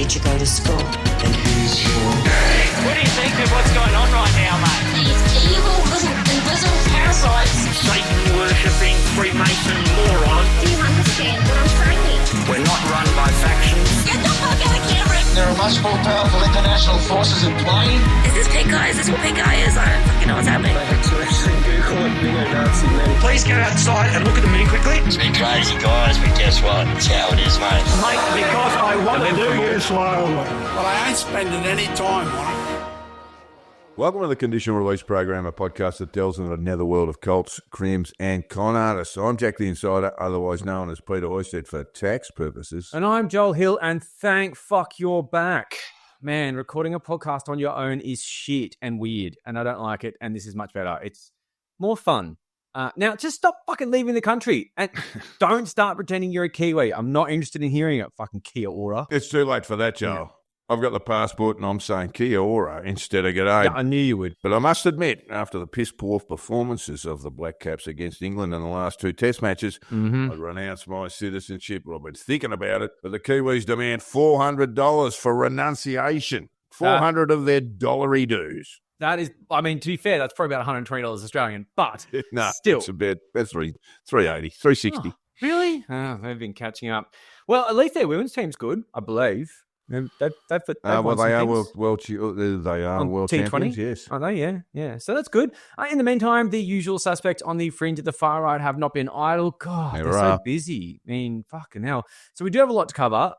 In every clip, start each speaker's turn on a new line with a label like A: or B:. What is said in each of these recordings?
A: did you go to school?
B: And here's your...
C: What do you think of what's going on right now, mate?
A: These evil little invisible parasites.
C: Satan-worshipping Freemason moron.
A: Do you understand what I'm saying?
C: We're not run by factions.
A: Get the fuck out of camera!
D: There are much more powerful international forces in play.
A: Is this pink guy? Is this what pink guy is? I don't fucking know what's happening.
C: Please go outside and look at the moon quickly.
E: It's been crazy, guys, but guess what? It's how it is, mate.
C: Mate, because I want to do you slowly.
D: But I ain't spending any time on it.
F: Welcome to the Conditional Release Program, a podcast that delves into the netherworld of cults, crims, and con artists. I'm Jack the Insider, otherwise known as Peter Hoysted for tax purposes.
G: And I'm Joel Hill, and thank fuck you're back. Man, recording a podcast on your own is shit and weird, and I don't like it, and this is much better. It's more fun. Now, just stop fucking leaving the country, and don't start pretending you're a Kiwi. I'm not interested in hearing it, fucking Kia ora.
F: It's too late for that, Joel. Yeah. I've got the passport and I'm saying Kia ora instead of g'day.
G: Yeah, I knew you would.
F: But I must admit, after the piss-poor performances of the Black Caps against England in the last two test matches, I renounced my citizenship. Well, I've been thinking about it, but the Kiwis demand $400 for renunciation. $400 of their dollary dues.
G: That is, I mean, to be fair, that's probably about $120 Australian, but
F: no,
G: still.
F: It's a bit, that's $380, $360.
G: Oh, really? Oh, they've been catching up. Well, at least their women's team's good, I believe. Well, they are
F: world champions, yes.
G: Are they? Yeah. So that's good. In the meantime, the usual suspects on the fringe of the far right have not been idle. God, they're so busy. I mean, fucking hell. So we do have a lot to cover,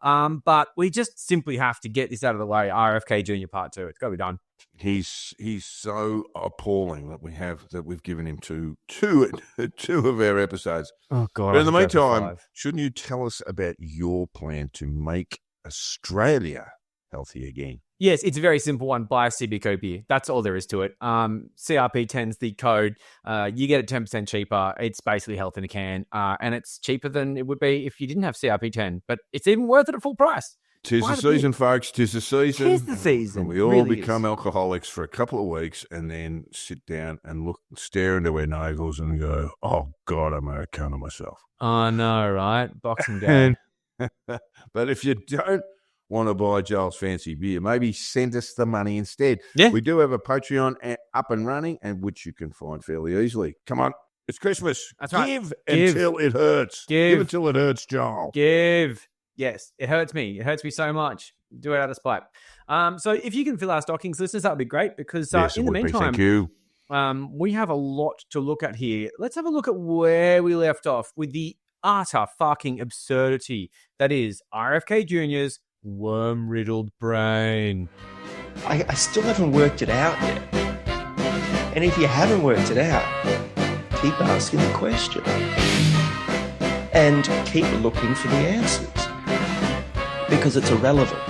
G: but we just simply have to get this out of the way. RFK Jr. Part 2. It's got to be done.
F: He's so appalling that we've given him two of our episodes.
G: Oh God!
F: But in the meantime, shouldn't you tell us about your plan to make Australia healthy again?
G: Yes, it's a very simple one. Buy a CB beer. That's all there is to it. CRP10's the code. You get it 10% cheaper. It's basically health in a can, and it's cheaper than it would be if you didn't have CRP10. But it's even worth it at full price.
F: Tis the season, folks. Tis the season.
G: Tis the season.
F: And we all become alcoholics for a couple of weeks and then sit down and stare into our nagels and go, oh, God, I'm a cunt of myself.
G: I know, right? Boxing Day.
F: But if you don't want to buy Joel's fancy beer, maybe send us the money instead.
G: Yeah.
F: We do have a Patreon up and running, and which you can find fairly easily. Come on. It's Christmas.
G: That's right.
F: Give until it hurts. Give until it hurts, Joel.
G: Give. Yes, it hurts me. It hurts me so much. Do it out of spite. So if you can fill our stockings, listeners, that would be great because in the meantime,
F: thank you.
G: We have a lot to look at here. Let's have a look at where we left off with the utter fucking absurdity that is RFK Jr.'s worm-riddled brain.
H: I still haven't worked it out yet. And if you haven't worked it out, keep asking the question. And keep looking for the answers. Because it's irrelevant.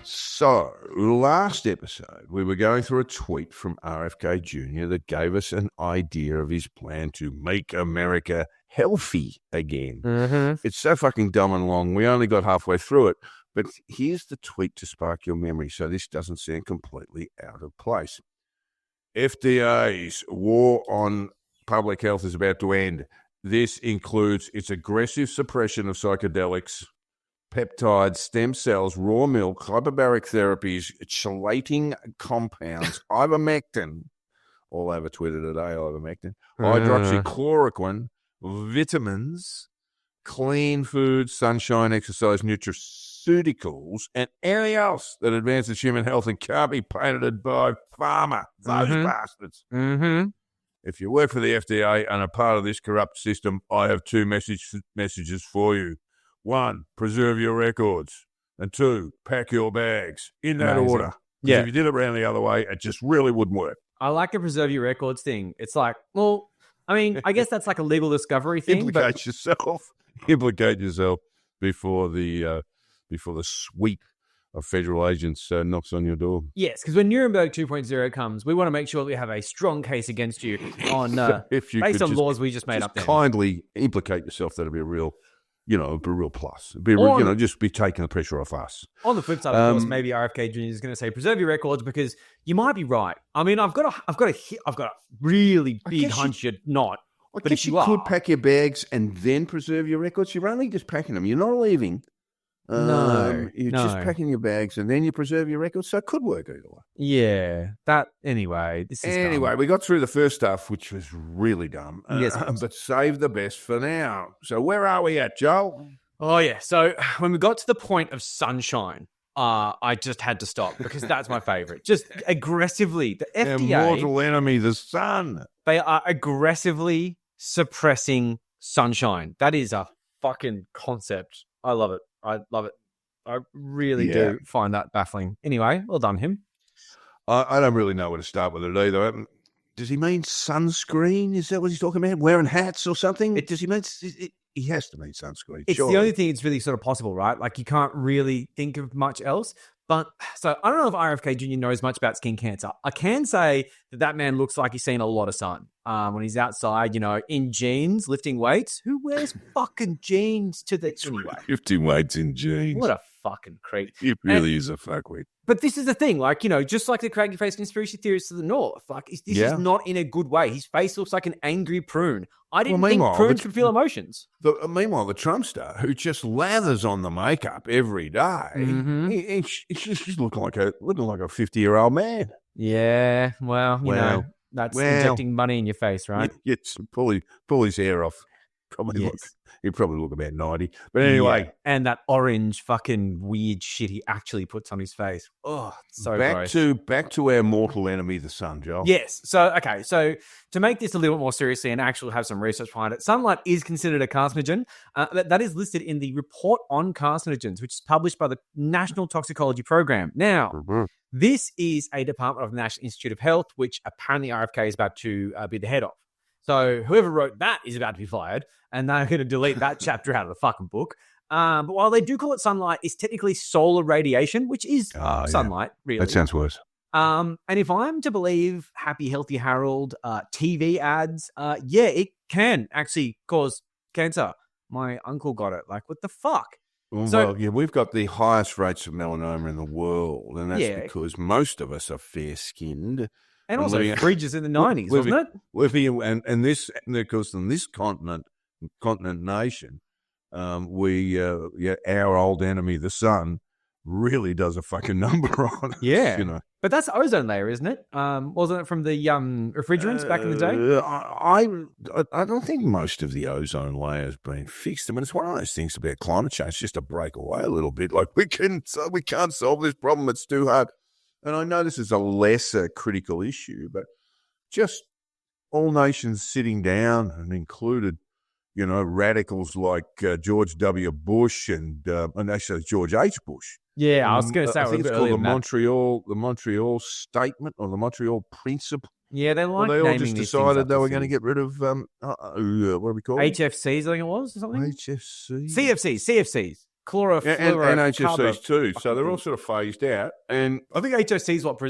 F: So, last episode, we were going through a tweet from RFK Jr. that gave us an idea of his plan to make America healthy again. It's so fucking dumb and long. We only got halfway through it. But here's the tweet to spark your memory so this doesn't sound completely out of place. FDA's war on public health is about to end. This includes its aggressive suppression of psychedelics, peptides, stem cells, raw milk, hyperbaric therapies, chelating compounds, ivermectin, all over Twitter today, ivermectin, hydroxychloroquine, vitamins, clean food, sunshine, exercise, nutraceuticals, and anything else that advances human health and can't be patented by pharma, those bastards. If you work for the FDA and are part of this corrupt system, I have two messages for you. 1, preserve your records. And 2, pack your bags. In that order. Yeah. If you did it around the other way, it just really wouldn't work.
G: I like the preserve your records thing. It's like, well, I mean, I guess that's like a legal discovery thing.
F: Implicate yourself before the sweep of federal agents knocks on your door.
G: Yes, because when Nuremberg 2.0 comes, we want to make sure that we have a strong case against you on based on laws we just made up.
F: Kindly implicate yourself. That'll be a real plus. Just be taking the pressure off us.
G: On the flip side, of course, maybe RFK Jr. is going to say preserve your records because you might be right. I mean, I've got a really big hunch you're not.
F: I guess you could pack your bags and then preserve your records. You're only just packing them. You're not leaving. You're just packing your bags and then you preserve your records, so it could work either way.
G: Yeah. Anyway, this is
F: Anyway,
G: dumb.
F: we got through the first stuff, which was really dumb.
G: Yes,
F: but save the best for now. So where are we at, Joel?
G: Oh, yeah. So when we got to the point of sunshine, I just had to stop because that's my favorite. Just aggressively, the
F: Our
G: FDA,
F: mortal enemy, the sun.
G: they are aggressively suppressing sunshine. That is a fucking concept. I love it. I love it. I really do find that baffling. Anyway, well done, him.
F: I don't really know where to start with it either. Does he mean sunscreen? Is that what he's talking about? Wearing hats or something? Does he mean... He has to mean sunscreen.
G: It's the only thing that's really sort of possible, right? Like you can't really think of much else. But so I don't know if RFK Jr. knows much about skin cancer. I can say that man looks like he's seen a lot of sun when he's outside, in jeans, lifting weights. Who wears fucking jeans to the anyway?
F: Lifting weights in jeans.
G: What a fucking creep.
F: He really is a fuckwit.
G: But this is the thing, just like the craggy face conspiracy theorists to the north, this is not in a good way. His face looks like an angry prune. I didn't think prunes could feel emotions.
F: Meanwhile, the Trumpster, who just lathers on the makeup every day, he's looking like a 50-year-old man.
G: Yeah, well, you know, that's injecting money in your face, right?
F: Pull his hair off. He'd probably look about 90. But anyway.
G: Yeah. And that orange fucking weird shit he actually puts on his face. Oh, so gross.
F: Back to our mortal enemy, the sun, Joel.
G: Yes. So to make this a little bit more seriously and actually have some research behind it, sunlight is considered a carcinogen. That is listed in the Report on Carcinogens, which is published by the National Toxicology Program. Now, this is a department of the National Institute of Health, which apparently RFK is about to be the head of. So whoever wrote that is about to be fired, and they're going to delete that chapter out of the fucking book. But while they do call it sunlight, it's technically solar radiation, which is sunlight, really.
F: That sounds worse.
G: And if I'm to believe Happy Healthy Harold TV ads, it can actually cause cancer. My uncle got it. Like, what the fuck?
F: We've got the highest rates of melanoma in the world, and that's because most of us are fair-skinned.
G: And also fridges in the 90s, wasn't it?
F: And this, of course, in this continent nation, our old enemy, the sun, really does a fucking number on us.
G: Yeah. But that's ozone layer, isn't it? Wasn't it from the refrigerants back in the day?
F: I don't think most of the ozone layer has been fixed. I mean, it's one of those things about climate change, just to break away a little bit. Like, we can't solve this problem. It's too hard. And I know this is a lesser critical issue, but just all nations sitting down and included, radicals like George W. Bush and actually George H. Bush.
G: Yeah, I was going to say,
F: I think it's called the Montreal Statement or the Montreal Principle.
G: Yeah, they like
F: they all just decided they were going to get rid of what are we called?
G: HFCs, I think it was, or something.
F: HFCs,
G: CFCs. And
F: HFCs too. So they're all sort of phased out. And
G: I think HFC is what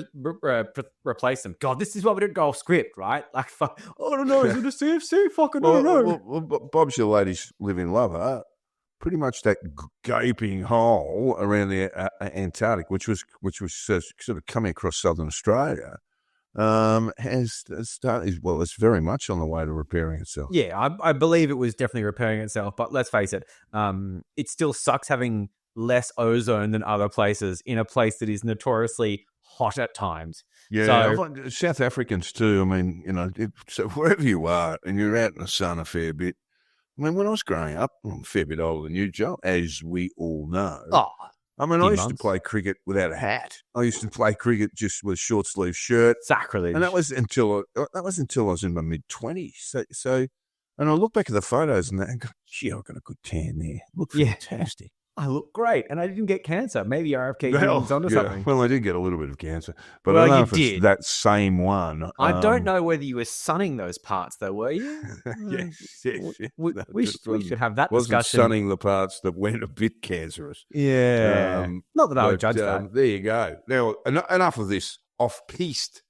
G: replaced them. God, this is what we didn't go off script, right? Like, I don't know. Is it a CFC? Fucking I don't know.
F: Well, Bob's your ladies live in Lover. Pretty much that gaping hole around the Antarctic, which was sort of coming across southern Australia, has started. Well, it's very much on the way to repairing itself.
G: Yeah, I believe it was definitely repairing itself. But let's face it, it still sucks having less ozone than other places in a place that is notoriously hot at times.
F: Yeah, so, South Africans too. I mean, so wherever you are and you're out in the sun a fair bit. I mean, when I was growing up, I'm a fair bit older than you, Joe, as we all know. I used to play cricket without a hat. I used to play cricket just with a short sleeve shirt.
G: Sacrilege.
F: And that was until I was in my mid-20s. So, and I look back at the photos and I go, gee, I've got a good tan there. Look fantastic.
G: I look great, and I didn't get cancer. Maybe RFK Jr.'s onto something.
F: Well, I did get a little bit of cancer, but I don't know if it's that same one.
G: I don't know whether you were sunning those parts, though, were you?
F: Yes.
G: We should have that
F: wasn't
G: discussion.
F: Sunning the parts that went a bit cancerous.
G: Yeah. Not that I would judge that.
F: There you go. Now, enough of this off-piste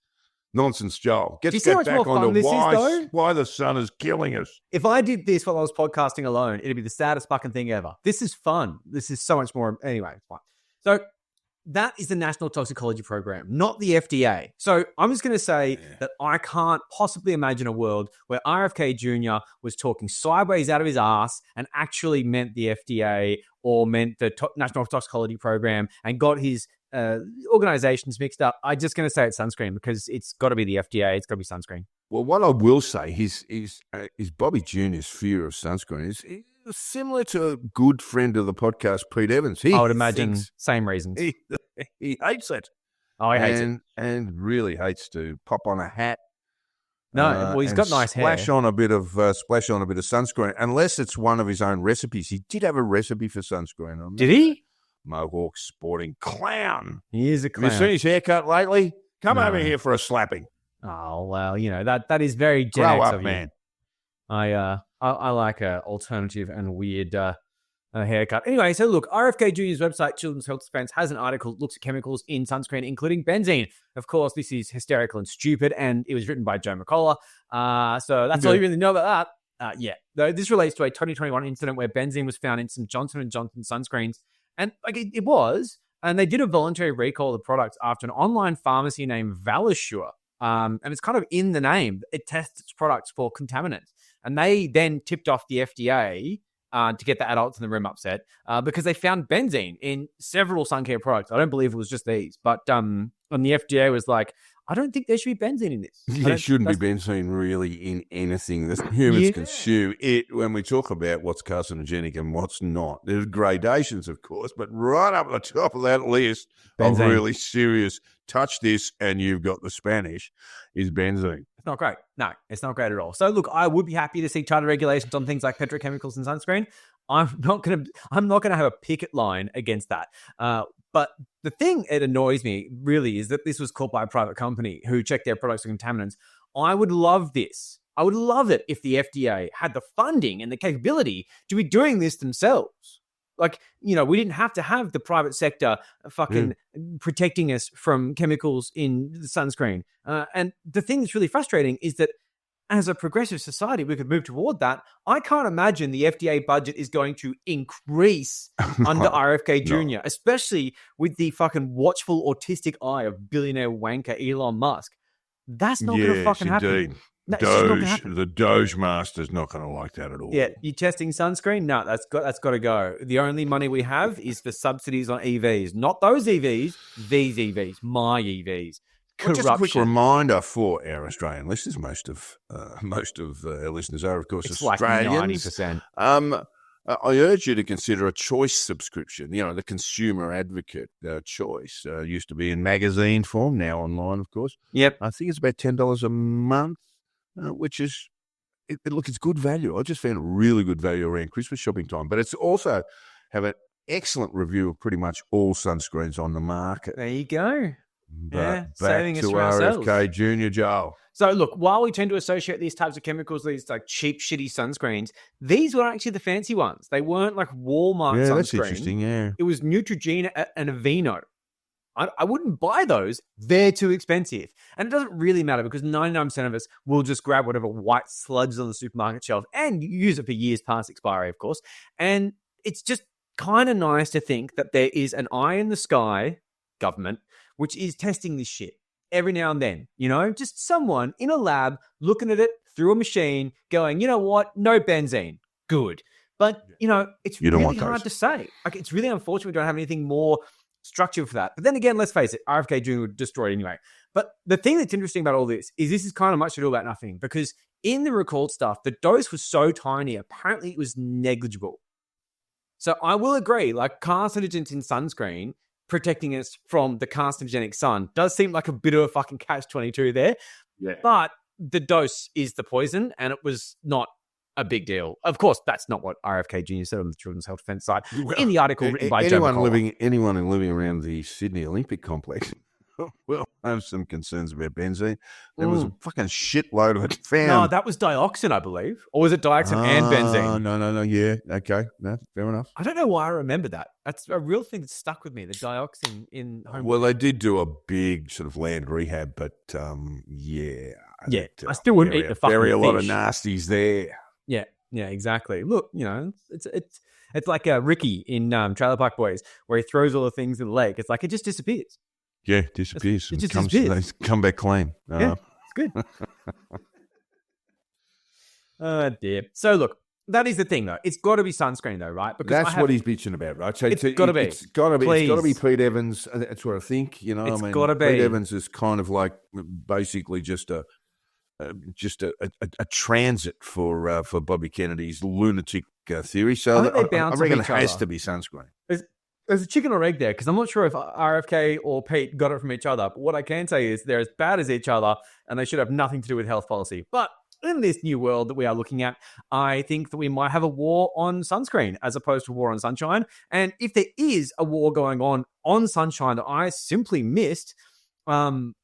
F: nonsense, Joel.
G: Do you see how much more fun this is, though?
F: Why the sun is killing us.
G: If I did this while I was podcasting alone, it'd be the saddest fucking thing ever. This is fun. This is so much more. Anyway, it's fine. So that is the National Toxicology Program, not the FDA. So I'm just going to say that I can't possibly imagine a world where RFK Jr. was talking sideways out of his ass and actually meant the FDA or meant the National Toxicology Program and got his organizations mixed up. I'm just going to say it's sunscreen because it's got to be the FDA. It's got to be sunscreen.
F: Well, what I will say is Bobby Jr.'s fear of sunscreen is similar to a good friend of the podcast, Pete Evans.
G: I would imagine same reasons.
F: He hates it.
G: Oh, he hates it.
F: And really hates to pop on a hat.
G: No, well, he's got nice hair.
F: Splash on a bit of sunscreen, unless it's one of his own recipes. He did have a recipe for sunscreen.
G: Did he?
F: Mohawk sporting clown.
G: He is a clown.
F: Have you seen his haircut lately? Come over here for a slapping.
G: Oh, well, that is very Gen
F: Grow
G: X
F: up,
G: of you.
F: man.
G: I like a alternative and weird haircut. Anyway, so look, RFK Jr.'s website, Children's Health Defense, has an article that looks at chemicals in sunscreen, including benzene. Of course, this is hysterical and stupid, and it was written by Joe McCullough. So that's all you really know about that. Though this relates to a 2021 incident where benzene was found in some Johnson & Johnson sunscreens, and it was, and they did a voluntary recall of the products after an online pharmacy named Valisure. And it's kind of in the name. It tests its products for contaminants. And they then tipped off the FDA to get the adults in the room upset because they found benzene in several sun care products. I don't believe it was just these. But and the FDA was like, I don't think there should be benzene in this.
F: There shouldn't be benzene really in anything that humans consume. When we talk about what's carcinogenic and what's not, there's gradations, of course, but right up the top of that list of really serious, touch this and you've got the Spanish, is benzene.
G: It's not great. No, it's not great at all. So look, I would be happy to see tighter regulations on things like petrochemicals and sunscreen. I'm not gonna have a picket line against that. But the thing that annoys me really is that this was caught by a private company who checked their products for contaminants. I would love this. I would love it if the FDA had the funding and the capability to be doing this themselves. Like, we didn't have to have the private sector fucking protecting us from chemicals in the sunscreen. And the thing that's really frustrating is that as a progressive society, we could move toward that. I can't imagine the FDA budget is going to increase under RFK Jr., especially with the fucking watchful autistic eye of billionaire wanker Elon Musk. That's not going to fucking happen.
F: The Doge master's not going to like that at all.
G: Yeah, you testing sunscreen? No, that's got to go. The only money we have is for subsidies on EVs. Not those EVs, these EVs, my EVs.
F: Well, just a quick reminder for our Australian listeners, most of our listeners are, of course,
G: it's
F: Australians.
G: Like 90%.
F: I urge you to consider a choice subscription. The Consumer Advocate choice used to be in magazine form, now online, of course.
G: Yep.
F: I think it's about $10 a month, which is, it's good value. I just found a really good value around Christmas shopping time. But it's also have an excellent review of pretty much all sunscreens on the market.
G: There you go.
F: But back to RFK Jr., Joel.
G: So look, while we tend to associate these types of chemicals, these like cheap, shitty sunscreens, these were actually the fancy ones. They weren't like Walmart sunscreen.
F: That's interesting, yeah.
G: It was Neutrogena and Aveeno. I wouldn't buy those. They're too expensive. And it doesn't really matter because 99% of us will just grab whatever white sludge on the supermarket shelf and use it for years past expiry, of course. And it's just kind of nice to think that there is an eye in the sky, government, which is testing this shit every now and then, just someone in a lab looking at it through a machine going, you know what? No benzene. Good. But, it's really hard to say. Like, it's really unfortunate we don't have anything more structured for that. But then again, let's face it, RFK Jr. would destroy it anyway. But the thing that's interesting about all this is kind of much to do about nothing because in the recalled stuff, the dose was so tiny, apparently it was negligible. So I will agree, like carcinogens in sunscreen protecting us from the carcinogenic sun does seem like a bit of a fucking catch-22 there.
F: Yeah.
G: But the dose is the poison, and it was not a big deal. Of course, that's not what RFK Jr. said on the Children's Health Defense site in the article written by Joe McCullough.
F: Anyone living around the Sydney Olympic complex will have some concerns about benzene. There was a fucking shitload of it found.
G: No, that was dioxin, I believe. Or was it dioxin and benzene?
F: No. Yeah. Okay. No, fair enough.
G: I don't know why I remember that. That's a real thing that stuck with me, the dioxin in home.
F: Well, they did do a big sort of land rehab, but
G: I still wouldn't eat the fucking
F: bury a lot of
G: fish.
F: nasties there.
G: Yeah. Yeah, exactly. Look, it's like Ricky in Trailer Park Boys, where he throws all the things in the lake. It's like it just disappears.
F: Yeah, disappears.
G: It just
F: They
G: disappears.
F: come back clean.
G: Yeah, it's good. Oh, dear. So, look, that is the thing, though. It's got to be sunscreen, though, right? Because
F: That's what he's bitching about, right? So
G: It's got to be.
F: It's got to be. It's got to be
G: Please.
F: Pete Evans. That's what I think.
G: It's gotta be.
F: Pete Evans is kind of like basically just a transit for Bobby Kennedy's lunatic theory. So
G: I think they
F: I
G: bounce off
F: reckon it
G: each
F: has
G: other.
F: to be sunscreen.
G: There's a chicken or egg there, because I'm not sure if RFK or Pete got it from each other. But what I can say is they're as bad as each other, and they should have nothing to do with health policy. But in this new world that we are looking at, I think that we might have a war on sunscreen as opposed to a war on sunshine. And if there is a war going on sunshine that I simply missed, I'm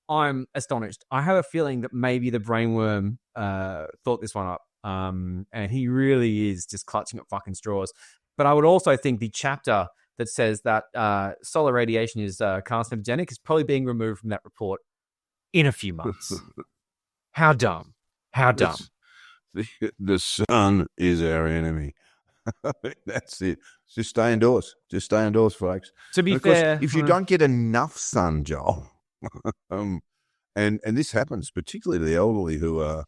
G: astonished. I have a feeling that maybe the brainworm thought this one up, and he really is just clutching at fucking straws. But I would also think the chapter that says that solar radiation is carcinogenic is probably being removed from that report in a few months. How dumb. How dumb.
F: The sun is our enemy. That's it. Just stay indoors. Just stay indoors, folks.
G: To be
F: And of course,
G: fair,
F: if you don't get enough sun, Joel, and this happens particularly to the elderly who are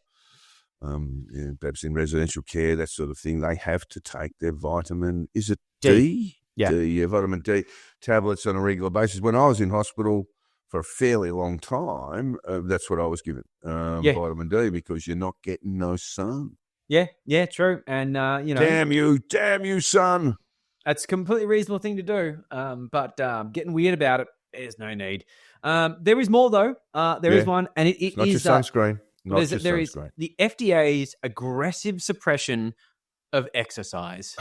F: perhaps in residential care, that sort of thing, they have to take their vitamin. Is it D?
G: Yeah.
F: Vitamin D tablets on a regular basis. When I was in hospital for a fairly long time, that's what I was given, vitamin D, because you're not getting no sun.
G: Yeah, true. And,
F: Damn you, son.
G: that's a completely reasonable thing to do. But getting weird about it, there's no need. There is more, though. There is one, and it
F: It's not
G: is
F: just sunscreen. Not just
G: there is
F: sunscreen.
G: the FDA's aggressive suppression of exercise.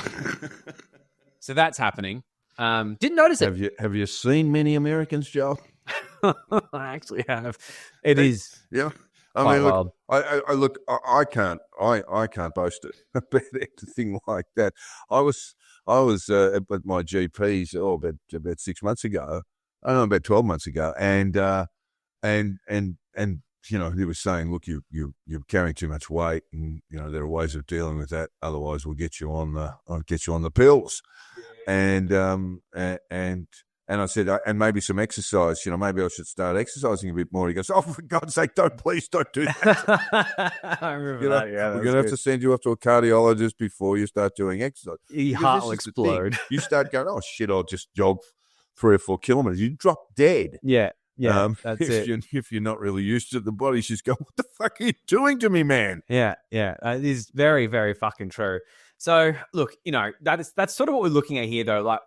G: So that's happening. Didn't notice it.
F: Have you seen many Americans, Joel?
G: I actually have. It is.
F: Yeah.
G: Quite
F: Look,
G: wild.
F: I can't boast it about anything like that. I was at my GP's about 6 months ago. I don't know, about 12 months ago, and he was saying, look, you're carrying too much weight, and there are ways of dealing with that. Otherwise, we'll get you on the pills. And I said, and maybe some exercise. Maybe I should start exercising a bit more. He goes, oh, for God's sake, please don't do that.
G: I remember that. Yeah,
F: we're going to have to send you off to a cardiologist before you start doing exercise.
G: Your heart will explode.
F: You start going, oh shit, I'll just jog 3 or 4 kilometers. You drop dead.
G: Yeah, that's it.
F: If you're not really used to it, the body's just going, what the fuck are you doing to me, man?
G: Yeah. It is very, very fucking true. So, look, that's sort of what we're looking at here, though. Like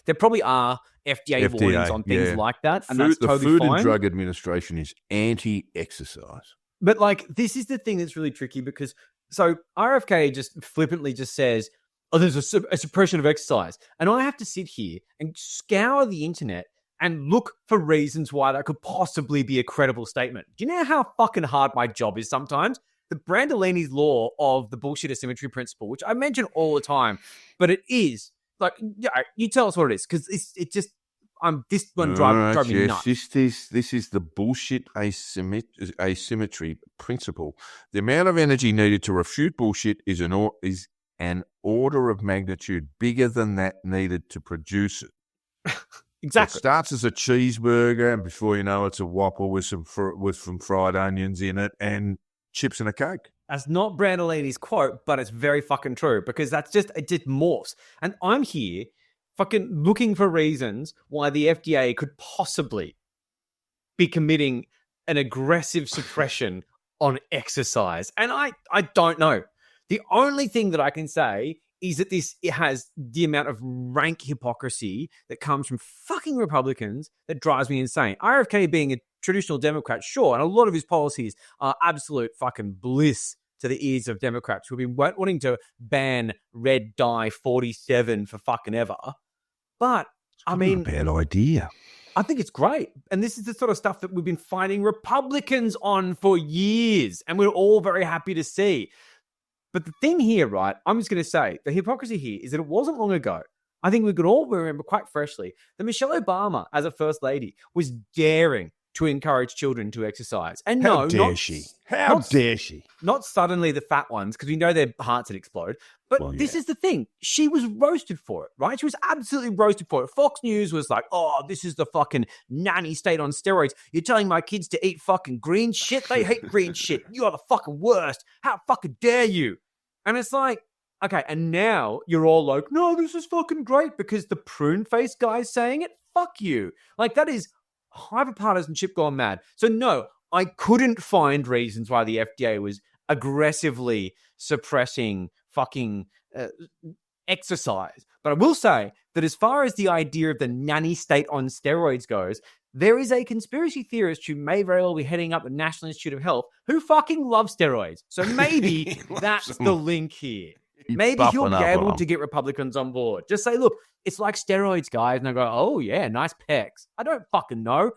G: there probably are FDA warnings on things like that, and that's totally
F: fine. The Food
G: fine.
F: and Drug Administration is anti-exercise.
G: But, this is the thing that's really tricky, because so RFK just flippantly just says, oh, there's a suppression of exercise. And I have to sit here and scour the internet and look for reasons why that could possibly be a credible statement. Do you know how fucking hard my job is sometimes? The Brandolini's law of the bullshit asymmetry principle, which I mention all the time, but it is you tell us what it is, because this one drives me nuts.
F: This is the bullshit asymmetry principle. The amount of energy needed to refute bullshit is an order of magnitude bigger than that needed to produce it.
G: Exactly.
F: It starts as a cheeseburger, and before you know it's a Whopper with some fried onions in it and chips and a Coke.
G: That's not Brandolini's quote, but it's very fucking true, because it just morphs. And I'm here fucking looking for reasons why the FDA could possibly be committing an aggressive suppression on exercise. And I don't know. The only thing that I can say is that it has the amount of rank hypocrisy that comes from fucking Republicans that drives me insane. RFK being a traditional Democrat, sure, and a lot of his policies are absolute fucking bliss to the ears of Democrats who've been wanting to ban red dye 47 for fucking ever. But, I mean...
F: Not a bad idea.
G: I think it's great. And this is the sort of stuff that we've been fighting Republicans on for years, and we're all very happy to see. But the thing here, right, I'm just going to say, the hypocrisy here is that it wasn't long ago, I think we could all remember quite freshly, that Michelle Obama, as a first lady, was daring to encourage children to exercise. And
F: How
G: no,
F: dare
G: not,
F: she? How
G: not-
F: dare she?
G: Not suddenly the fat ones, because we know their hearts would explode. But
F: Well,
G: this
F: yeah.
G: is the thing. She was roasted for it, right? She was absolutely roasted for it. Fox News was like, oh, this is the fucking nanny state on steroids. You're telling my kids to eat fucking green shit? They hate green shit. You are the fucking worst. How fucking dare you? And it's like, okay, and now you're all like, no, this is fucking great because the prune face guy's saying it. Fuck you. Like, that is hyperpartisanship gone mad. So no, I couldn't find reasons why the FDA was aggressively suppressing fucking exercise. But I will say that as far as the idea of the nanny state on steroids goes, there is a conspiracy theorist who may very well be heading up the National Institute of Health who fucking loves steroids. So maybe that's the link here. Maybe he'll be able to get Republicans on board. Just say, look, it's like steroids, guys. And I go, oh, yeah, nice pecs. I don't fucking know.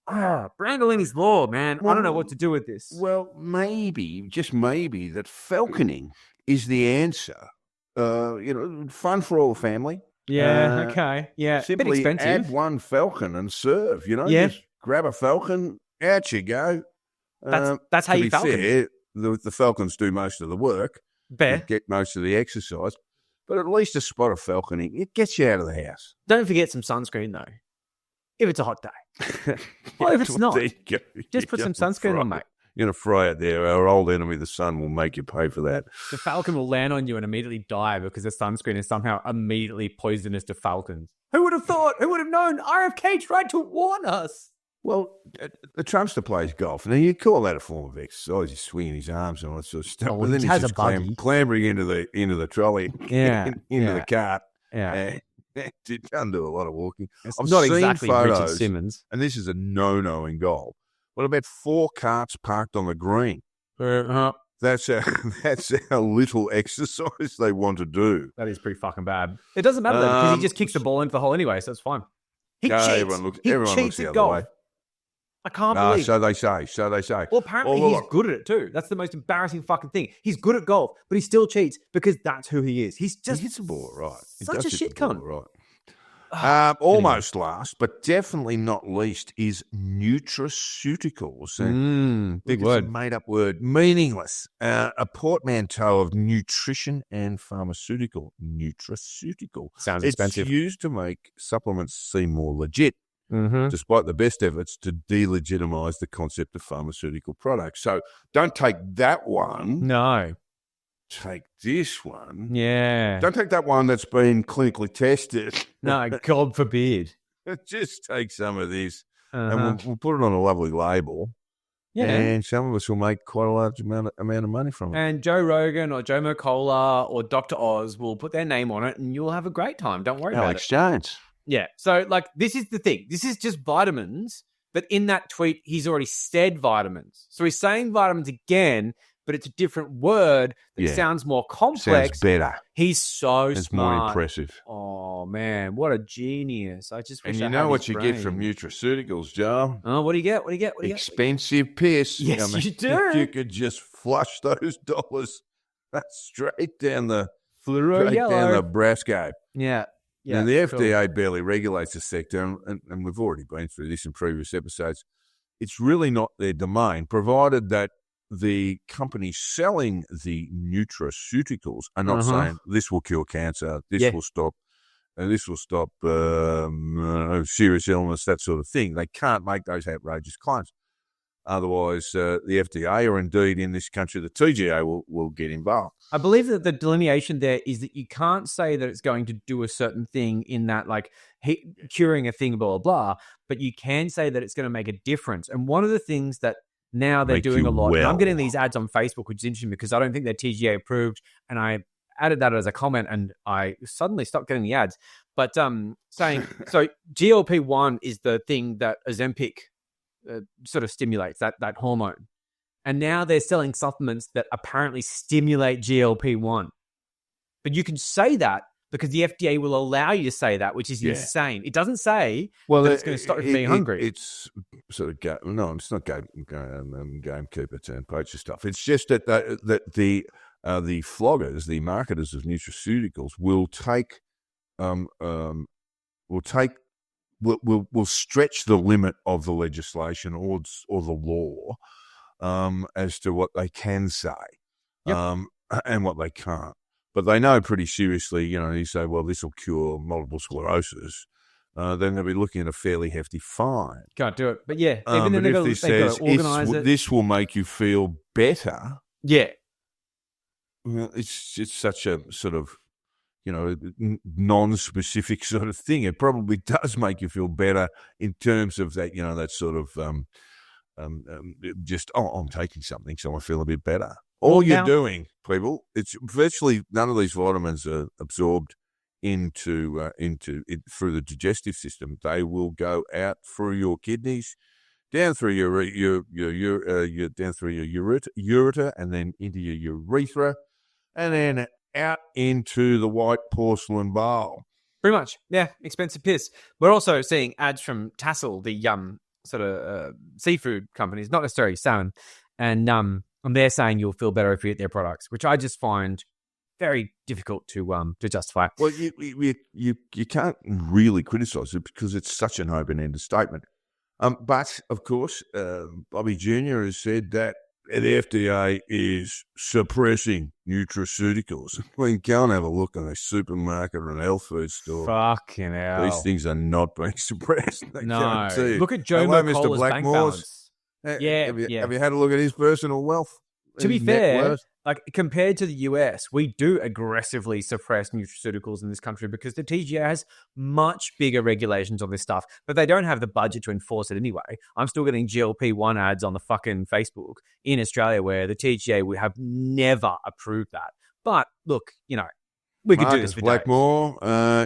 G: Brandolini's law, man. I don't know what to do with this.
F: Well, maybe, just maybe, that falconing is the answer. Fun for all the family.
G: Yeah, okay. Yeah, a bit
F: Simply
G: expensive.
F: add one falcon and serve,
G: Yeah.
F: Just grab a falcon, out you go.
G: That's how
F: to
G: you
F: be
G: falcon.
F: fair, the falcons do most of the work.
G: Bear.
F: Get most of the exercise. But at least a spot of falconing, it gets you out of the house.
G: Don't forget some sunscreen, though. If it's a hot day. Well, if it's not,
F: There you go.
G: just put some sunscreen on, mate.
F: You're going to fry it there. Our old enemy, the sun, will make you pay for that.
G: The falcon will land on you and immediately die because the sunscreen is somehow immediately poisonous to falcons. Who would have thought? Who would have known? RFK tried to warn us.
F: Well, the Trumpster plays golf. Now, you call that a form of exercise. He's swinging his arms and all that sort of stuff.
G: Oh,
F: but then
G: he
F: he's
G: has
F: just
G: a buggy.
F: clambering into the trolley,
G: Yeah,
F: into the cart.
G: Yeah.
F: He doesn't do a lot of walking.
G: It's
F: I've
G: not
F: seen
G: exactly Richard
F: photos,
G: Simmons.
F: and this is a no-no in golf. Well, about 4 carts parked on the green. That's how little exercise they want to do.
G: That is pretty fucking bad. It doesn't matter though, because he just kicks the ball into the hole anyway, so it's fine. He cheats.
F: Everyone looks
G: he
F: the
G: cheats
F: other
G: at golf.
F: way.
G: I can't
F: No,
G: believe.
F: so they say.
G: Well, apparently
F: Oh,
G: he's
F: look.
G: good at it too. That's the most embarrassing fucking thing. He's good at golf, but he still cheats because that's who he is. He's just
F: He hits the ball right. He
G: such
F: does
G: a
F: hit
G: shit
F: the ball
G: cunt.
F: Right. Almost last, but definitely not least, is nutraceuticals. And
G: Big
F: it's
G: word.
F: a made-up word, meaningless. A portmanteau of nutrition and pharmaceutical. Nutraceutical.
G: Sounds
F: It's
G: expensive.
F: used to make supplements seem more legit,
G: Mm-hmm.
F: despite the best efforts to delegitimize the concept of pharmaceutical products. So don't take that one.
G: No.
F: Take this one.
G: Yeah.
F: Don't take that one that's been clinically tested.
G: No, God forbid.
F: Just take some of this
G: Uh-huh.
F: and we'll put it on a lovely label.
G: Yeah.
F: And some of us will make quite a large amount of money from it.
G: And Joe Rogan or Joe Mercola or Dr. Oz will put their name on it and you'll have a great time. Don't worry about it.
F: Alex Jones.
G: Yeah. So, like, this is the thing. This is just vitamins, but in that tweet, he's already said vitamins. So he's saying vitamins again, but it's a different word that
F: Yeah.
G: sounds more complex.
F: Sounds better.
G: He's so
F: It's
G: smart.
F: more impressive.
G: Oh, man. What a genius. I just wish
F: And
G: I
F: you know
G: had
F: what
G: his
F: you get from
G: brain.
F: nutraceuticals, Joe?
G: Oh, what do you get? What do you get? What do you get?
F: Expensive piss.
G: Yes, you do.
F: If you could just flush those dollars straight down the
G: Fluoro
F: straight down
G: yellow.
F: the Brasco.
G: Yeah. Yeah.
F: And the
G: cool.
F: FDA barely regulates the sector, and we've already been through this in previous episodes. It's really not their domain, provided that the companies selling the nutraceuticals are not saying this will cure cancer, this will stop, and this will stop serious illness, that sort of thing. They can't make those outrageous claims. Otherwise, the FDA or indeed in this country, the TGA will get involved.
G: I believe that the delineation there is that you can't say that it's going to do a certain thing in that, like, curing a thing, blah, blah, blah, but you can say that it's going to make a difference. And one of the things that now they're
F: Make
G: doing
F: you
G: a lot, and I'm
F: well.
G: getting these ads on Facebook, which is interesting because I don't think they're TGA approved, and I added that as a comment, and I suddenly stopped getting the ads. But saying, so GLP-1 is the thing that Ozempic sort of stimulates, that hormone. And now they're selling supplements that apparently stimulate GLP-1. But you can say that because the FDA will allow you to say that, which is insane. It doesn't say that it's going to stop you from being hungry.
F: It's sort of it's not gamekeeper turn poacher stuff. It's just that the floggers, the marketers of nutraceuticals, will take will stretch the limit of the legislation or the law as to what they can say and what they can't. But they know pretty seriously, you say, well, this will cure multiple sclerosis. Then they'll be looking at a fairly hefty fine.
G: Can't do it. But yeah, even
F: but
G: then
F: if this
G: they've got
F: says
G: to organise it.
F: this will make you feel better,
G: Yeah.
F: well, it's such a sort of, non-specific sort of thing. It probably does make you feel better in terms of that, that sort of just, I'm taking something, so I feel a bit better. All you're doing, people, it's virtually none of these vitamins are absorbed into it through the digestive system. They will go out through your kidneys, down through your down through your ureter, and then into your urethra, and then out into the white porcelain bowl.
G: Pretty much, yeah, expensive piss. We're also seeing ads from Tassel, the sort of seafood companies, not necessarily salmon, and they're saying you'll feel better if you eat their products, which I just find very difficult to justify.
F: Well, you can't really criticise it because it's such an open-ended statement. But of course, Bobby Jr. has said that the FDA is suppressing nutraceuticals. Go and have a look in a supermarket or an health food store.
G: Fucking hell.
F: These things are not being suppressed.
G: No. Look at Joe Mercola's bank balance.
F: Have you had a look at his personal wealth?
G: To be fair, like compared to the US, we do aggressively suppress nutraceuticals in this country because the TGA has much bigger regulations on this stuff, but they don't have the budget to enforce it anyway. I'm still getting GLP-1 ads on the fucking Facebook in Australia where the TGA would have never approved that. But look, we could do this for
F: Blackmore,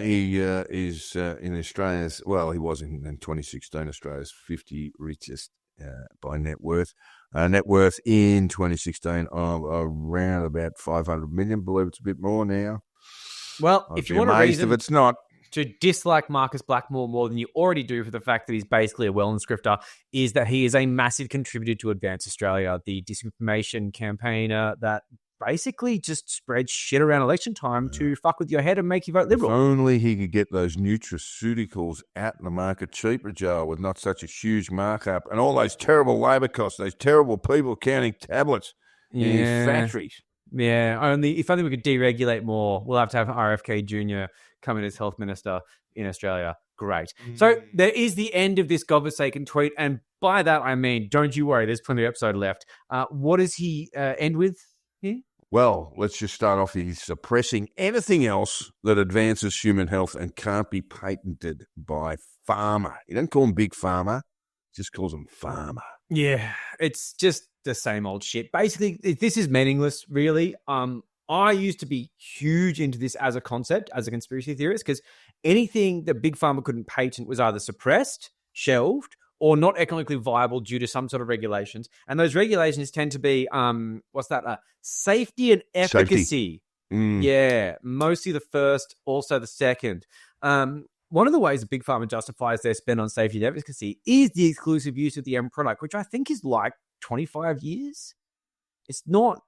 F: he is in Australia's, well, he was in 2016 Australia's 50 richest by net worth. Net worth in 2016 of around about 500 million. I believe it's a bit more now.
G: Well,
F: I'd
G: if
F: be
G: you want a
F: amazed
G: reason
F: if it's not
G: to dislike Marcus Blackmore more than you already do for the fact that he's basically a wellness grifter, is that he is a massive contributor to Advance Australia, the disinformation campaigner that basically just spreads shit around election time to fuck with your head and make you vote Liberal.
F: If only he could get those nutraceuticals out in the market cheaper, Joe, with not such a huge markup and all those terrible labour costs, those terrible people counting tablets in his factories.
G: Yeah, if only we could deregulate more. We'll have to have RFK Jr. come in as health minister in Australia. Great. So there is the end of this godforsaken tweet, and by that I mean, don't you worry, there's plenty of episode left. What does he end with here?
F: Well, let's just start off. He's suppressing anything else that advances human health and can't be patented by pharma. He doesn't call them big pharma, he just calls them pharma.
G: Yeah, it's just the same old shit. Basically, this is meaningless, really. I used to be huge into this as a concept, as a conspiracy theorist, because anything that big pharma couldn't patent was either suppressed, shelved, or not economically viable due to some sort of regulations. And those regulations tend to be, safety and efficacy. Yeah, mostly the first, also the second. One of the ways that Big Pharma justifies their spend on safety and efficacy is the exclusive use of the end product, which I think is like 25 years. It's not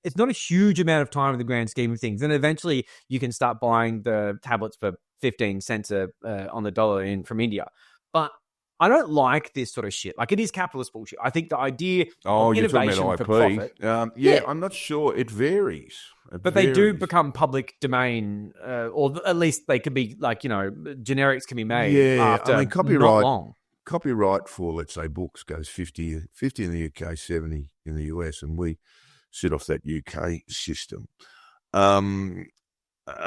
G: a huge amount of time in the grand scheme of things. And eventually you can start buying the tablets for 15 cents on the dollar from India. But I don't like this sort of shit. Like, it is capitalist bullshit. I think the idea of innovation for profit.
F: Yeah, I'm not sure. It varies.
G: But they do become public domain, or at least they could be like, generics can be made after
F: copyright,
G: not long.
F: Copyright for, let's say, books goes 50 in the UK, 70 in the US, and we sit off that UK system.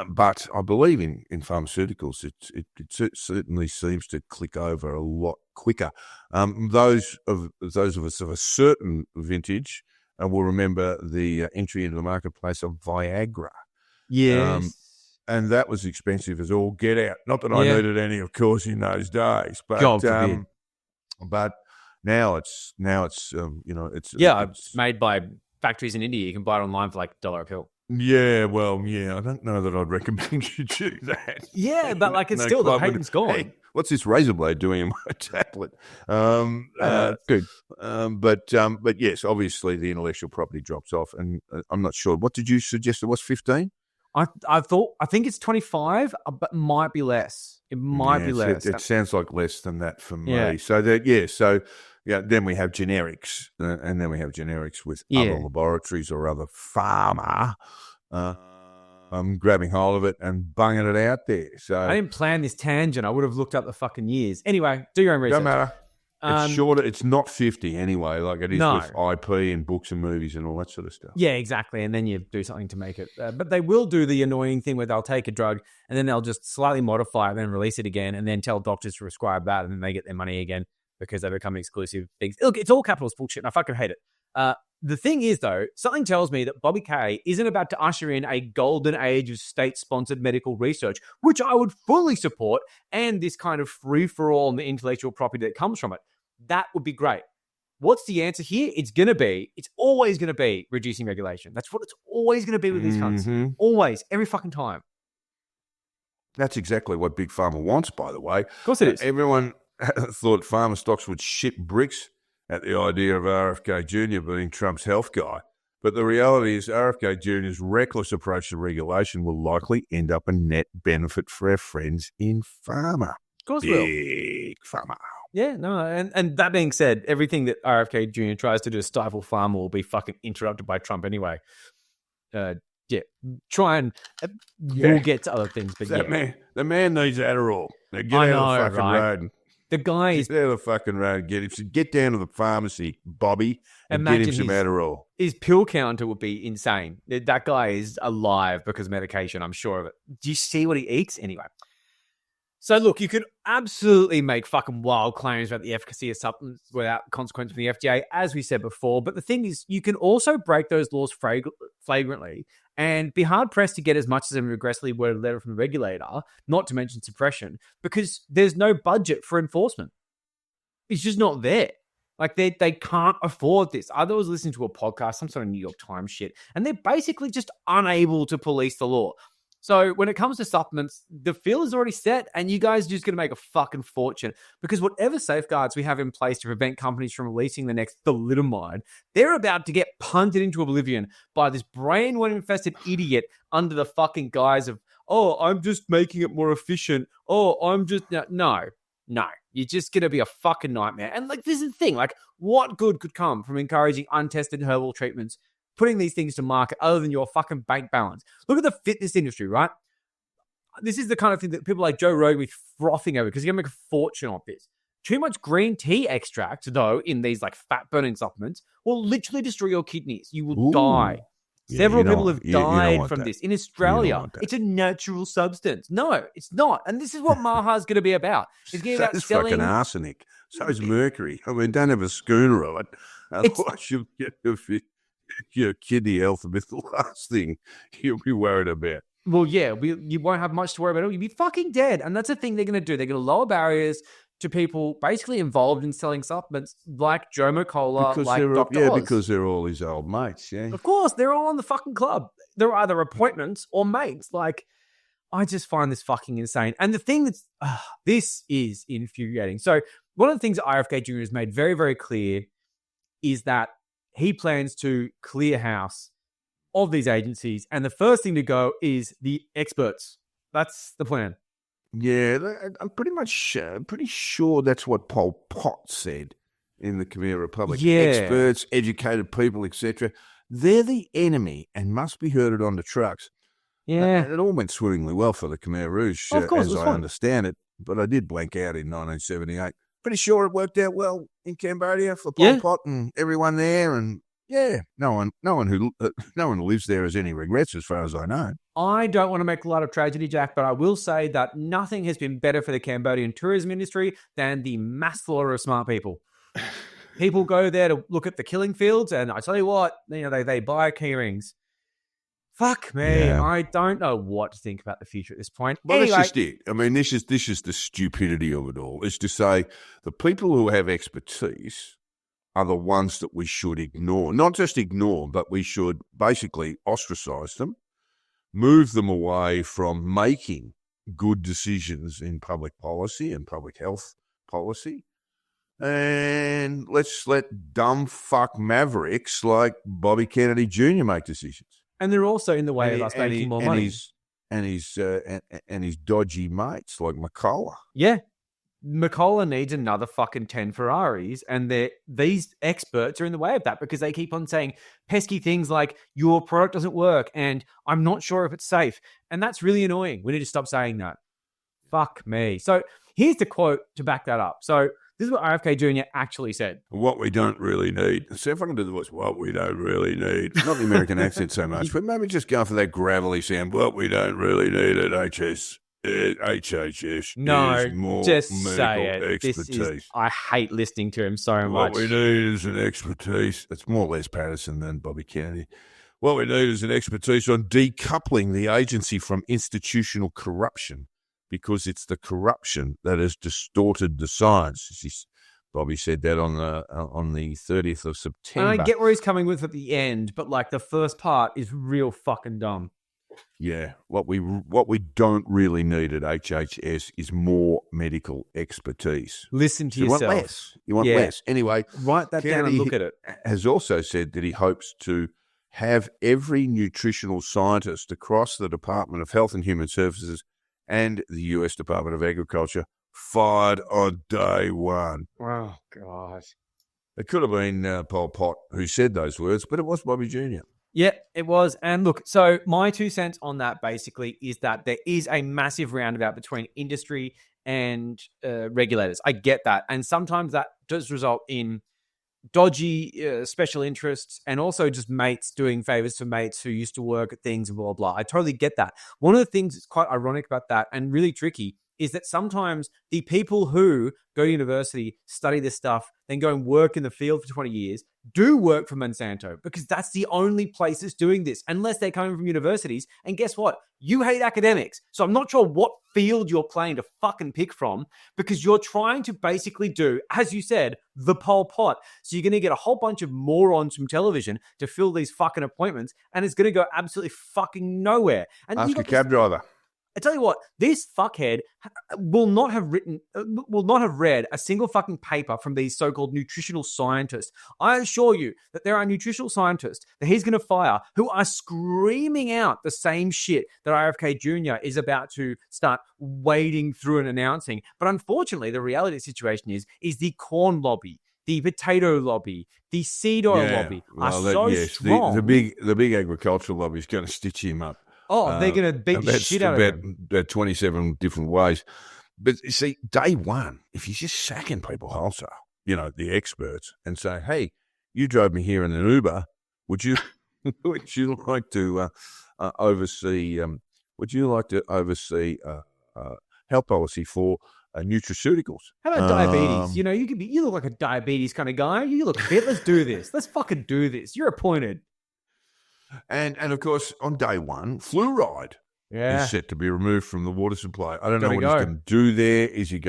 F: But I believe in pharmaceuticals, it certainly seems to click over a lot quicker. Those of us of a certain vintage will remember the entry into the marketplace of Viagra.
G: Yes.
F: And that was expensive as all get out. Not that I needed any, of course, in those days. But
G: God forbid.
F: But now it's
G: it's made by factories in India. You can buy it online for like $1 a pill.
F: Yeah, well, I don't know that I'd recommend you do that.
G: Yeah, but like it's still the patent's gone.
F: Hey, what's this razor blade doing in my tablet?
G: Good.
F: But yes, obviously the intellectual property drops off, and I'm not sure. What did you suggest? It was 15.
G: I think it's 25, but might be less. It might be less.
F: It sounds like less than that for me.
G: Yeah.
F: So then we have generics, and then we have generics with other laboratories or other pharma. I'm grabbing hold of it and bunging it out there. So
G: I didn't plan this tangent. I would have looked up the fucking years. Anyway, do your own research.
F: Don't matter. It's shorter. It's not 50 anyway, like it is with IP and books and movies and all that sort of stuff.
G: Yeah, exactly. And then you do something to make it. But they will do the annoying thing where they'll take a drug and then they'll just slightly modify it, then release it again, and then tell doctors to prescribe that, and then they get their money again because they become exclusive things. Look, it's all capitalist bullshit, and I fucking hate it. The thing is, though, something tells me that Bobby K isn't about to usher in a golden age of state-sponsored medical research, which I would fully support, and this kind of free-for-all and the intellectual property that comes from it. That would be great. What's the answer here? It's always going to be reducing regulation. That's what it's always going to be with these cunts. Always, every fucking time.
F: That's exactly what Big Pharma wants, by the way.
G: Of course it is.
F: Everyone thought pharma stocks would shit bricks at the idea of RFK Jr. being Trump's health guy. But the reality is RFK Jr.'s reckless approach to regulation will likely end up a net benefit for our friends in pharma.
G: Of course it will.
F: Big Pharma.
G: Yeah, no, and that being said, everything that RFK Jr. tries to do to stifle pharma will be fucking interrupted by Trump anyway. Try and we'll get to other things, but
F: the man needs Adderall. Now get out of the fucking road.
G: The guy is
F: get out of the fucking road. Get down to the pharmacy, Bobby, and get him some Adderall.
G: His pill counter would be insane. That guy is alive because of medication. I'm sure of it. Do you see what he eats anyway? So look, you could absolutely make fucking wild claims about the efficacy of supplements without consequence from the FDA, as we said before. But the thing is, you can also break those laws flagrantly and be hard-pressed to get as much as a regressively worded letter from the regulator, not to mention suppression, because there's no budget for enforcement. It's just not there. Like, they can't afford this. I was listening to a podcast, some sort of New York Times shit, and they're basically just unable to police the law. So when it comes to supplements, the field is already set and you guys are just going to make a fucking fortune because whatever safeguards we have in place to prevent companies from releasing the next thalidomide, they're about to get punted into oblivion by this brain-infested idiot under the fucking guise of, oh, I'm just making it more efficient. Oh, I'm just... No. You're just going to be a fucking nightmare. And like, this is the thing. Like, what good could come from encouraging untested herbal treatments, putting these things to market other than your fucking bank balance? Look at the fitness industry, right? This is the kind of thing that people like Joe Rogan be frothing over because you're going to make a fortune off this. Too much green tea extract, though, in these like fat-burning supplements will literally destroy your kidneys. You will die. Several people have died from this. In Australia, it's a natural substance. No, it's not. And this is what Maha's going to be about. It's going to be about selling...
F: fucking arsenic. So is mercury. I mean, don't have a schooner of it. Otherwise, you'll get your kidney health will be the last thing you'll be worried about.
G: Well, yeah, you won't have much to worry about. You'll be fucking dead. And that's the thing they're going to do. They're going to lower barriers to people basically involved in selling supplements like Joe Mercola, like Dr. Oz.
F: Because they're all his old mates, yeah.
G: Of course, they're all on the fucking club. They're either appointments or mates. Like, I just find this fucking insane. And the thing that's, this is infuriating. So one of the things that RFK Jr. has made very, very clear is that he plans to clear house of these agencies. And the first thing to go is the experts. That's the plan.
F: Yeah, I'm pretty sure that's what Pol Pot said in the Khmer Republic.
G: Yeah.
F: Experts, educated people, etc. They're the enemy and must be herded onto trucks.
G: Yeah.
F: And it all went swimmingly well for the Khmer Rouge, as I understand it. But I did blank out in 1978. Pretty sure it worked out well in Cambodia for Pol Pot and everyone there. And yeah, no one who lives there has any regrets, as far as I know.
G: I don't want to make a lot of tragedy, Jack, but I will say that nothing has been better for the Cambodian tourism industry than the mass slaughter of smart people. People go there to look at the killing fields, and I tell you what, they buy key rings. Fuck me. Yeah. I don't know what to think about the future at this point.
F: Well, anyway, that's just it. I mean, this is the stupidity of it all. Is to say the people who have expertise are the ones that we should ignore. Not just ignore, but we should basically ostracize them, move them away from making good decisions in public policy and public health policy. And let's let dumb fuck mavericks like Bobby Kennedy Jr. make decisions.
G: And they're also in the way of us making more money.
F: And his dodgy mates like McCullough.
G: Yeah. McCullough needs another fucking 10 Ferraris, and these experts are in the way of that because they keep on saying pesky things like, your product doesn't work, and I'm not sure if it's safe. And that's really annoying. We need to stop saying that. Fuck me. So here's the quote to back that up. So this is what RFK Jr. actually said.
F: What we don't really need. See if I can do the voice. What we don't really need. Not the American accent so much, but maybe just go for that gravelly sound. What we don't really need at HHS
G: No,
F: is more
G: just
F: medical
G: say it.
F: expertise.
G: I hate listening to him so much.
F: What we need is an expertise. It's more Les Patterson than Bobby Kennedy. What we need is an expertise on decoupling the agency from institutional corruption, because it's the corruption that has distorted the science. Bobby said that on the 30th of September.
G: And I get where he's coming with at the end, but like the first part is real fucking dumb.
F: Yeah, what we don't really need at HHS is more medical expertise.
G: Listen to
F: You
G: yourself.
F: want less. You want less. Anyway,
G: Write that down and look at it.
F: Has also said that he hopes to have every nutritional scientist across the Department of Health and Human Services and the U.S. Department of Agriculture fired on day one.
G: Oh, God.
F: It could have been Pol Pot who said those words, but it was Bobby Jr.
G: Yeah, it was. And look, so my 2 cents on that basically is that there is a massive roundabout between industry and regulators. I get that. And sometimes that does result in dodgy special interests and also just mates doing favors for mates who used to work at things and blah, blah. I totally get that. One of the things that's quite ironic about that and really tricky is that sometimes the people who go to university, study this stuff, then go and work in the field for 20 years, do work for Monsanto because that's the only place that's doing this, unless they're coming from universities. And guess what? You hate academics. So I'm not sure what field you're planning to fucking pick from, because you're trying to basically do, as you said, the Pol Pot. So you're going to get a whole bunch of morons from television to fill these fucking appointments, and it's going to go absolutely fucking nowhere. And
F: Ask a cab driver.
G: I tell you what, this fuckhead will not have read a single fucking paper from these so-called nutritional scientists. I assure you that there are nutritional scientists that he's going to fire who are screaming out the same shit that RFK Jr. is about to start wading through and announcing. But unfortunately, the reality of the situation is the corn lobby, the potato lobby, the seed oil lobby are strong.
F: The big agricultural lobby is going to stitch him up.
G: Oh, they're going to beat the shit out of him.
F: About 27 different ways. But you see, day one, if you're just sacking people wholesale, the experts, and say, hey, you drove me here in an Uber, would you like to oversee health policy for nutraceuticals?
G: How about diabetes? You look like a diabetes kind of guy. You look fit. Let's do this. Let's fucking do this. You're appointed.
F: And of course, on day one, fluoride is set to be removed from the water supply. I don't know what he's going to do there. Is he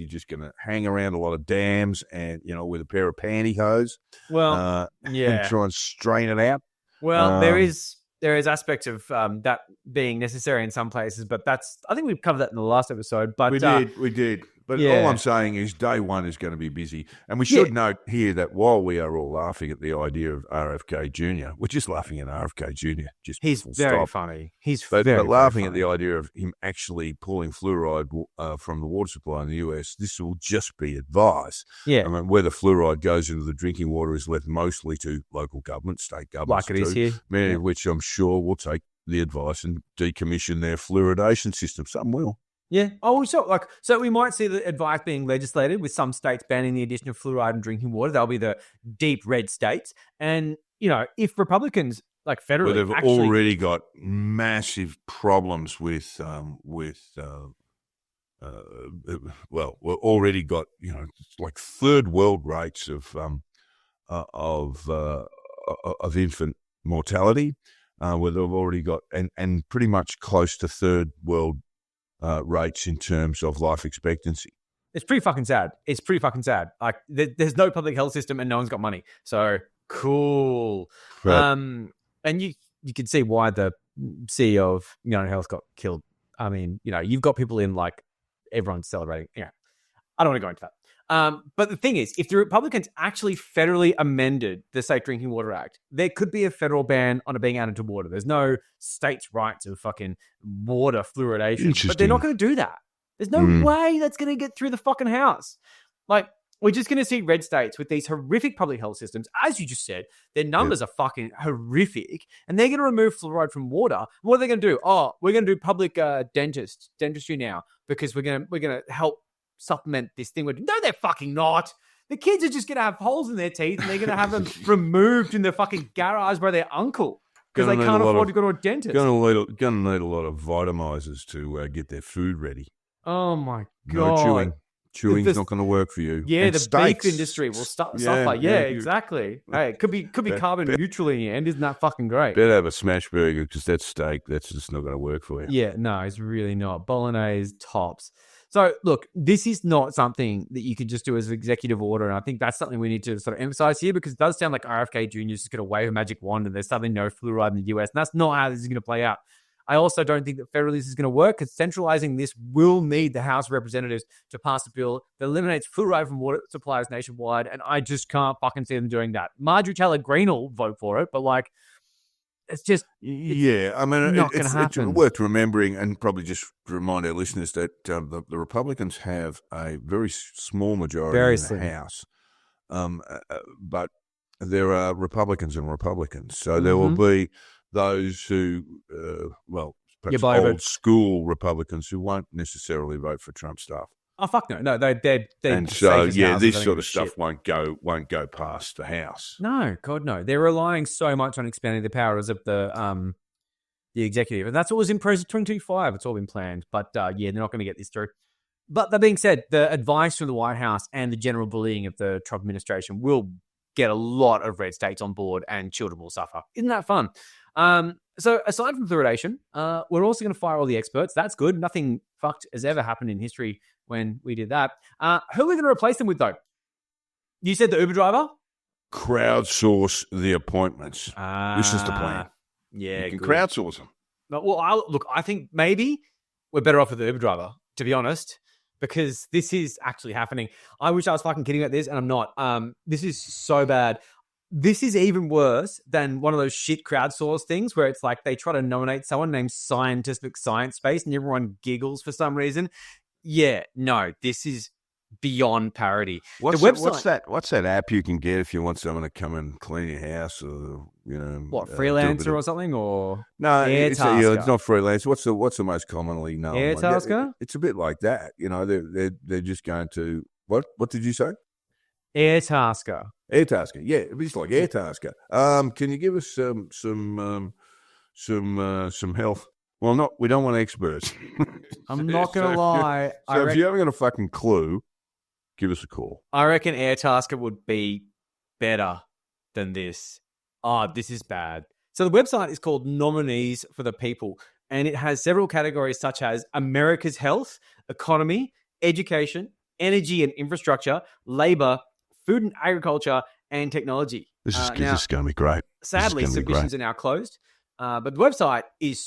F: just going to hang around a lot of dams and with a pair of pantyhose?
G: Well,
F: and try and strain it out.
G: Well, there is aspects of that being necessary in some places, but I think we've covered that in the last episode. But
F: we did. But all I'm saying is day one is going to be busy. And we should note here that while we are all laughing at the idea of RFK Jr., we're just laughing at RFK Jr.
G: He's very funny.
F: But laughing at the idea of him actually pulling fluoride from the water supply in the US, this will just be advice.
G: Yeah.
F: I mean, whether fluoride goes into the drinking water is left mostly to local governments, state governments.
G: Like it is here.
F: Many of which I'm sure will take the advice and decommission their fluoridation system. Some will.
G: Yeah. Oh, so we might see the advice being legislated with some states banning the addition of fluoride in drinking water. That'll be the deep red states. And, if Republicans, like federally,
F: they've already got massive problems with we've already got, like third world rates of infant mortality, where they've already got, and pretty much close to third world rates in terms of life expectancy.
G: It's pretty fucking sad. Like there's no public health system and no one's got money. So cool.
F: Right.
G: And you can see why the CEO of United Health got killed. I mean, you've got people in like everyone's celebrating. Yeah. I don't want to go into But the thing is, if the Republicans actually federally amended the Safe Drinking Water Act, there could be a federal ban on it being added to water. There's no states' right to fucking water fluoridation. But they're not going to do that. There's no way that's going to get through the fucking House. Like, we're just going to see red states with these horrific public health systems. As you just said, their numbers are fucking horrific, and they're going to remove fluoride from water. What are they going to do? Oh, we're going to do public dentistry now because we're going to help supplement this thing. No, they're fucking not. The kids are just going to have holes in their teeth, and they're going to have them removed in the fucking garage by their uncle because they can't afford to go to a dentist.
F: Going to need a lot of vitamizers to get their food ready.
G: Oh my God.
F: No chewing. Chewing's not going to work for you.
G: Yeah,
F: and
G: the
F: steaks.
G: beef industry will suffer. Yeah, exactly. Hey, it could be carbon neutral in the end. Isn't that fucking great?
F: Better have a smash burger because that steak, that's just not going to work for you.
G: Yeah, no, it's really not. Bolognese tops. So, look, this is not something that you can just do as an executive order. And I think that's something we need to sort of emphasize here because it does sound like RFK Jr. is just going to wave a magic wand and there's suddenly no fluoride in the US. And that's not how this is going to play out. I also don't think that federally this is going to work because centralizing this will need the House of Representatives to pass a bill that eliminates fluoride from water suppliers nationwide, and I just can't fucking see them doing that. Marjorie Taylor Greene will vote for it, but like, it's just
F: I mean,
G: not going to happen.
F: It's worth remembering and probably just remind our listeners that the Republicans have a very small majority in the House, but there are Republicans and Republicans, so there will be those who, perhaps old school Republicans who won't necessarily vote for Trump stuff.
G: Oh fuck no, they're
F: and so this sort of stuff won't go past the House.
G: No, God no. They're relying so much on expanding the powers of the executive, and that's what was in President 2025. It's all been planned, but they're not going to get this through. But that being said, the advice from the White House and the general bullying of the Trump administration will get a lot of red states on board, and children will suffer. Isn't that fun? So aside from fluoridation, we're also going to fire all the experts. That's good. Nothing fucked has ever happened in history when we did that. Who are we going to replace them with, though? You said the Uber driver?
F: Crowdsource the appointments. This is the plan.
G: Yeah,
F: you can crowdsource them.
G: Well, I think maybe we're better off with the Uber driver, to be honest, because this is actually happening. I wish I was fucking kidding about this, and I'm not. This is so bad. This is even worse than one of those shit crowdsource things where it's like they try to nominate someone named Scientific Science Space and everyone giggles for some reason. Yeah, no, this is beyond parody.
F: What's that app you can get if you want someone to come and clean your house or
G: what, Freelancer or something, or
F: no? It's not Freelancer. What's the most commonly known?
G: Airtasker.
F: It's a bit like that. They're just going to what did you say?
G: Airtasker.
F: Airtasker, yeah, it's like Airtasker. Can you give us some help? Well, we don't want experts.
G: I'm not gonna lie.
F: So if you haven't got a fucking clue, give us a call.
G: I reckon Airtasker would be better than this. Oh, this is bad. So the website is called Nominees for the People, and it has several categories such as America's health, economy, education, energy and infrastructure, labor, food and agriculture, and technology.
F: This is going to be great.
G: Sadly, submissions are now closed, but the website is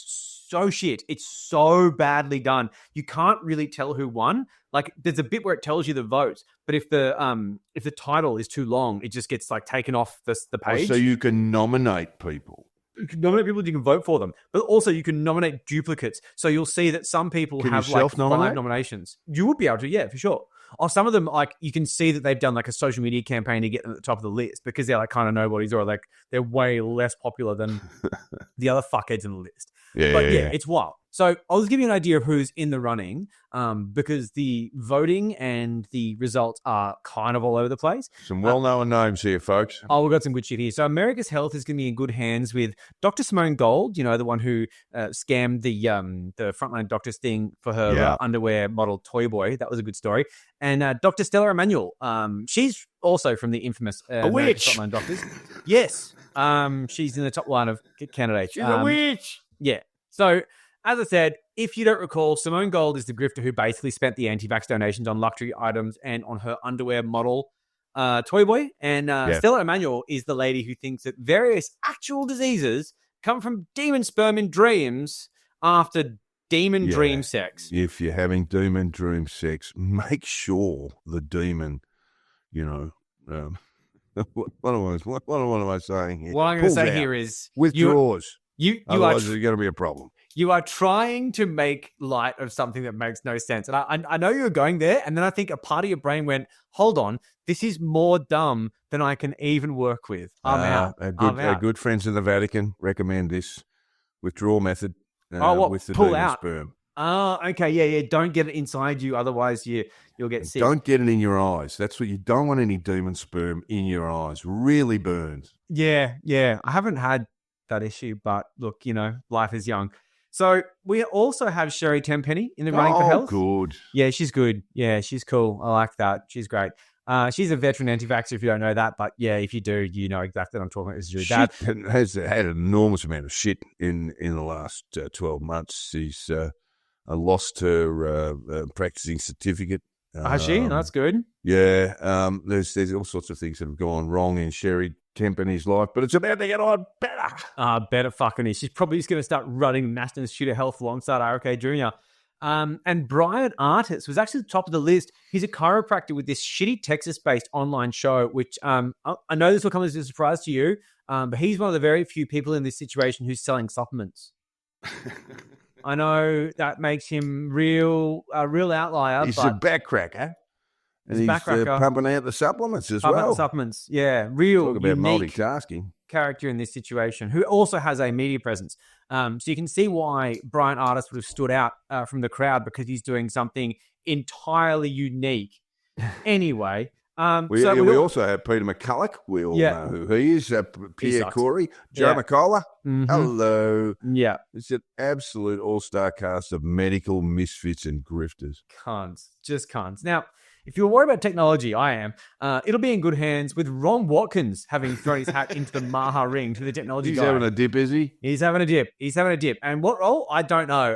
G: so shit. It's so badly done. You can't really tell who won. Like, there's a bit where it tells you the votes, but if the title is too long, it just gets like taken off the page.
F: So you can nominate people.
G: You can nominate people, you can vote for them, but also you can nominate duplicates. So you'll see that some people have like 5 nominations. You would be able to, yeah, for sure. Or some of them, like, you can see that they've done like a social media campaign to get them at the top of the list because they're like kind of nobodies, or like they're way less popular than the other fuckheads in the list. Yeah, it's wild. So I'll just give you an idea of who's in the running, because the voting and the results are kind of all over the place.
F: Some well-known names here, folks.
G: Oh, we've got some good shit here. So America's health is going to be in good hands with Dr. Simone Gold, the one who scammed the frontline doctors thing for her underwear model Toy Boy. That was a good story. And Dr. Stella Emanuel, she's also from the infamous frontline doctors. Yes, she's in the top line of candidates.
F: She's a witch.
G: Yeah. So, as I said, if you don't recall, Simone Gold is the grifter who basically spent the anti-vax donations on luxury items and on her underwear model, Toy Boy. And Stella Emanuel is the lady who thinks that various actual diseases come from demon sperm in dreams after demon dream sex.
F: If you're having demon dream sex, make sure the demon what am I saying here?
G: What I'm going to
F: Pulls
G: say
F: out,
G: here is
F: withdraws.
G: you
F: Otherwise,
G: are
F: there's going to be a problem.
G: you are trying to make light of something that makes no sense. And I know you're going there. And then I think a part of your brain went, hold on, this is more dumb than I can even work with. I'm out.
F: Our good friends in the Vatican recommend this withdrawal method with the
G: pull
F: demon
G: out?
F: sperm.
G: Oh, okay. Yeah. Don't get it inside you. Otherwise, you'll get sick.
F: Don't get it in your eyes. That's what you don't want, any demon sperm in your eyes. Really burns.
G: Yeah. I haven't had that issue, but look, life is young. So we also have Sherry Tenpenny in the running for health.
F: Good.
G: Yeah, she's good. Yeah, she's cool. I like that. She's great. She's a veteran anti-vaxxer if you don't know that, but yeah, if you do, you know exactly what I'm talking about. This is your dad.
F: She has had an enormous amount of shit in the last 12 months. She's lost her practicing certificate.
G: Has she? That's good.
F: Yeah. There's all sorts of things that have gone wrong in Sherry Tenpenny's life, but it's about to get on better.
G: Better fucking is. She's probably just going to start running National Institute of Health alongside RFK Jr. And Brian Artis was actually the top of the list. He's a chiropractor with this shitty Texas-based online show, which I know this will come as a surprise to you, but he's one of the very few people in this situation who's selling supplements. I know that makes him a real outlier.
F: He's a backcracker. And he's
G: backcracker.
F: Pumping out the supplements as well.
G: Pumping out the supplements, yeah. Real
F: Talk about
G: unique
F: multitasking.
G: character in this situation who also has a media presence. So you can see why Brian Artis would have stood out from the crowd, because he's doing something entirely unique. Anyway,
F: we also have Peter McCulloch. We all know who he is. Pierre Corey, Joe McCullough.
G: Mm-hmm.
F: Hello.
G: Yeah.
F: It's an absolute all-star cast of medical misfits and grifters.
G: Just cons. Now, if you're worried about technology, I am. It'll be in good hands with Ron Watkins having thrown his hat into the Maha ring to the technology guy.
F: He's having a dip, is he?
G: He's having a dip. And what role? I don't know.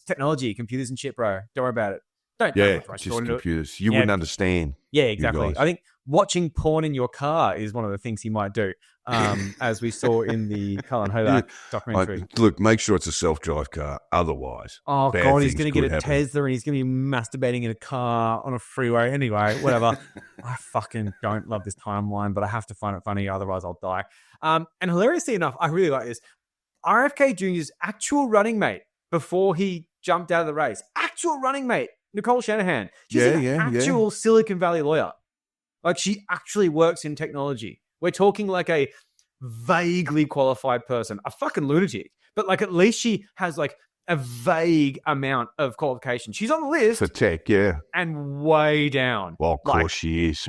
G: Technology, computers and shit, bro. Don't worry about it. Don't
F: just computers. You wouldn't understand.
G: Yeah, exactly. I think watching porn in your car is one of the things he might do, as we saw in the Cullen Hodak documentary.
F: Look, make sure it's a self-drive car. Otherwise,
G: oh God, he's going to get a Tesla and he's going to be masturbating in a car on a freeway. Anyway, whatever. I fucking don't love this timeline, but I have to find it funny. Otherwise, I'll die. And hilariously enough, I really like this. RFK Jr.'s actual running mate before he jumped out of the race. Actual running mate. Nicole Shanahan. She's an actual Silicon Valley lawyer. Like, she actually works in technology. We're talking like a vaguely qualified person, a fucking lunatic. But like, at least she has like a vague amount of qualification. She's on the list.
F: For tech, yeah.
G: And way down.
F: Well, of course she is.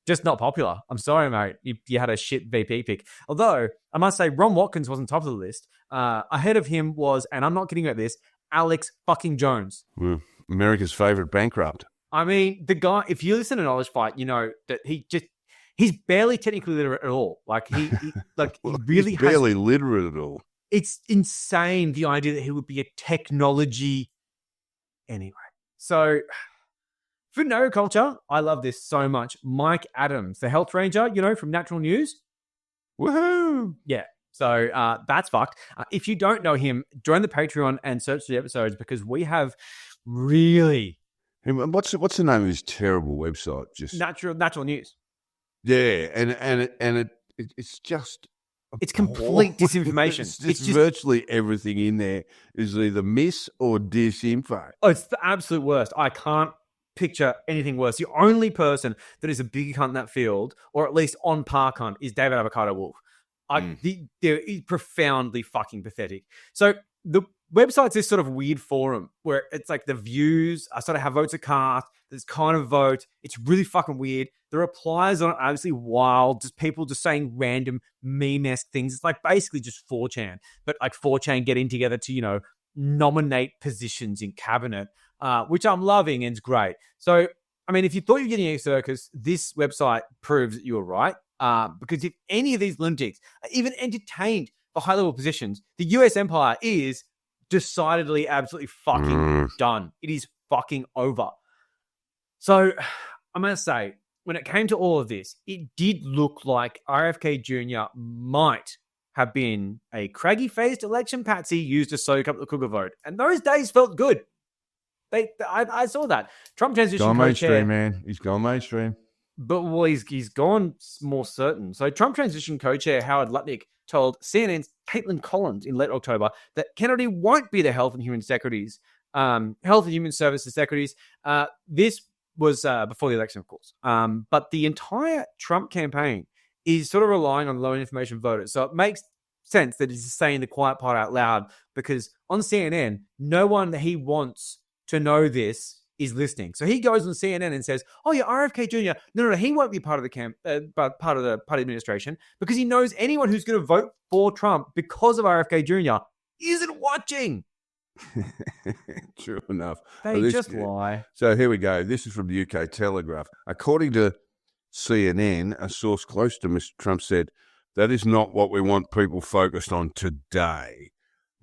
G: Just not popular. I'm sorry, mate. You had a shit VP pick. Although, I must say, Ron Watkins wasn't top of the list. Ahead of him was, and I'm not kidding about this, Alex fucking Jones.
F: America's favorite bankrupt.
G: I mean, the guy, if you listen to Knowledge Fight, you know that he's barely technically literate at all. Like, he really
F: he's barely literate at all.
G: It's insane, the idea that he would be a technology. Anyway, so food and agriculture, I love this so much. Mike Adams, the health ranger, from Natural News.
F: Woohoo!
G: Yeah. So that's fucked. If you don't know him, join the Patreon and search the episodes, because we have really...
F: What's the name of his terrible website? Just
G: Natural News.
F: Yeah, and it's just...
G: It's complete disinformation.
F: It's just virtually everything in there is either mis or disinfo.
G: Oh, it's the absolute worst. I can't picture anything worse. The only person that is a big cunt in that field, or at least on par cunt, is David Avocado Wolf. They're profoundly fucking pathetic. So the website's this sort of weird forum where it's like the views are sort of how votes are cast. There's kind of vote. It's really fucking weird. The replies on it are obviously wild. Just people just saying random meme-esque things. It's like basically just 4chan, but like 4chan getting together to, nominate positions in cabinet, which I'm loving and it's great. So, I mean, if you thought you were getting a circus, this website proves that you were right. Because if any of these lunatics are even entertained for high-level positions, the US empire is decidedly absolutely fucking done. It is fucking over. So I'm going to say, when it came to all of this, it did look like RFK Jr. might have been a craggy-faced election patsy used to soak up the cougar vote. And those days felt good. I saw that. Trump transition
F: co-chair.
G: Co-chair.
F: Mainstream, man. He's gone mainstream.
G: well, he's gone more certain. So Trump transition co-chair Howard Lutnick told CNN's Caitlin Collins in late October that Kennedy won't be the Health and Human Services secretaries. This was before the election, of course. But the entire Trump campaign is sort of relying on low information voters. So it makes sense that he's saying the quiet part out loud, because on CNN, no one that he wants to know this is listening. So he goes on CNN and says, "Oh, yeah, RFK Jr." No, he won't be part of the part of the party administration, because he knows anyone who's going to vote for Trump because of RFK Jr. isn't watching.
F: True enough.
G: They just lie.
F: So here we go. This is from the UK Telegraph. According to CNN, a source close to Mr. Trump said, "That is not what we want people focused on today.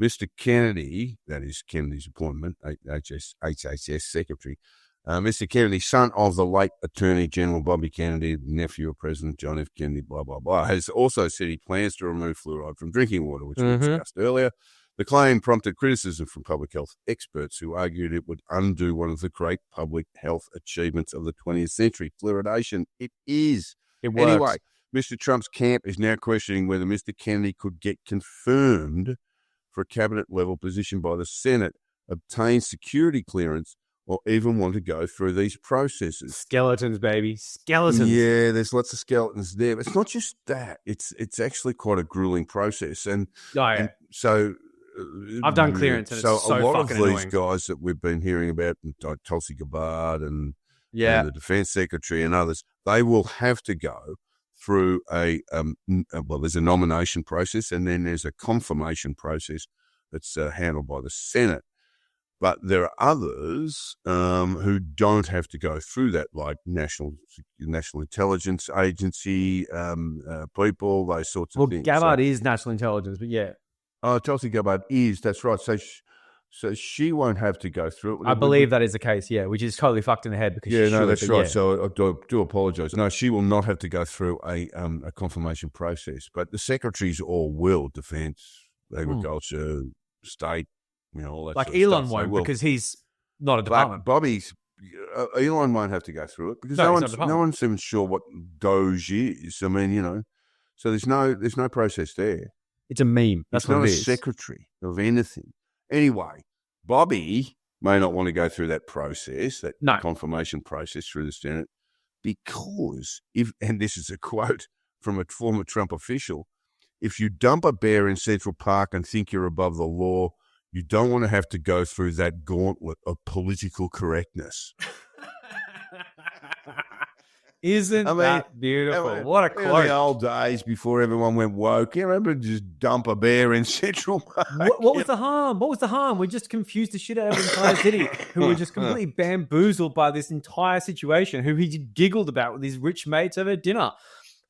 F: Mr. Kennedy," that is Kennedy's appointment, HHS Secretary, Mr. Kennedy, son of the late Attorney General Bobby Kennedy, nephew of President John F. Kennedy, blah, blah, blah, has also said he plans to remove fluoride from drinking water, which we discussed earlier. The claim prompted criticism from public health experts who argued it would undo one of the great public health achievements of the 20th century, fluoridation. It is.
G: It works.
F: Anyway, Mr. Trump's camp is now questioning whether Mr. Kennedy could get confirmed for a cabinet-level position by the Senate, obtain security clearance, or even want to go through these processes.
G: Skeletons, baby. Skeletons.
F: Yeah, there's lots of skeletons there. But it's not just that. It's actually quite a grueling process. And so...
G: I've done clearance, and it's so
F: a lot of
G: fucking
F: these
G: annoying.
F: guys that we've been hearing about, like Tulsi Gabbard and the Defense Secretary and others, they will have to go through there's a nomination process, and then there's a confirmation process that's handled by the Senate. But there are others who don't have to go through that, like National Intelligence Agency people, those sorts of things.
G: Gabbard is National Intelligence, but yeah.
F: Oh, Tulsi Gabbard is, that's right. So she won't have to go through it.
G: I believe that is the case, yeah, which is totally fucked in the head because
F: that's right. Yeah. So I do apologise. No, she will not have to go through a confirmation process, but the secretaries all will: Defence, Agriculture, State, all that.
G: Like
F: sort of
G: Elon
F: stuff.
G: won't, because he's not a department.
F: Elon won't have to go through it because no one's even sure what Doge is. I mean, so there's no process there.
G: It's a meme. That's what it is.
F: It's not a secretary of anything. Anyway, Bobby may not want to go through that process, confirmation process through the Senate, because and this is a quote from a former Trump official, if you dump a bear in Central Park and think you're above the law, you don't want to have to go through that gauntlet of political correctness.
G: Isn't that beautiful? What a quote.
F: In the old days before everyone went woke, you remember just dump a bear in Central Park?
G: What was the harm? What was the harm? We just confused the shit out of the entire city, who were just completely bamboozled by this entire situation, who he giggled about with his rich mates over dinner.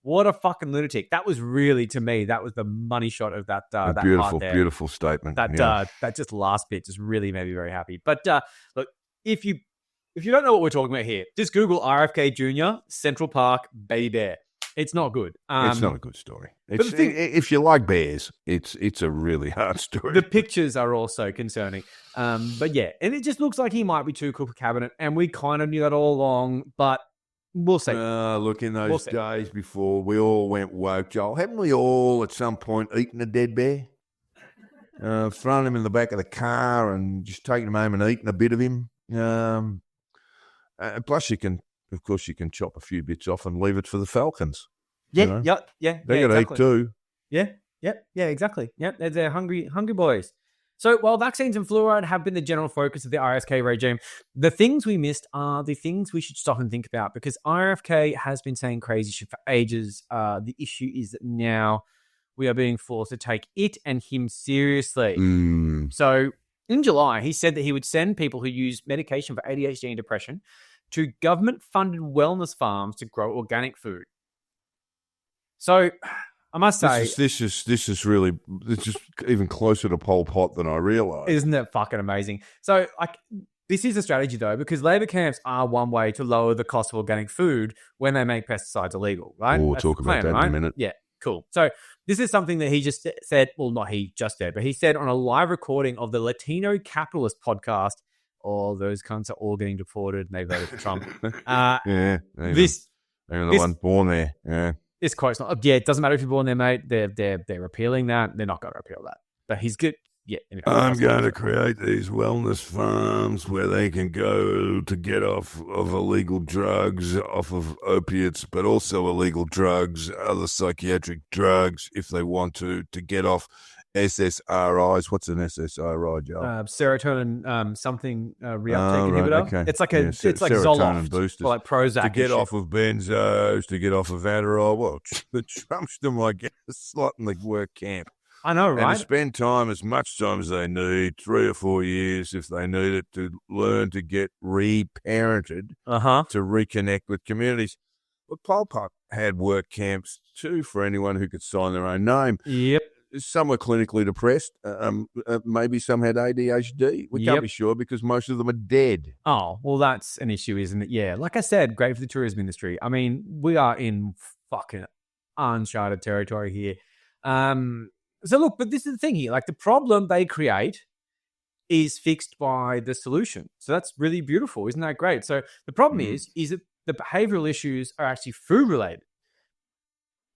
G: What a fucking lunatic. That was really, to me, that was the money shot of that
F: beautiful,
G: part there.
F: Beautiful statement.
G: That just last bit just really made me very happy. But look, if you don't know what we're talking about here, just Google RFK Jr., Central Park, baby bear. It's not good.
F: It's not a good story. If you like bears, it's a really hard story.
G: The pictures are also concerning. But yeah, and it just looks like he might be too cool for cabinet, and we kind of knew that all along, but we'll see.
F: Look, in those days before we all went woke, Joel, haven't we all at some point eaten a dead bear? Thrown him in the back of the car and just taken him home and eaten a bit of him? Plus, you can chop a few bits off and leave it for the falcons.
G: Yeah,
F: They got to eat too.
G: Yeah, exactly. Yeah, they're hungry boys. So while vaccines and fluoride have been the general focus of the RFK regime, the things we missed are the things we should stop and think about, because RFK has been saying crazy shit for ages. The issue is that now we are being forced to take it and him seriously. So in July, he said that he would send people who use medication for ADHD and depression to government-funded wellness farms to grow organic food. So I must say,
F: this is really even closer to Pol Pot than I realised.
G: Isn't that fucking amazing? So this is a strategy though, because Labor camps are one way to lower the cost of organic food when they make pesticides illegal, right?
F: We'll talk about that in a minute.
G: Yeah, cool. So this is something that he just said. Well, not he just said, but he said on a live recording of the Latino Capitalist podcast. All those cunts are all getting deported and they voted for Trump.
F: They're the ones born there. Yeah.
G: This quote's not. Yeah, it doesn't matter if you're born there, mate. They're repealing that. They're not going to repeal that. But he's good. Yeah. Anyway,
F: I'm going to create these wellness farms where they can go to get off of illegal drugs, off of opiates, but also illegal drugs, other psychiatric drugs, if they want to get off SSRIs. What's an SSRI, Joe?
G: Serotonin something reuptake inhibitor.
F: Right, okay.
G: It's like
F: it's
G: like
F: serotonin
G: Zoloft
F: boosters.
G: or like Prozac.
F: To get off of benzos, to get off of Adderall. Well, the Trumps them like a slot in the work camp.
G: I know, right?
F: And to spend time, as much time as they need, 3 or 4 years if they need it, to learn to get reparented, to reconnect with communities. But Pol Pot had work camps too for anyone who could sign their own name.
G: Yep.
F: Some were clinically depressed. Maybe some had ADHD. We can't be sure because most of them are dead.
G: Oh, well, that's an issue, isn't it? Yeah. Like I said, great for the tourism industry. I mean, we are in fucking uncharted territory here. So look, but this is the thing here. Like the problem they create is fixed by the solution. So that's really beautiful. Isn't that great? So the problem is that the behavioral issues are actually food related.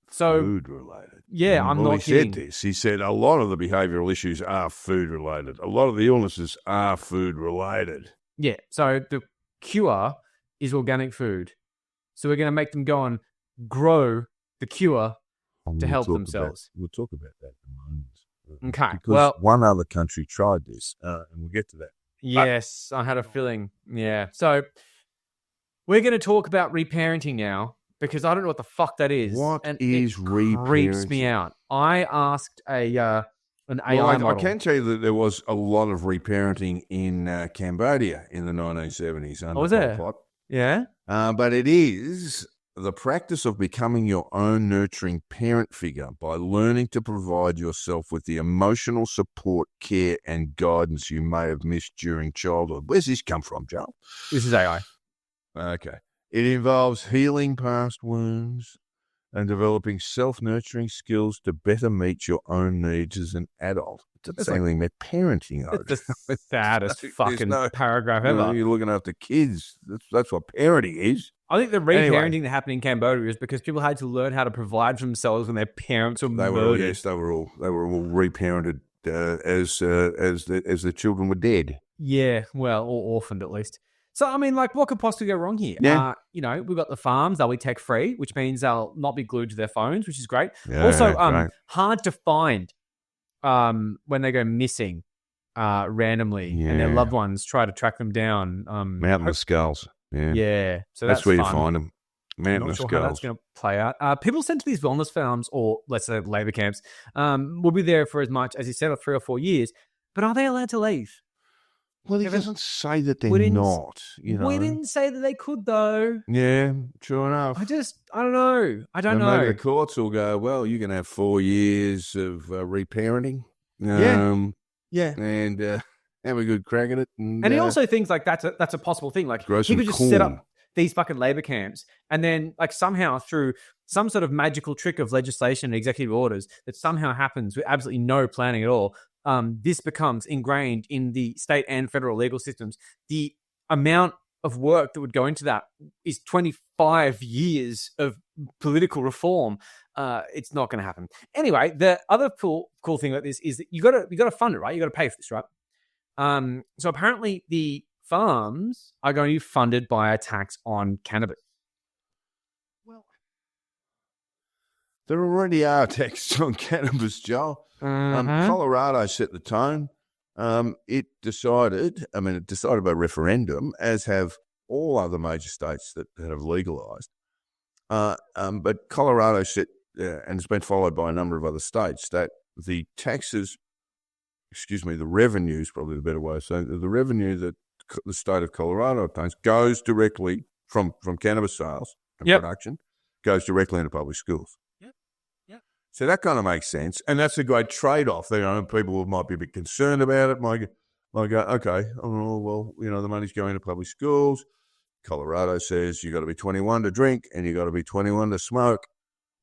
G: So
F: food related.
G: Yeah, I'm not kidding.
F: He said this. He said a lot of the behavioral issues are food related. A lot of the illnesses are food related.
G: Yeah. So the cure is organic food. So we're going to make them go and grow the cure to help themselves.
F: We'll talk about that in a moment.
G: Okay.
F: Because one other country tried this, and we'll get to that.
G: Yes, I had a feeling. Yeah. So we're going to talk about reparenting now because I don't know what the fuck that is.
F: What
G: and
F: is reparenting?
G: Creeps me out. I asked an AI model.
F: I can tell you that there was a lot of reparenting in Cambodia in the 1970s.
G: Oh, was there? Yeah.
F: But it is the practice of becoming your own nurturing parent figure by learning to provide yourself with the emotional support, care, and guidance you may have missed during childhood. Where's this come from, Joel?
G: This is AI.
F: Okay. It involves healing past wounds and developing self-nurturing skills to better meet your own needs as an adult. It doesn't say anything about parenting.
G: It's the saddest fucking paragraph ever.
F: You're looking after kids. That's what parenting is.
G: I think the reparenting that happened in Cambodia is because people had to learn how to provide for themselves when their parents were murdered.
F: They were all reparented as the children were dead.
G: Yeah, well, or orphaned at least. So, I mean, like, what could possibly go wrong here?
F: Yeah.
G: We've got the farms. They'll be tech-free, which means they'll not be glued to their phones, which is great.
F: Yeah,
G: also,
F: great.
G: hard to find when they go missing randomly and their loved ones try to track them down.
F: Mountain of Skulls. Yeah.
G: So
F: that's where
G: fun.
F: you find them. Mountain of
G: Sure
F: Skulls.
G: how that's going to play out. People sent to these wellness farms or, let's say, labor camps will be there for as much, as you said, 3 or 4 years. But are they allowed to leave?
F: Well, he doesn't say that they're not.
G: We didn't say that they could, though.
F: Yeah, true enough.
G: I don't know. I don't know.
F: Maybe the courts will go, well, you can have 4 years of reparenting.
G: Yeah.
F: And have a good crack at it. And
G: he also thinks like that's a possible thing. Like
F: grow
G: he
F: some
G: could just
F: corn.
G: set up these fucking labor camps and then like somehow through some sort of magical trick of legislation and executive orders that somehow happens with absolutely no planning at all, this becomes ingrained in the state and federal legal systems. The amount of work that would go into that is 25 years of political reform. It's not going to happen. Anyway, the other cool thing about this is that you got to fund it, right? You got to pay for this, right? So apparently the farms are going to be funded by a tax on cannabis.
F: Well, there already are taxes on cannabis, Joel. Colorado set the tone. It decided by referendum, as have all other major states that have legalized. But Colorado set, and it's been followed by a number of other states, that the taxes, the revenue is probably the better way of saying it, the revenue that the state of Colorado obtains goes directly from cannabis sales and production, goes directly into public schools. So that kind of makes sense, and that's a great trade-off. People who might be a bit concerned about it might go, okay, the money's going to public schools. Colorado says you got to be 21 to drink, and you got to be 21 to smoke,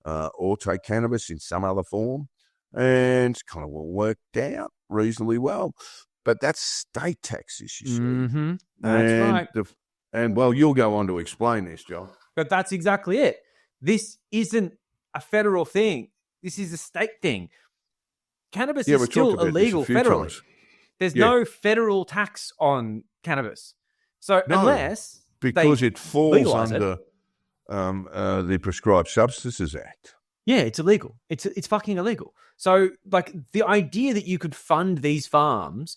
F: or take cannabis in some other form, and it's kind of worked out reasonably well. But that's state taxes, you see.
G: That's right.
F: And you'll go on to explain this, John.
G: But that's exactly it. This isn't a federal thing. This is a state thing. Cannabis is still illegal federally.
F: Times.
G: There's no federal tax on cannabis. So unless
F: because it falls
G: legalize
F: under the Prescribed Substances Act.
G: Yeah, it's illegal. It's fucking illegal. So, like, the idea that you could fund these farms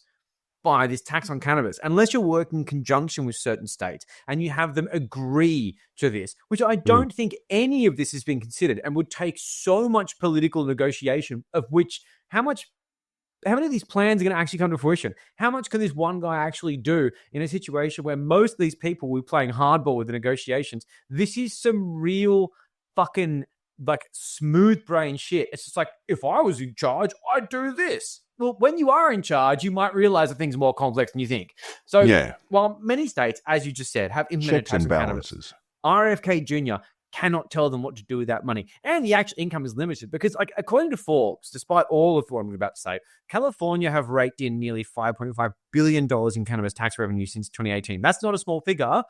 G: by this tax on cannabis, unless you're working in conjunction with certain states and you have them agree to this, which I don't think any of this has been considered and would take so much political negotiation, of which how many of these plans are going to actually come to fruition? How much can this one guy actually do in a situation where most of these people will be playing hardball with the negotiations? This is some real fucking like smooth brain shit. It's just like, if I was in charge, I'd do this. Well, when you are in charge, you might realize that things are more complex than you think. So while many states, as you just said, have implemented
F: checks and
G: balances,
F: balances,
G: RFK Jr. cannot tell them what to do with that money. And the actual income is limited because, like, according to Forbes, despite all of what I'm about to say, California have raked in nearly $5.5 billion in cannabis tax revenue since 2018. That's not a small figure.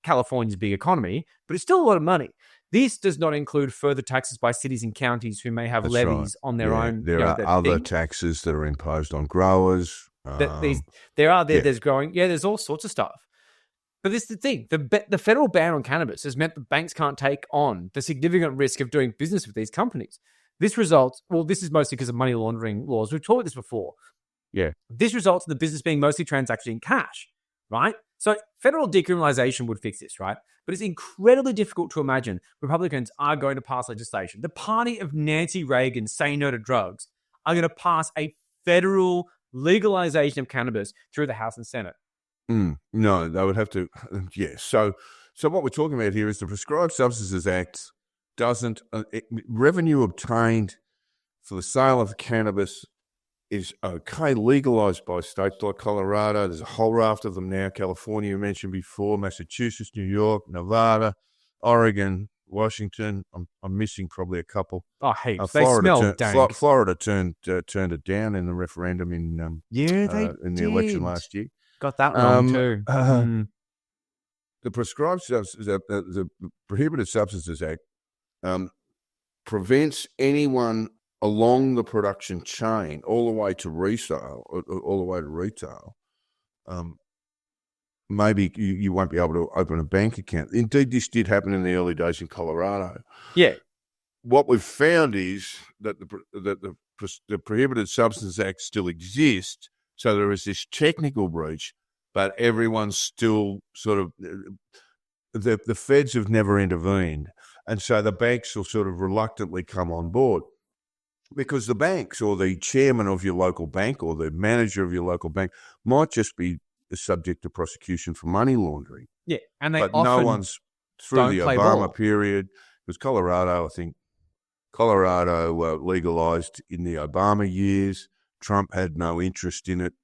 G: California's big economy, but it's still a lot of money. This does not include further taxes by cities and counties who may have levies on their own.
F: There are other taxes that are imposed on growers.
G: There's growing. Yeah, there's all sorts of stuff. But this is the thing. The federal ban on cannabis has meant that banks can't take on the significant risk of doing business with these companies. This results, this is mostly because of money laundering laws. We've talked about this before.
F: Yeah.
G: This results in the business being mostly transacted in cash, right? So federal decriminalization would fix this, right? But it's incredibly difficult to imagine Republicans are going to pass legislation. The party of Nancy Reagan, say no to drugs, are going to pass a federal legalization of cannabis through the House and Senate.
F: No, they would have to. Yeah. So what we're talking about here is the Prescribed Substances Act doesn't revenue obtained for the sale of cannabis is okay, legalized by states like Colorado. There's a whole raft of them now. California, you mentioned before, Massachusetts, New York, Nevada, Oregon, Washington. I'm missing probably a couple.
G: Oh, heaps. They smell dank.
F: Florida turned it down in the referendum in the election last year.
G: Got that wrong too.
F: The the Prohibited Substances Act prevents anyone along the production chain all the way to resale, maybe you won't be able to open a bank account. Indeed, this did happen in the early days in Colorado.
G: Yeah.
F: What we've found is that the Prohibited Substances Act still exists, so there is this technical breach, but everyone's still sort of the feds have never intervened, and so the banks will sort of reluctantly come on board. Because the banks or the chairman of your local bank or the manager of your local bank might just be subject to prosecution for money laundering.
G: Yeah, and
F: but no one's through the Obama period. Because Colorado legalized in the Obama years. Trump had no interest in it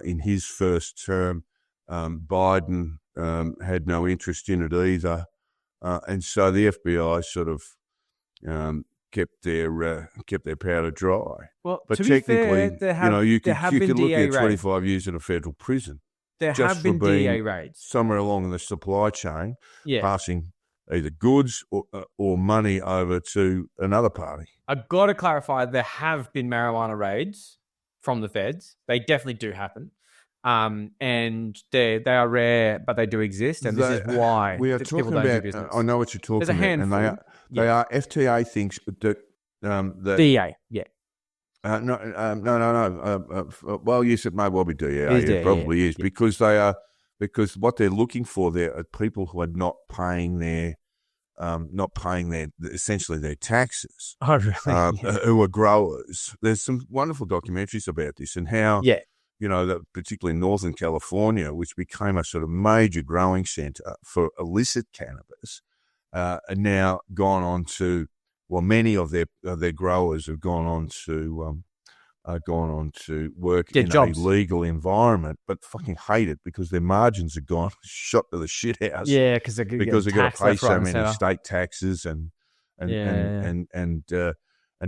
F: in his first term. Biden had no interest in it either, and so the FBI sort of kept their powder dry.
G: Well,
F: but
G: to
F: technically,
G: be fair,
F: you could look at 25 years in a federal prison.
G: There
F: just
G: have been
F: for being
G: DEA raids
F: somewhere along the supply chain, passing either goods or money over to another party.
G: I've got to clarify, there have been marijuana raids from the feds. They definitely do happen. And they are rare, but they do exist, and this is why
F: we are talking about. I know what you're talking
G: about. There's a handful.
F: And they are FTA things that
G: DEA, yeah.
F: No. Well, yes, it may well be DEA.
G: It
F: probably is because what they're looking for there are people who are not paying their essentially their taxes.
G: Oh, really?
F: Who are growers. There's some wonderful documentaries about this and how.
G: Yeah.
F: That particularly in Northern California, which became a sort of major growing center for illicit cannabis, are now gone on to, many of their growers have gone on to work in
G: jobs.
F: A legal environment, but fucking hate it because their margins are gone shot to the shit house.
G: Yeah, because they've got
F: to pay so many state taxes and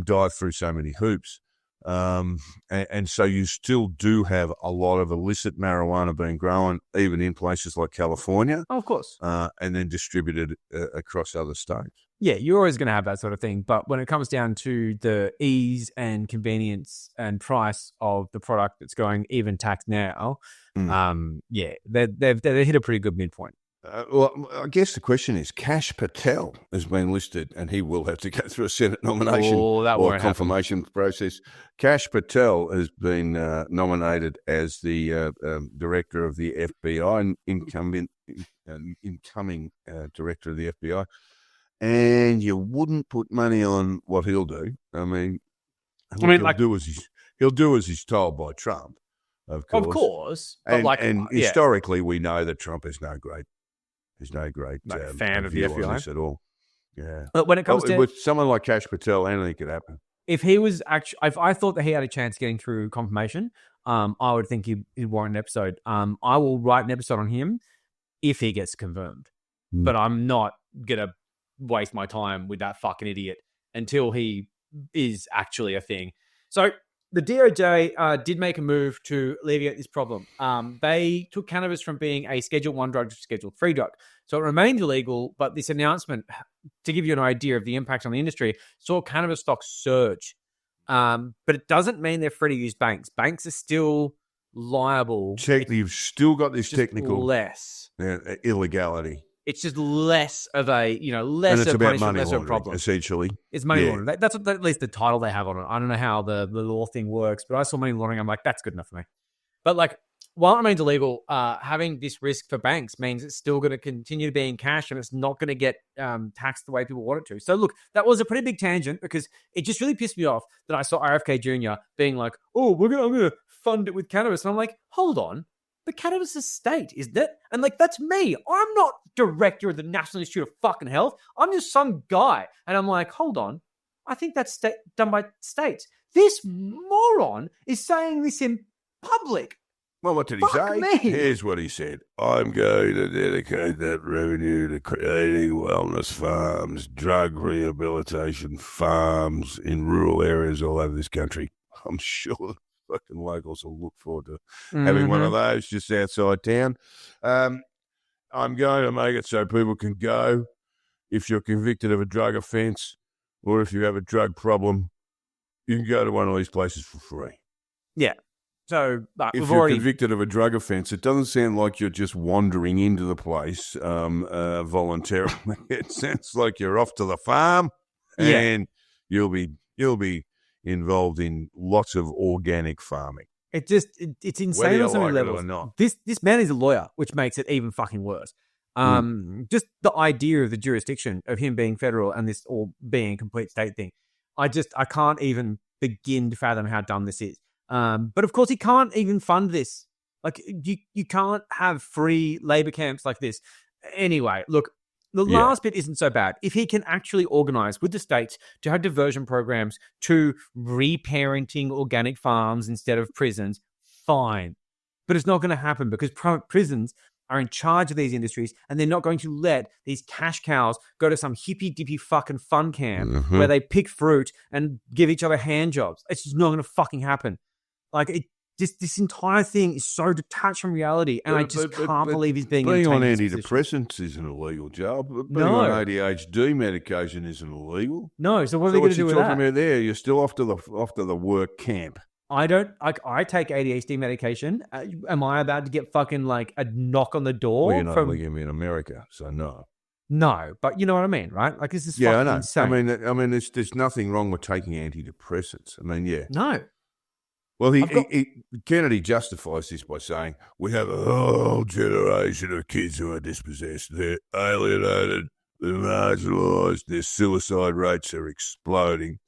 F: dive through so many hoops. And so you still do have a lot of illicit marijuana being grown, even in places like California.
G: Oh, of course.
F: And then distributed across other states.
G: Yeah, you're always going to have that sort of thing. But when it comes down to the ease and convenience and price of the product that's going even tax now, they've hit a pretty good midpoint.
F: Well, I guess the question is, Kash Patel has been listed, and he will have to go through a Senate nomination or confirmation process. Kash Patel has been nominated as the director of the FBI, incoming director of the FBI. And you wouldn't put money on what he'll do. He'll do as he's told by Trump, of course. Of course, but historically, we know that Trump is no great fan of the FBI at all. Yeah,
G: but when it comes to
F: with someone like Kash Patel, anything could happen.
G: If he was if I thought that he had a chance getting through confirmation, I would think he'd warrant an episode. I will write an episode on him if he gets confirmed, but I'm not gonna waste my time with that fucking idiot until he is actually a thing. So the DOJ did make a move to alleviate this problem. They took cannabis from being a Schedule 1 drug to Schedule 3 drug. So it remained illegal, but this announcement, to give you an idea of the impact on the industry, saw cannabis stocks surge. But it doesn't mean they're free to use banks. Banks are still liable.
F: You've still got this technical illegality.
G: It's just less of a, less
F: and it's
G: of
F: about
G: punishment,
F: money
G: less of a problem.
F: Essentially.
G: It's money laundering. That's at least the title they have on it. I don't know how the law thing works, but I saw money laundering. I'm like, that's good enough for me. But while it remains illegal, having this risk for banks means it's still going to continue to be in cash and it's not going to get taxed the way people want it to. So look, that was a pretty big tangent because it just really pissed me off that I saw RFK Jr. being like, oh, I'm going to fund it with cannabis. And I'm like, hold on. But cannabis is state, isn't it? And that's me. I'm not director of the National Institute of fucking Health. I'm just some guy. And I'm like, hold on. I think that's done by states. This moron is saying this in public.
F: Well, what did he say? Here's what he said. I'm going to dedicate that revenue to creating wellness farms, drug rehabilitation farms in rural areas all over this country. I'm sure fucking locals will look forward to having one of those just outside town. I'm going to make it so people can go if you're convicted of a drug offence or if you have a drug problem, you can go to one of these places for free.
G: Yeah. So
F: if you're convicted of a drug offence, it doesn't sound like you're just wandering into the place voluntarily. It sounds like you're off to the farm and you'll be involved in lots of organic farming.
G: It's insane on so many levels. This man is a lawyer, which makes it even fucking worse. Just the idea of the jurisdiction of him being federal and this all being a complete state thing. I can't even begin to fathom how dumb this is. But of course he can't even fund this. You can't have free labor camps like this. Anyway, look, the last bit isn't so bad. If he can actually organize with the states to have diversion programs to reparenting organic farms instead of prisons, fine. But it's not going to happen because prisons are in charge of these industries and they're not going to let these cash cows go to some hippy-dippy fucking fun camp where they pick fruit and give each other hand jobs. It's just not going to fucking happen. This entire thing is so detached from reality, and I just can't believe he's being
F: on antidepressants isn't a legal job. Being on ADHD medication isn't illegal.
G: No, so what are they going to do with that?
F: Talking about there, you're still off to the work camp.
G: I take ADHD medication. Am I about to get fucking a knock on the door?
F: Well, you're not living in America, so no.
G: No, but you know what I mean, right? This is fucking
F: I know.
G: insane.
F: I mean, there's nothing wrong with taking antidepressants. I mean, yeah.
G: No.
F: Well, Kennedy justifies this by saying, we have a whole generation of kids who are dispossessed. They're alienated, they're marginalised, their suicide rates are exploding.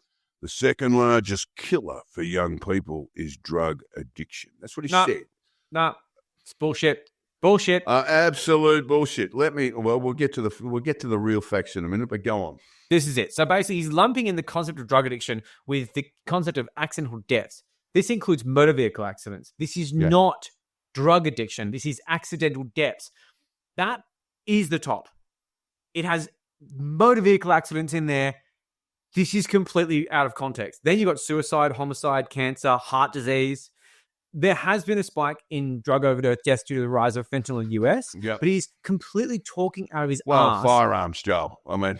F: The second largest killer for young people is drug addiction. That's what he said.
G: No, it's bullshit. Bullshit.
F: Absolute bullshit. We'll get to the real facts in a minute, but go on.
G: This is it. So basically, he's lumping in the concept of drug addiction with the concept of accidental deaths. This includes motor vehicle accidents. This is not drug addiction. This is accidental deaths. That is the top. It has motor vehicle accidents in there This is completely out of context. Then you've got suicide, homicide, cancer, heart disease. There has been a spike in drug overdose deaths due to the rise of fentanyl in the US,
F: Yep.
G: but he's completely talking out of his
F: Well,
G: ass.
F: firearms, Joel. I mean,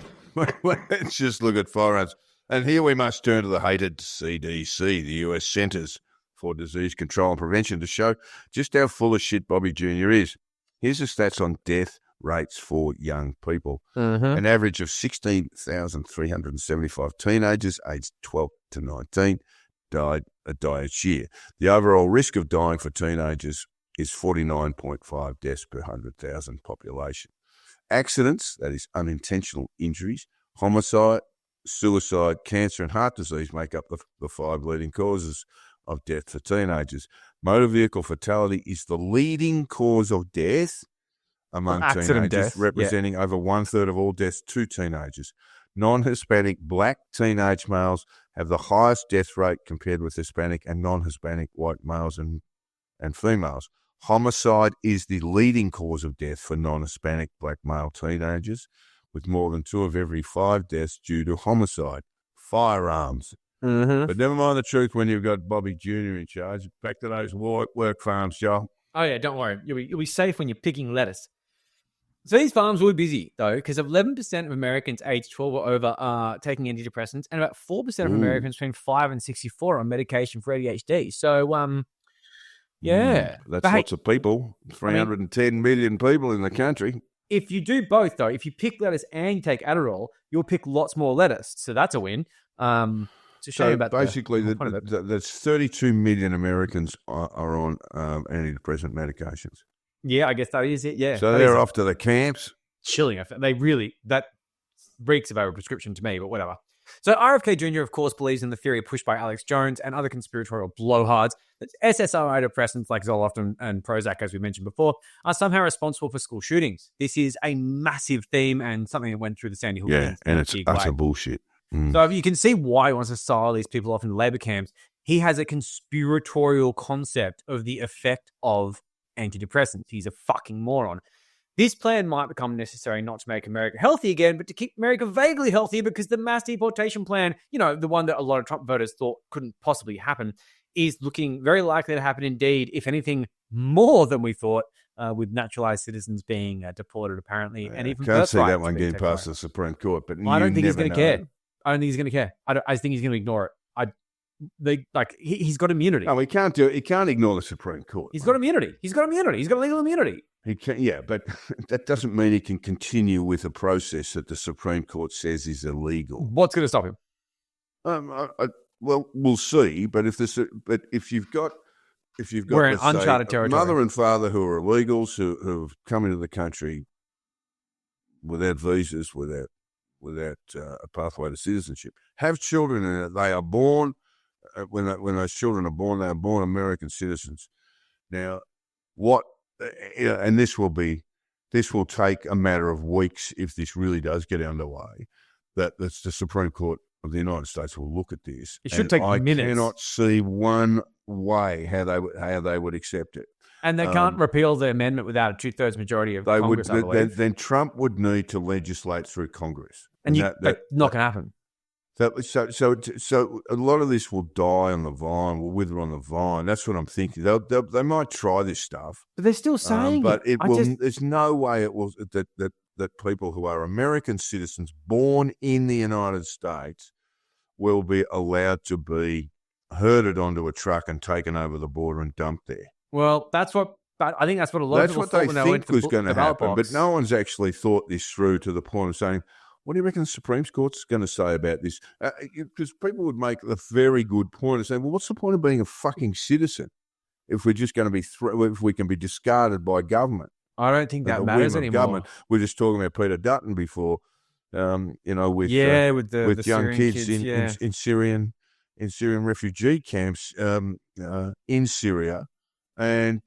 F: let's just look at firearms. And here we must turn to the hated CDC, the US Centers for Disease Control and Prevention, to show just how full of shit Bobby Jr. is. Here's the stats on death rates for young people. An average of 16,375 teenagers aged 12 to 19 die each year. The overall risk of dying for teenagers is 49.5 deaths per 100,000 population. Accidents, that is unintentional injuries, homicide, suicide, cancer and heart disease make up the 5 leading causes of death for teenagers. Motor vehicle fatality is the leading cause of death among
G: Accident
F: teenagers,
G: death,
F: representing over 1/3 of all deaths to teenagers. Non-Hispanic black teenage males have the highest death rate compared with Hispanic and non-Hispanic white males and females. Homicide is the leading cause of death for non-Hispanic black male teenagers, with more than 2 of every 5 deaths due to homicide. Firearms. But never mind the truth when you've got Bobby Jr. in charge. Back to those work farms, Joel.
G: Oh, yeah, don't worry. You'll be safe when you're picking lettuce. So these farms were busy, though, because 11% of Americans aged 12 or over are taking antidepressants, and about 4% of Americans between 5 and 64 are on medication for ADHD. So, yeah.
F: That's
G: But hey,
F: lots of people. 310 million people in the country.
G: if you do both, though, if you pick lettuce and you take Adderall, you'll pick lots more lettuce. So that's a win. It's a shame
F: So
G: about
F: basically,
G: the
F: that's 32 million Americans are on antidepressant medications.
G: Yeah, I guess that is it. Yeah.
F: So
G: that
F: they're
G: is
F: off to the camps.
G: chilling. That reeks of overprescription to me, but whatever. So RFK Jr., of course, believes in the theory pushed by Alex Jones and other conspiratorial blowhards that SSRI antidepressants like Zoloft and Prozac, as we mentioned before, are somehow responsible for school shootings. This is a massive theme and something that went through the Sandy Hook.
F: Yeah, and it's utter bullshit.
G: So you can see why he wants to style these people off in labor camps. He has a conspiratorial concept of the effect of antidepressants. He's a fucking moron. This plan might become necessary not to make America healthy again, but to keep America vaguely healthy, because the mass deportation plan, the one that a lot of Trump voters thought couldn't possibly happen, is looking very likely to happen indeed, if anything, more than we thought, with naturalized citizens being deported, apparently. And even
F: Can't see that
G: birthrights
F: one
G: being
F: getting
G: taken
F: past
G: away.
F: the Supreme Court, but
G: I don't think he's
F: going
G: to care. I don't think he's going to care. I think he's going to ignore it. He's got immunity.
F: No, he can't do it. He can't ignore the Supreme Court.
G: He's got immunity. He's got legal immunity.
F: He can, yeah, but that doesn't mean he can continue with a process that the Supreme Court says is illegal.
G: What's going to stop him?
F: Well, we'll see. But if you've got
G: We're in
F: let's say,
G: uncharted territory.
F: mother and father who are illegals who've come into the country without visas, without a pathway to citizenship, have children, and they are born when those children are born, they are born American citizens. Now, and this will take a matter of weeks if this really does get underway. That's the Supreme Court of the United States will look at this.
G: It should take minutes.
F: I cannot see one way how they would accept it.
G: And they can't repeal the amendment without a 2/3 majority of Congress, I believe.
F: Then Trump would need to legislate through Congress,
G: And that's not going to happen.
F: So a lot of this will die on the vine, will wither on the vine. That's what I'm thinking. They might try this stuff,
G: But they're still saying
F: but
G: it.
F: There's no way it will that people who are American citizens born in the United States will be allowed to be herded onto a truck and taken over the border and dumped there.
G: Well, I think that's what a lot of people thought
F: they
G: when they went
F: think
G: to
F: was
G: the
F: going to
G: ballot
F: happen,
G: box.
F: but no one's actually thought this through to the point of saying, what do you reckon the Supreme Court's going to say about this? Because people would make a very good point of saying, well, what's the point of being a fucking citizen if we're just going to be if we can be discarded by government?
G: I don't think that
F: The
G: matters
F: whim of
G: anymore.
F: government. We're just talking about Peter Dutton before, with
G: with
F: young
G: Syrian
F: kids
G: kids,
F: in Syrian refugee camps in Syria. And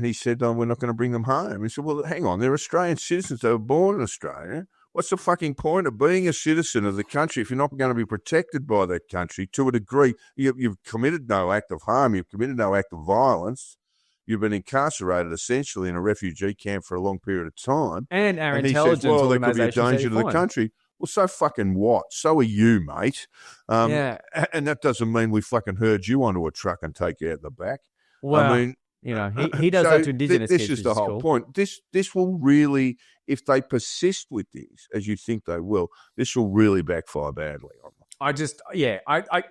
F: he said, we're not going to bring them home. He said, well, hang on, they're Australian citizens. They were born in Australia. What's the fucking point of being a citizen of the country if you're not going to be protected by that country to a degree? You've committed no act of harm. You've committed no act of violence. You've been incarcerated essentially in a refugee camp for a long period of time.
G: And our
F: he
G: intelligence
F: says, well, there could be a
G: organizations
F: danger to the country. Well, so fucking what? So are you, mate.
G: Yeah.
F: And that doesn't mean we fucking herd you onto a truck and take you out the back.
G: Well,
F: I mean,
G: you know, he does that to Indigenous
F: This
G: kids,
F: is the
G: which
F: whole
G: cool.
F: point. This will really, if they persist with this, as you think they will, this will really backfire badly on them.
G: I just, yeah,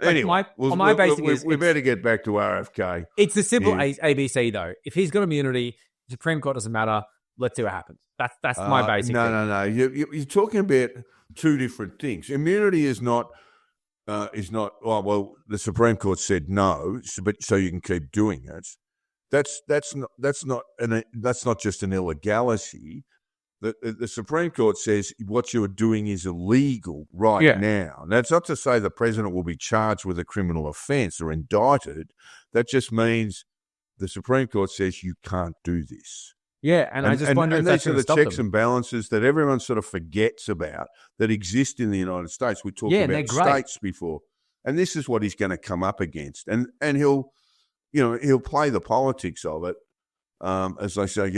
F: Anyway,
G: my basic is
F: we better get back to RFK.
G: it's the simple
F: Yeah.
G: ABC though. If he's got immunity, the Supreme Court doesn't matter. Let's see what happens. That's my basic.
F: No. You're talking about two different things. Immunity is not. Oh well, the Supreme Court said no, so you can keep doing it. That's not just an illegality. The Supreme Court says what you are doing is illegal now. That's not to say the president will be charged with a criminal offence or indicted. That just means the Supreme Court says you can't do this.
G: Yeah, and I just wonder if that's
F: these are
G: going
F: the
G: to stop
F: checks
G: them.
F: and balances that everyone sort of forgets about that exist in the United States. We talked
G: Yeah, they're
F: about
G: great.
F: states before, and this is what he's going to come up against, and he'll play the politics of it. As they say,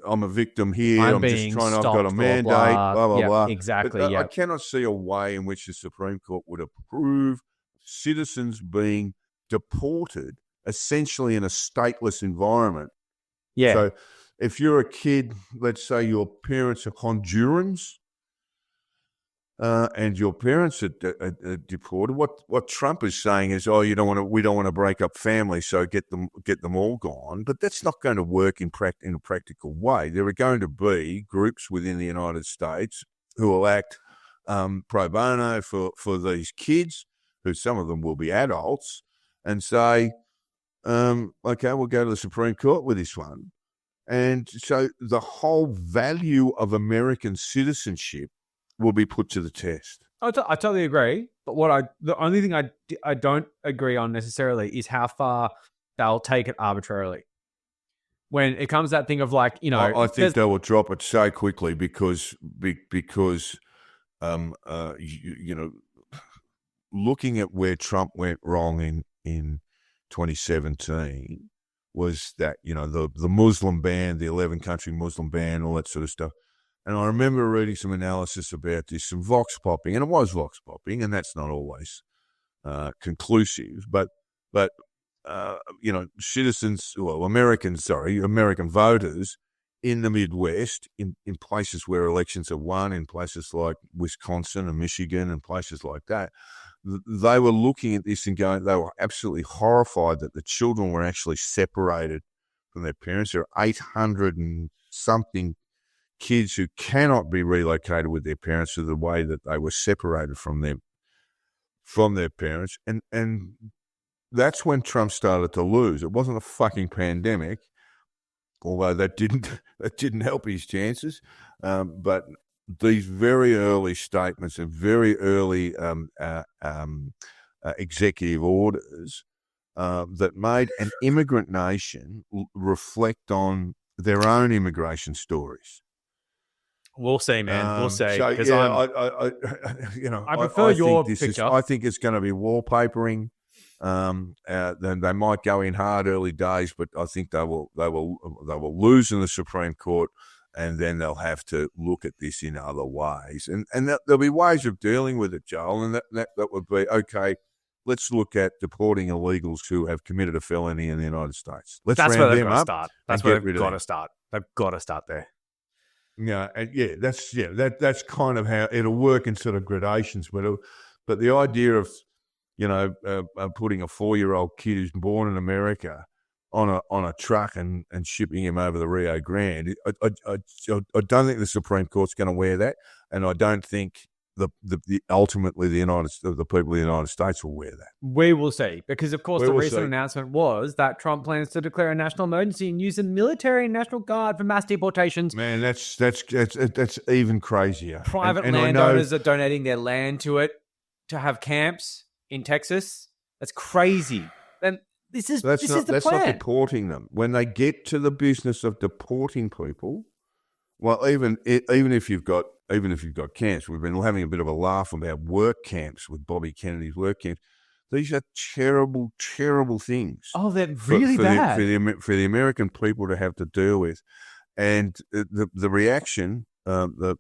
F: I'm a victim here. I'm just
G: being
F: trying. I've got a
G: stopped or
F: mandate.
G: blah.
F: Blah blah
G: Yep,
F: blah.
G: exactly,
F: But I
G: yep.
F: cannot see a way in which the Supreme Court would approve citizens being deported, essentially in a stateless environment.
G: Yeah,
F: So if you're a kid, let's say your parents are Hondurans, and your parents are deported, what Trump is saying is, we don't want to break up families, so get them all gone. But that's not going to work in a practical way. There are going to be groups within the United States who will act pro bono for these kids, who some of them will be adults, and say, okay, we'll go to the Supreme Court with this one. And so the whole value of American citizenship will be put to the test.
G: I totally agree. But the only thing I don't agree on necessarily is how far they'll take it arbitrarily. When it comes to that thing of like,
F: I think they will drop it so quickly because looking at where Trump went wrong in 2017 was that, the Muslim ban, the 11-country Muslim ban, all that sort of stuff. And I remember reading some analysis about this, some vox popping, and it was vox popping, and that's not always conclusive. But American voters in the Midwest, in places where elections are won, in places like Wisconsin and Michigan and places like that, they were looking at this and going, they were absolutely horrified that the children were actually separated from their parents. There are 800 and something kids who cannot be relocated with their parents to the way that they were separated from their parents. And that's when Trump started to lose. It wasn't a fucking pandemic, although that didn't help his chances. But these very early statements and very early executive orders that made an immigrant nation reflect on their own immigration stories.
G: We'll see, man. We'll see.
F: So,
G: Because
F: I
G: prefer your
F: think
G: picture.
F: I think it's going to be wallpapering. Then they might go in hard early days, but I think they will lose in the Supreme Court, and then they'll have to look at this in other ways. And there'll be ways of dealing with it, Joel, and that would be, okay, let's look at deporting illegals who have committed a felony in the United States.
G: That's where they've got to start. That's where they've got
F: to
G: to start. They've got to start there.
F: That's kind of how it'll work in sort of gradations. But the idea of putting a 4-year-old kid who's born in America on a truck and shipping him over the Rio Grande, I don't think the Supreme Court's going to wear that, and I don't think ultimately the people of the United States will wear that.
G: We will see, because of course
F: We
G: the
F: will
G: recent
F: see.
G: announcement was that Trump plans to declare a national emergency and use the military and National Guard for mass deportations.
F: Man, that's even crazier.
G: Private
F: And I know-
G: landowners are donating their land to it to have camps in Texas. That's crazy. And this is
F: That's
G: the
F: not
G: plan.
F: deporting them. When they get to the business of deporting people, well, even if you've got camps, we've been having a bit of a laugh about work camps with Bobby Kennedy's work camps. These are terrible, terrible things.
G: Oh, they're really bad.
F: For the American people to have to deal with, and the reaction, the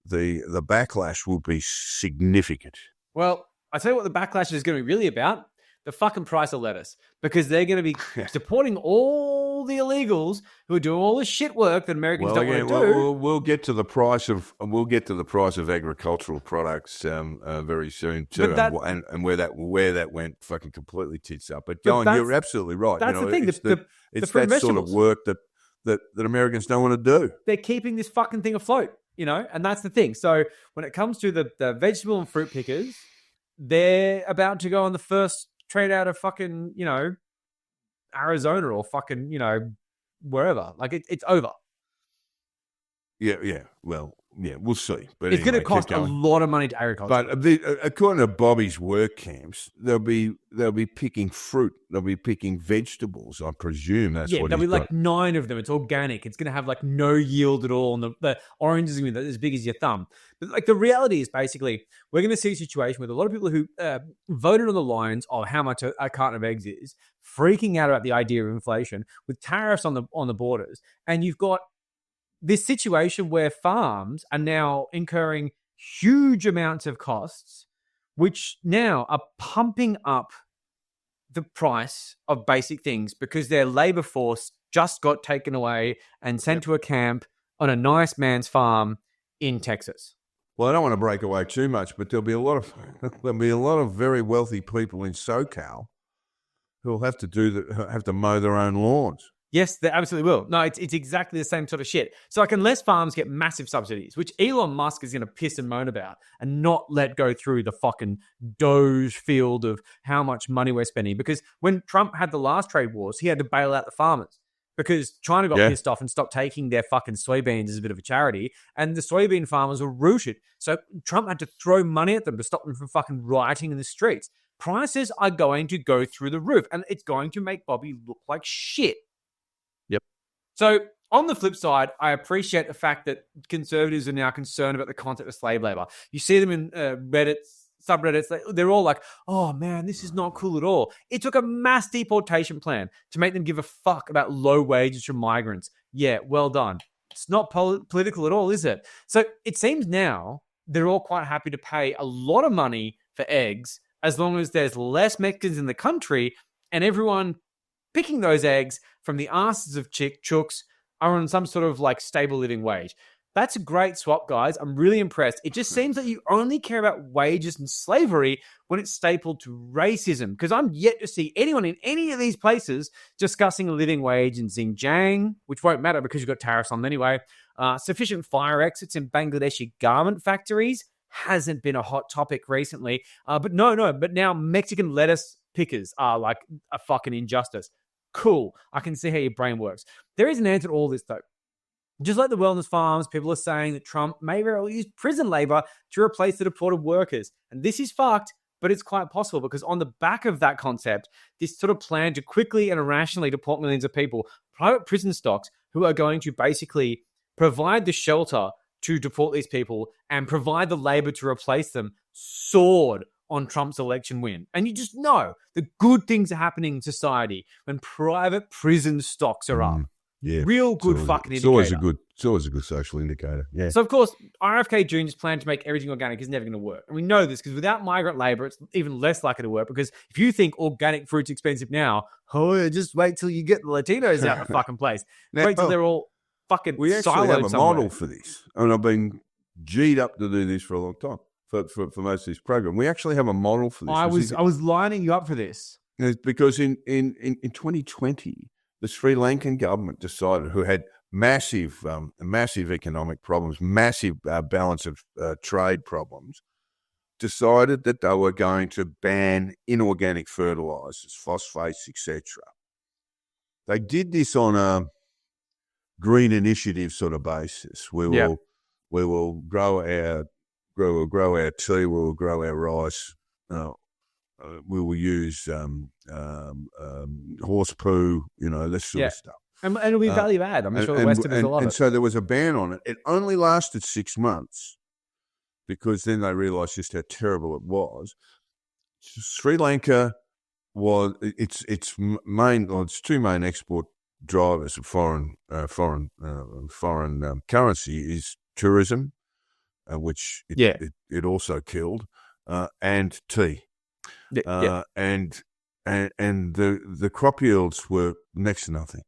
F: the backlash will be significant.
G: Well, I tell you what the backlash is going to be really about. The fucking price of lettuce, because they're going to be supporting all the illegals who are doing all the shit work that Americans don't want to do.
F: We'll get to the price of agricultural products very soon too, and where that went fucking completely tits up. But you're absolutely right.
G: That's the thing.
F: It's that sort of work that Americans don't want to do.
G: They're keeping this fucking thing afloat, and that's the thing. So when it comes to the vegetable and fruit pickers, they're about to go on the first trade out of fucking, Arizona or fucking, wherever. Like it's over.
F: Yeah. Well, yeah, we'll see. But
G: it's going to cost a lot of money to agriculture.
F: But according to Bobby's work camps, they'll be picking fruit. They'll be picking vegetables. I presume that's what.
G: There'll be like 9 of them. It's organic. It's going to have like no yield at all, and the oranges are going to be as big as your thumb. But like the reality is basically we're going to see a situation with a lot of people who voted on the lines of how much a carton of eggs is, freaking out about the idea of inflation with tariffs on the borders, and you've got this situation where farms are now incurring huge amounts of costs, which now are pumping up the price of basic things because their labor force just got taken away and sent to a camp on a nice man's farm in Texas.
F: Well, I don't want to break away too much, but there'll be a lot of very wealthy people in SoCal who'll have to mow their own lawns.
G: Yes, they absolutely will. No, it's exactly the same sort of shit. So like unless farms get massive subsidies, which Elon Musk is going to piss and moan about and not let go through the fucking Doge field of how much money we're spending. Because when Trump had the last trade wars, he had to bail out the farmers because China got pissed off and stopped taking their fucking soybeans as a bit of a charity. And the soybean farmers were rooted. So Trump had to throw money at them to stop them from fucking rioting in the streets. Prices are going to go through the roof and it's going to make Bobby look like shit. So on the flip side, I appreciate the fact that conservatives are now concerned about the concept of slave labor. You see them in Reddit, subreddits, they're all like, oh man, this is not cool at all. It took a mass deportation plan to make them give a fuck about low wages from migrants. Yeah, well done. It's not political at all, is it? So it seems now they're all quite happy to pay a lot of money for eggs as long as there's less Mexicans in the country and everyone picking those eggs from the asses of chooks are on some sort of like stable living wage. That's a great swap, guys. I'm really impressed. It just seems that you only care about wages and slavery when it's stapled to racism, because I'm yet to see anyone in any of these places discussing a living wage in Xinjiang, which won't matter because you've got tariffs on them anyway. Sufficient fire exits in Bangladeshi garment factories hasn't been a hot topic recently. But now Mexican lettuce pickers are like a fucking injustice. Cool. I can see how your brain works. There is an answer to all this, though. Just like the wellness farms, people are saying that Trump may very well use prison labor to replace the deported workers. And this is fucked, but it's quite possible because on the back of that concept, this sort of plan to quickly and irrationally deport millions of people, private prison stocks who are going to basically provide the shelter to deport these people and provide the labor to replace them, soared on Trump's election win. And you just know the good things are happening in society when private prison stocks are up.
F: Yeah,
G: real good fucking indicator.
F: It's always a good social indicator. Yeah.
G: So of course, RFK Jr.'s plan to make everything organic is never going to work, and we know this because without migrant labor, it's even less likely to work. Because if you think organic fruit's expensive now, just wait till you get the Latinos out of the fucking place. Wait till they're all fucking.
F: We actually
G: siloed
F: have a
G: somewhere.
F: model for this, and I've been G'd up to do this for a long time. For most of this program, we actually have a model for this.
G: I was lining you up for this
F: because in 2020, the Sri Lankan government decided, who had massive economic problems, massive balance of trade problems, decided that they were going to ban inorganic fertilizers, phosphates, etc. They did this on a green initiative sort of basis. We will grow our tea, we will grow our rice, we will use horse poo, this sort of stuff.
G: And it'll be value add. I'm sure the Westerners will love it.
F: And so there was a ban on it. It only lasted 6 months because then they realised just how terrible it was. Sri Lanka was its two main export drivers of foreign currency is tourism which it also killed, and tea. And the crop yields were next to nothing.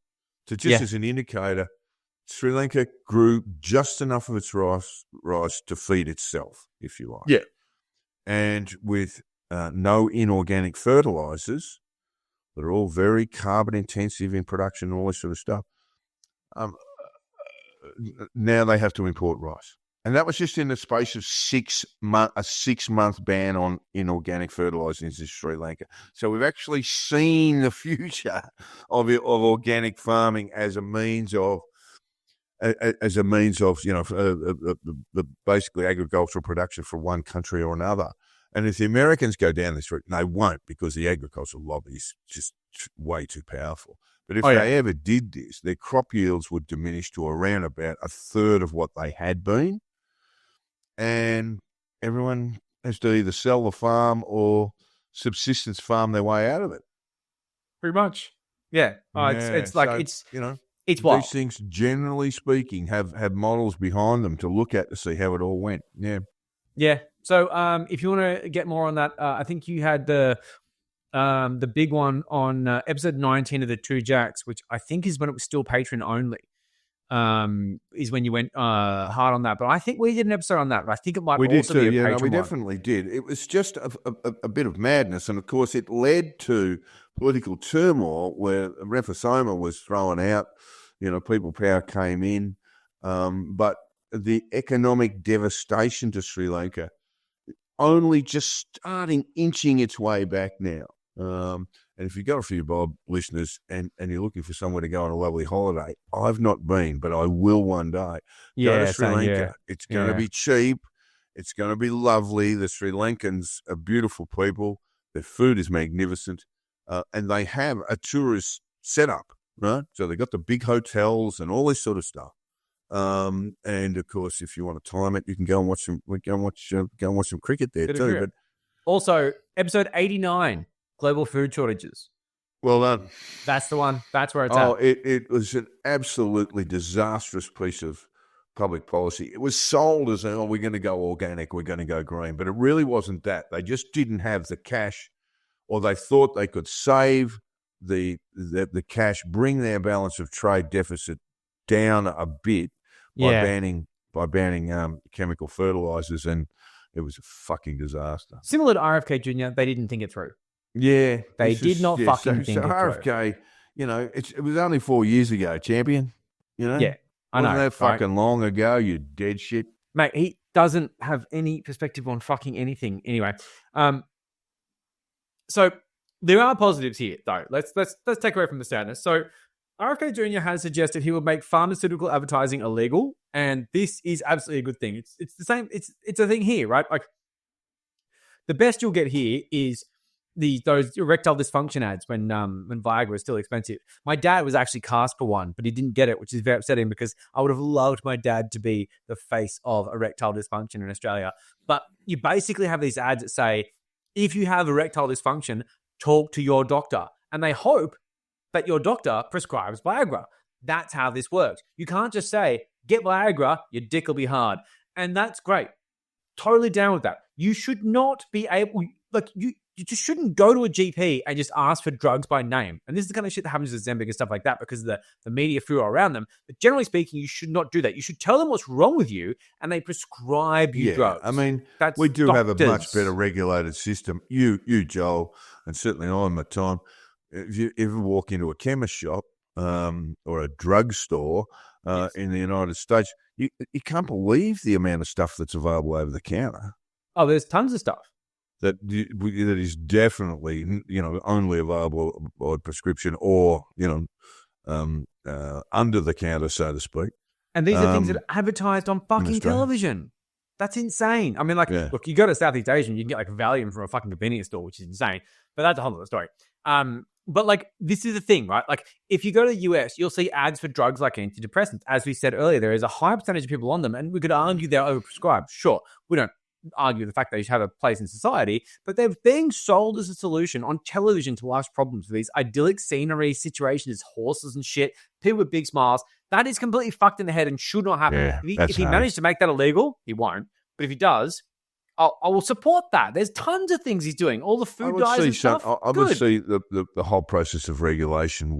F: So just as an indicator, Sri Lanka grew just enough of its rice to feed itself, if you like.
G: Yeah.
F: And with no inorganic fertilizers that are all very carbon intensive in production and all this sort of stuff, now they have to import rice. And that was just in the space of 6 months, a 6-month ban on inorganic fertilizers in Sri Lanka. So we've actually seen the future of organic farming as a means of basically agricultural production for one country or another. And if the Americans go down this route, and they won't, because the agricultural lobby is just way too powerful. But if they ever did this, their crop yields would diminish to around about a third of what they had been. And everyone has to either sell the farm or subsistence farm their way out of it.
G: Pretty much. Yeah. It's like,
F: so,
G: it's
F: wild. These things, generally speaking, have models behind them to look at to see how it all went. Yeah.
G: Yeah. So if you want to get more on that, I think you had the big one on episode 19 of the Two Jacks, which I think is when it was still Patreon only. Is when you went hard on that. But I think we did an episode on that. But I think it might also be a Patreon one.
F: We definitely did. It was just a bit of madness. And, of course, it led to political turmoil where Rafasoma was thrown out. People power came in. But the economic devastation to Sri Lanka only just inching its way back now. And if you've got a few Bob listeners and you're looking for somewhere to go on a lovely holiday, I've not been, but I will one day. Go to Sri Lanka. Yeah. It's going to be cheap. It's going to be lovely. The Sri Lankans are beautiful people. Their food is magnificent. And they have a tourist setup, right? So they've got the big hotels and all this sort of stuff. And of course, if you want to time it, you can go and watch some cricket there too. But
G: also, episode 89. Global food shortages.
F: Well done.
G: That's the one. That's where it's at.
F: It was an absolutely disastrous piece of public policy. It was sold as, we're going to go organic, we're going to go green. But it really wasn't that. They just didn't have the cash, or they thought they could save the cash, bring their balance of trade deficit down a bit by banning chemical fertilizers, and it was a fucking disaster.
G: Similar to RFK Jr., they didn't think it through.
F: Yeah.
G: They did not fucking think it through.
F: RFK, it was only 4 years ago, champion.
G: Yeah, I know.
F: Wasn't that fucking long ago, you dead shit?
G: Mate, he doesn't have any perspective on fucking anything. Anyway, so there are positives here, though. Let's take away from the sadness. So RFK Jr. has suggested he will make pharmaceutical advertising illegal, and this is absolutely a good thing. It's the same. It's a thing here, right? Like, the best you'll get here is those erectile dysfunction ads when Viagra was still expensive. My dad was actually cast for one, but he didn't get it, which is very upsetting because I would have loved my dad to be the face of erectile dysfunction in Australia. But you basically have these ads that say, if you have erectile dysfunction, talk to your doctor. And they hope that your doctor prescribes Viagra. That's how this works. You can't just say, get Viagra, your dick will be hard. And that's great. Totally down with that. You should not be able, you just shouldn't go to a GP and just ask for drugs by name. And this is the kind of shit that happens with Ozempic and stuff like that because of the media furor around them. But generally speaking, you should not do that. You should tell them what's wrong with you and they prescribe you drugs.
F: I mean, we do have a much better regulated system. You, Joel, and certainly I, at time, if you ever walk into a chemist shop or a drugstore in the United States, you can't believe the amount of stuff that's available over the counter.
G: Oh, there's tons of stuff.
F: That is definitely, only available by prescription or, under the counter, so to speak.
G: And these are things that are advertised on fucking television. That's insane. I mean, look, you go to Southeast Asia and you can get Valium from a fucking convenience store, which is insane. But that's a whole other story. But this is the thing, right? If you go to the US, you'll see ads for drugs like antidepressants. As we said earlier, there is a high percentage of people on them, and we could argue they're overprescribed. Sure, we don't argue the fact that they should have a place in society, but they're being sold as a solution on television to life's problems. These idyllic scenery situations, horses and shit, people with big smiles. That is completely fucked in the head and should not happen.
F: Yeah,
G: if he managed to make that illegal, he won't. But if he does, I will support that. There's tons of things he's doing. All the food dyes and stuff.
F: I would see the whole process of regulation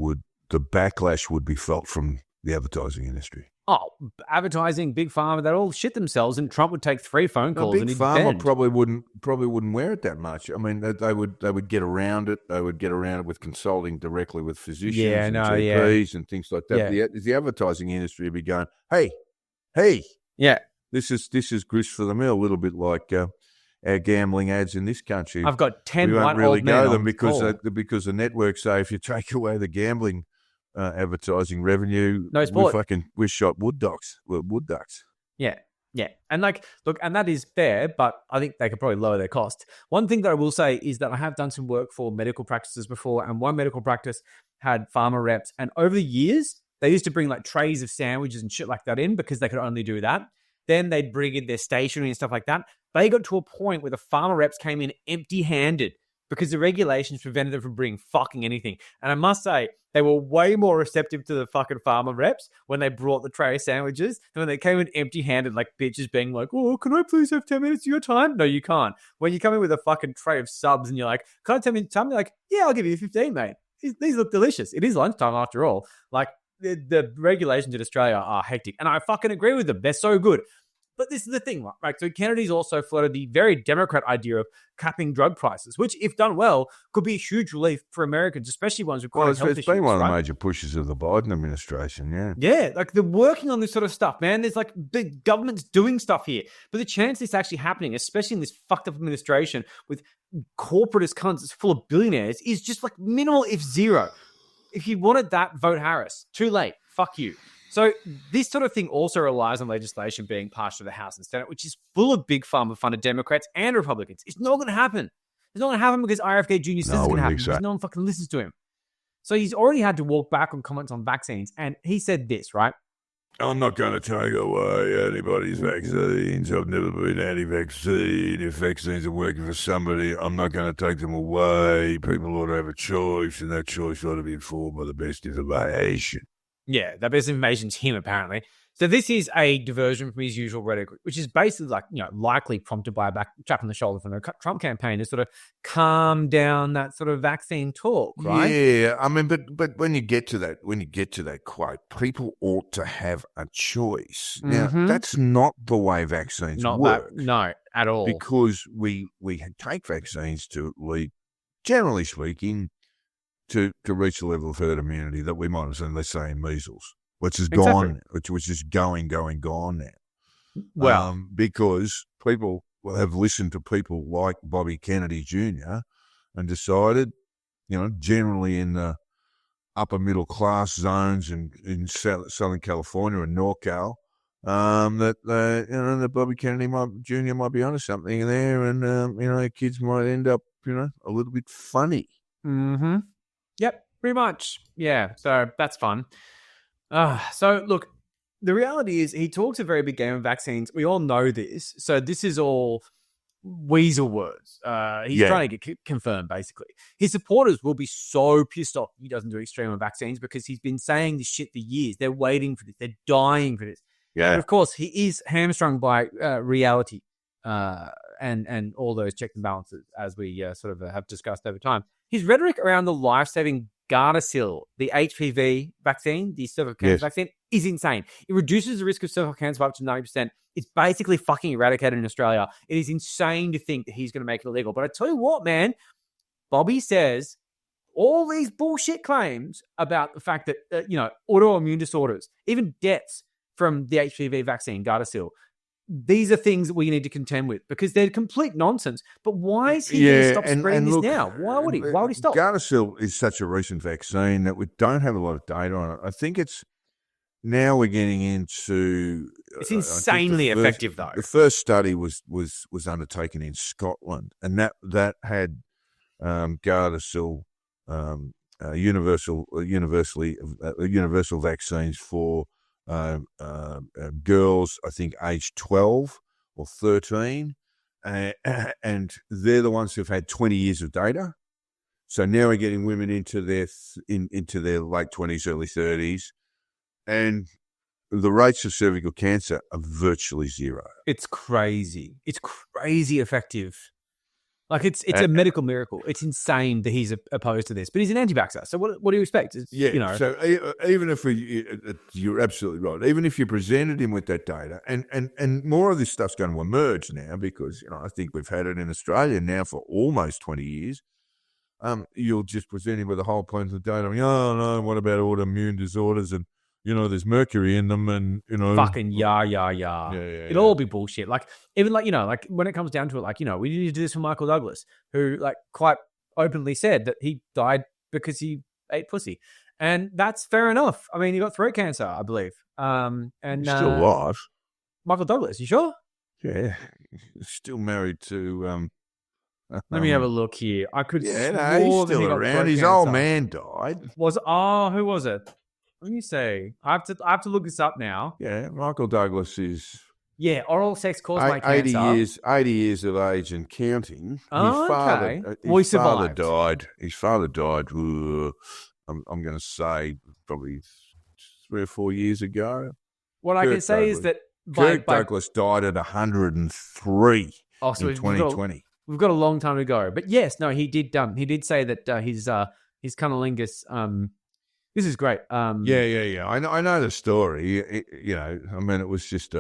F: the backlash would be felt from the advertising industry.
G: Oh, advertising, big pharma, they'd all shit themselves, and Trump would take 3 phone calls.
F: Big
G: and he'd
F: pharma
G: bend.
F: probably wouldn't wear it that much. I mean, they would get around it. They would get around it with consulting directly with physicians and GPs and things like that.
G: Yeah.
F: The advertising industry would be going, hey,
G: Yeah.
F: this is grist for the mill. A little bit like our gambling ads in this country.
G: I've got 10
F: we
G: white
F: won't really
G: old men
F: go them
G: on
F: because
G: call.
F: because the networks say if you take away the gambling advertising revenue,
G: No sport.
F: we're shot wood ducks.
G: Yeah. And look, and that is fair, but I think they could probably lower their cost. One thing that I will say is that I have done some work for medical practices before, and one medical practice had pharma reps, and over the years, they used to bring like trays of sandwiches and shit like that in because they could only do that. Then they'd bring in their stationery and stuff like that. They got to a point where the pharma reps came in empty-handed because the regulations prevented them from bringing fucking anything. And I must say, they were way more receptive to the fucking pharma reps when they brought the tray of sandwiches than when they came in empty-handed, like bitches being like, oh, can I please have 10 minutes of your time? No, you can't. When you come in with a fucking tray of subs and you're like, can I 10 minutes of time? You're like, yeah, I'll give you 15, mate. These look delicious. It is lunchtime after all. Like, the regulations in Australia are hectic. And I fucking agree with them. They're so good. But this is the thing, right? So Kennedy's also floated the very Democrat idea of capping drug prices, which, if done well, could be a huge relief for Americans, especially ones with chronic health issues.
F: It's been one of
G: right?
F: the major pushes of the Biden administration, yeah.
G: Yeah, like they're working on this sort of stuff, man. There's like the government's doing stuff here. But the chance this actually happening, especially in this fucked up administration with corporatist cunts that's full of billionaires, is just like minimal, if zero. If you wanted that, vote Harris. Too late. Fuck you. So this sort of thing also relies on legislation being passed through the House and Senate, which is full of big pharma-funded Democrats and Republicans. It's not going to happen. It's not going to happen because RFK Jr. says it's going to happen because no one fucking listens to him. So he's already had to walk back on comments on vaccines, and he said this, right?
F: I'm not going to take away anybody's vaccines. I've never been anti-vaccine. If vaccines are working for somebody, I'm not going to take them away. People ought to have a choice, and that choice ought to be informed by the best information.
G: Yeah, that best information's him, apparently. So this is a diversion from his usual rhetoric, which is basically like, likely prompted by a tap on the shoulder from the Trump campaign to sort of calm down that sort of vaccine talk, right?
F: Yeah, I mean, but when you get to that quote, people ought to have a choice. Now, that's not the way vaccines work.
G: No, at all.
F: Because we take vaccines to lead, generally speaking, to reach the level of herd immunity that we might have seen, let's say, in measles, which is gone, which was just going now.
G: Well,
F: because people have listened to people like Bobby Kennedy Jr. and decided, generally in the upper middle class zones in Southern California and NorCal, that Bobby Kennedy Jr. might be onto something there, and kids might end up, a little bit funny.
G: Mm-hmm. Yep, pretty much. Yeah, so that's fun. So look, the reality is he talks a very big game of vaccines. We all know this. So this is all weasel words. He's trying to get confirmed, basically. His supporters will be so pissed off he doesn't do extreme on vaccines because he's been saying this shit for years. They're waiting for this. They're dying for this. Yeah. But of course, he is hamstrung by reality and all those checks and balances, as we sort of have discussed over time. His rhetoric around the life-saving Gardasil, the HPV vaccine, the cervical cancer vaccine, is insane. It reduces the risk of cervical cancer by up to 90%. It's basically fucking eradicated in Australia. It is insane to think that he's going to make it illegal. But I tell you what, man, Bobby says all these bullshit claims about the fact that, autoimmune disorders, even deaths from the HPV vaccine, Gardasil, these are things that we need to contend with because they're complete nonsense. But why is he going to stop spreading this now? Why would he? Why would he stop?
F: Gardasil is such a recent vaccine that we don't have a lot of data on it. I think it's now we're getting into.
G: It's insanely effective, though.
F: The first study was undertaken in Scotland, and that had Gardasil, universal vaccines for. Girls, I think, aged 12 or 13, and they're the ones who've had 20 years of data. So now we're getting women into their late 20s, early 30s, and the rates of cervical cancer are virtually zero.
G: It's crazy. It's crazy effective. Like it's a medical miracle. It's insane that he's opposed to this, but he's an anti-vaxxer. So what do you expect? It's,
F: So even if you're absolutely right, even if you presented him with that data, and more of this stuff's going to emerge now because I think we've had it in Australia now for almost 20 years. You'll just present him with a whole bunch of data. Oh no, what about autoimmune disorders and there's mercury in them and
G: fucking yeah. It'll all be bullshit. Like even like when it comes down to it, like we need to do this for Michael Douglas, who like quite openly said that he died because he ate pussy, and that's fair enough. I mean, he got throat cancer, I believe. And
F: he's still alive.
G: Michael Douglas, you sure?
F: Yeah, still married to.
G: Let me have a look here. I could.
F: Yeah, no, he's still around. His old man died.
G: Who was it? Let me see. I have to look this up now.
F: Yeah, Michael Douglas is.
G: Yeah, oral sex caused by cancer.
F: 80 years of age and counting.
G: Okay.
F: His father died. His father died. I'm going to say probably 3 or 4 years ago.
G: What I can say is that
F: Kirk Douglas died at 103 in 2020.
G: We've got a long time to go, but yes, no, he did say that his cunnilingus. This is great.
F: Yeah. I know the story. I mean, it was just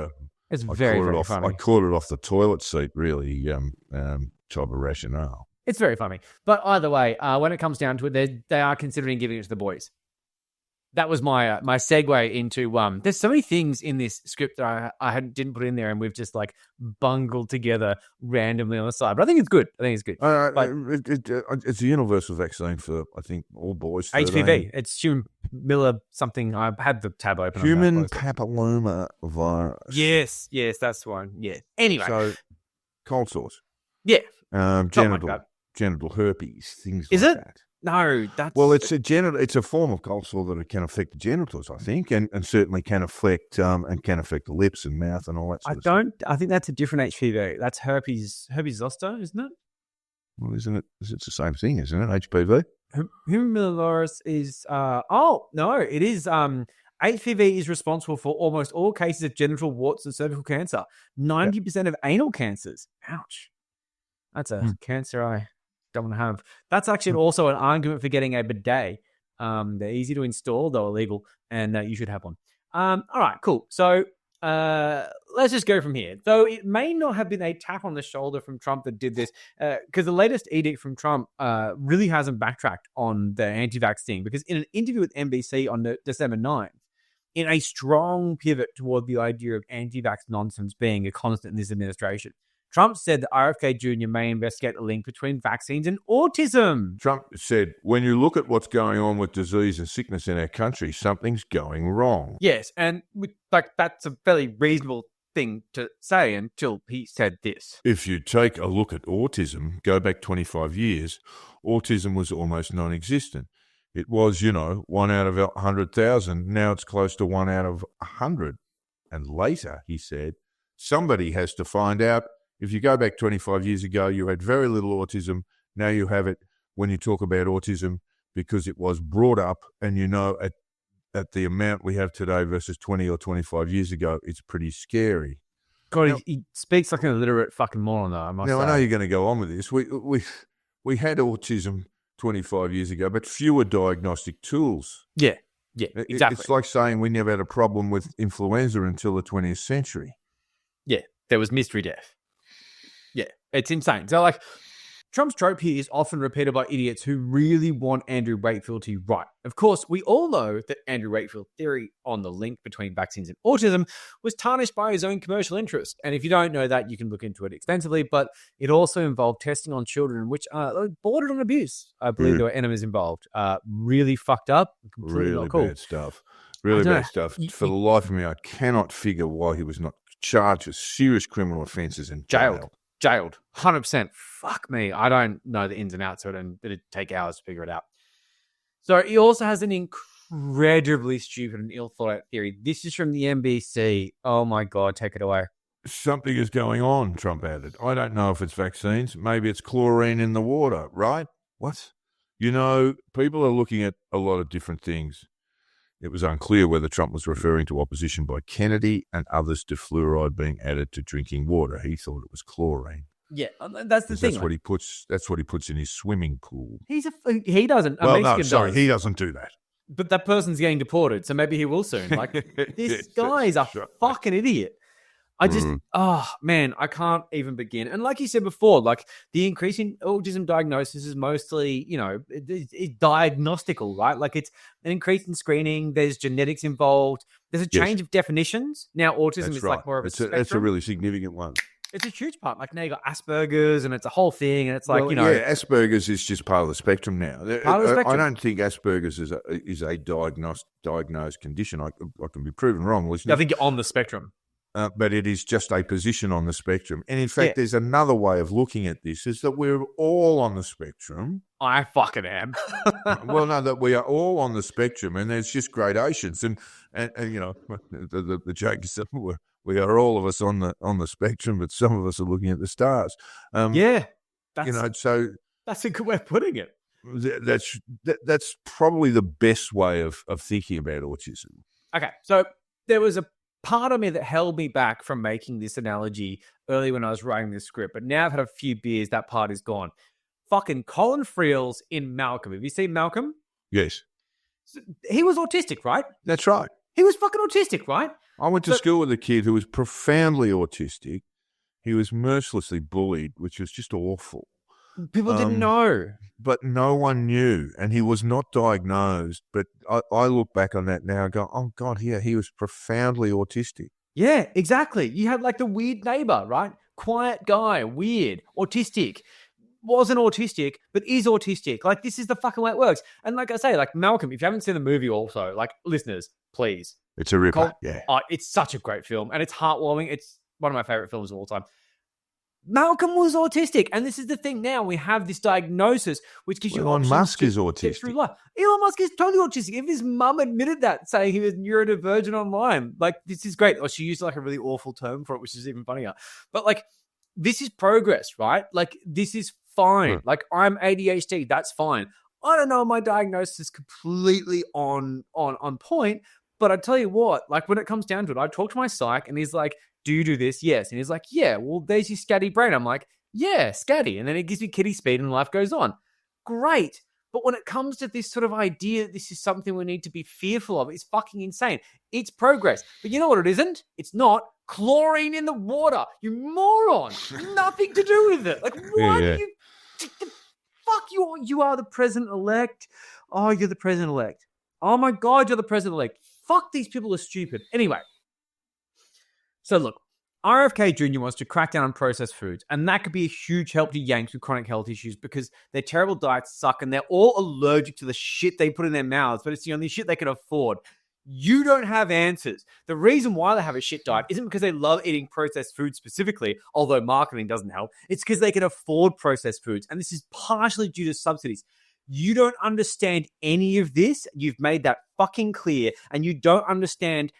G: it's very funny.
F: I caught it off the toilet seat, really, type of rationale.
G: It's very funny. But either way, when it comes down to it, they are considering giving it to the boys. That was my segue into there's so many things in this script that I didn't put in there, and we've just like bungled together randomly on the side. But I think it's good. It's
F: a universal vaccine for, I think, all boys.
G: HPV. It's human Miller something. I had the tab open.
F: Human papilloma virus.
G: Yes, that's one. Yeah. Anyway,
F: so cold sores.
G: Yeah.
F: Genital herpes. Things
G: is
F: like
G: it?
F: That.
G: No, that's...
F: Well, it's a form of cold sore that can affect the genitals, I think, and certainly can affect the lips and mouth and all that sort of stuff.
G: I think that's a different HPV. That's herpes zoster, isn't it?
F: Well, isn't it? It's the same thing, isn't it? HPV?
G: Humillaris is... no, it is... HPV is responsible for almost all cases of genital warts and cervical cancer. 90% of anal cancers. Ouch. That's a cancer I... don't want to have. That's actually also an argument for getting a bidet. They're easy to install, though illegal, and you should have one. All right, cool. So let's just go from here. Though it may not have been a tap on the shoulder from Trump that did this, because the latest edict from Trump really hasn't backtracked on the anti-vax thing, because in an interview with NBC on December 9th, in a strong pivot toward the idea of anti-vax nonsense being a constant in this administration, Trump said that RFK Jr. may investigate the link between vaccines and autism.
F: Trump said, when you look at what's going on with disease and sickness in our country, something's going wrong.
G: Yes, and that's a fairly reasonable thing to say until he said this.
F: If you take a look at autism, go back 25 years, autism was almost non-existent. It was, 1 out of 100,000. Now it's close to 1 out of 100. And later, he said, somebody has to find out. If you go back 25 years ago, you had very little autism. Now you have it when you talk about autism because it was brought up, and at the amount we have today versus 20 or 25 years ago, it's pretty scary.
G: God, he speaks like an illiterate fucking moron, though, I must say.
F: I know you're going to go on with this. We had autism 25 years ago, but fewer diagnostic tools.
G: Yeah, exactly.
F: It's like saying we never had a problem with influenza until the 20th century.
G: Yeah, there was mystery death. Yeah, it's insane. So, Trump's trope here is often repeated by idiots who really want Andrew Wakefield to be right. Of course, we all know that Andrew Wakefield's theory on the link between vaccines and autism was tarnished by his own commercial interest. And if you don't know that, you can look into it extensively, but it also involved testing on children, which bordered on abuse. I believe there were enemies involved. Really fucked up. Completely
F: really
G: not cool.
F: Bad stuff. Really bad stuff. For the life of me, I cannot figure why he was not charged with serious criminal offences and
G: Jailed. 100%. Fuck me. I don't know the ins and outs of it, and it'd take hours to figure it out. So he also has an incredibly stupid and ill-thought-out theory. This is from the NBC. Oh, my God. Take it away.
F: Something is going on, Trump added. I don't know if it's vaccines. Maybe it's chlorine in the water, right? What? People are looking at a lot of different things. It was unclear whether Trump was referring to opposition by Kennedy and others to fluoride being added to drinking water. He thought it was chlorine.
G: Yeah, that's the thing.
F: That's what he puts. That's what he puts in his swimming pool.
G: He doesn't.
F: Well,
G: Mexican
F: no, sorry,
G: does.
F: he doesn't do that.
G: But that person's getting deported, so maybe he will soon. Like, this guy is a fucking idiot. I just, oh man, I can't even begin. And like you said before, like the increase in autism diagnosis is mostly, it's diagnostical, right? Like it's an increase in screening. There's genetics involved. There's a change of definitions. Now autism is like more of a spectrum.
F: That's a really significant one.
G: It's a huge part. Like now you got Asperger's and it's a whole thing. And it's like,
F: Asperger's is just part of the spectrum now.
G: Part of the spectrum.
F: I don't think Asperger's is a diagnosed condition. I can be proven wrong, listener.
G: I think you're on the spectrum.
F: But it is just a position on the spectrum. And in fact, there's another way of looking at this, is that we're all on the spectrum.
G: I fucking am.
F: Well, no, that we are all on the spectrum, and there's just gradations. And the joke is that we are all of us on the spectrum, but some of us are looking at the stars. So
G: that's a good way of putting it.
F: That's probably the best way of thinking about autism.
G: Okay, so there was a part of me that held me back from making this analogy early when I was writing this script, but now I've had a few beers, that part is gone. Fucking Colin Friels in Malcolm. Have you seen Malcolm?
F: Yes.
G: So he was autistic, right?
F: That's right.
G: He was fucking autistic, right?
F: I went to school with a kid who was profoundly autistic. He was mercilessly bullied, which was just awful.
G: People didn't know.
F: But no one knew, and he was not diagnosed. But I look back on that now and go, oh, God, yeah, he was profoundly autistic.
G: Yeah, exactly. You had like the weird neighbor, right? Quiet guy, weird, autistic. Wasn't autistic, but is autistic. Like, this is the fucking way it works. And like I say, like Malcolm, if you haven't seen the movie also, like, listeners, please.
F: It's a ripper, yeah.
G: It's such a great film, and it's heartwarming. It's one of my favorite films of all time. Malcolm was autistic, and this is the thing now. We have this diagnosis, which gives you
F: Elon Musk is autistic.
G: Through life. Elon Musk is totally autistic. If his mum admitted that, saying he was neurodivergent online, like, this is great. Or she used like a really awful term for it, which is even funnier. But like, this is progress, right? Like, this is fine. Like, I'm ADHD. That's fine. I don't know my diagnosis is completely on point, but I tell you what, like, when it comes down to it, I talk to my psych, and he's like, do you do this? Yes. And he's like, yeah, well, there's your scatty brain. I'm like, yeah, scatty. And then it gives me kitty speed and life goes on. Great. But when it comes to this sort of idea, this is something we need to be fearful of. It's fucking insane. It's progress. But you know what it isn't? It's not chlorine in the water. You moron. Nothing to do with it. Like, why do you... Fuck you. You are the president-elect. Oh, you're the president-elect. Oh my God, you're the president-elect. Fuck, these people are stupid. Anyway. So look, RFK Jr. wants to crack down on processed foods, and that could be a huge help to Yanks with chronic health issues because their terrible diets suck and they're all allergic to the shit they put in their mouths, but it's the only shit they can afford. You don't have answers. The reason why they have a shit diet isn't because they love eating processed food specifically, although marketing doesn't help. It's because they can afford processed foods, and this is partially due to subsidies. You don't understand any of this. You've made that fucking clear, and you don't understand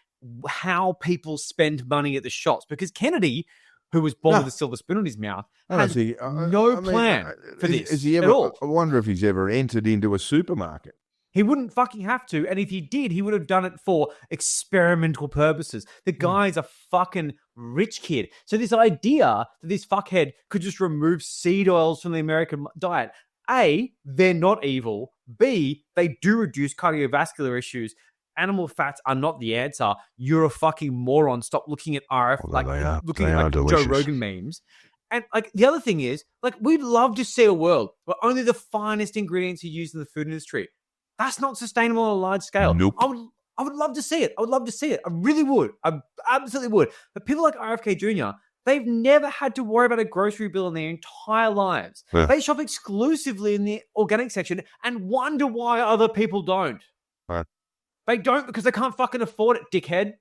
G: how people spend money at the shops, because Kennedy, who was born with a silver spoon in his mouth, has no plan for this at all.
F: I wonder if he's ever entered into a supermarket.
G: He wouldn't fucking have to, and if he did, he would have done it for experimental purposes. The guy's a fucking rich kid. So this idea that this fuckhead could just remove seed oils from the American diet, A, they're not evil. B, they do reduce cardiovascular issues. Animal fats are not the answer. You're a fucking moron. Stop looking at looking at Joe Rogan memes. And like, the other thing is, like, we'd love to see a world where only the finest ingredients are used in the food industry. That's not sustainable on a large scale.
F: Nope.
G: I would love to see it. I would love to see it. I really would. I absolutely would. But people like RFK Jr., they've never had to worry about a grocery bill in their entire lives. Yeah. They shop exclusively in the organic section and wonder why other people don't.
F: Right.
G: They don't because they can't fucking afford it, dickhead.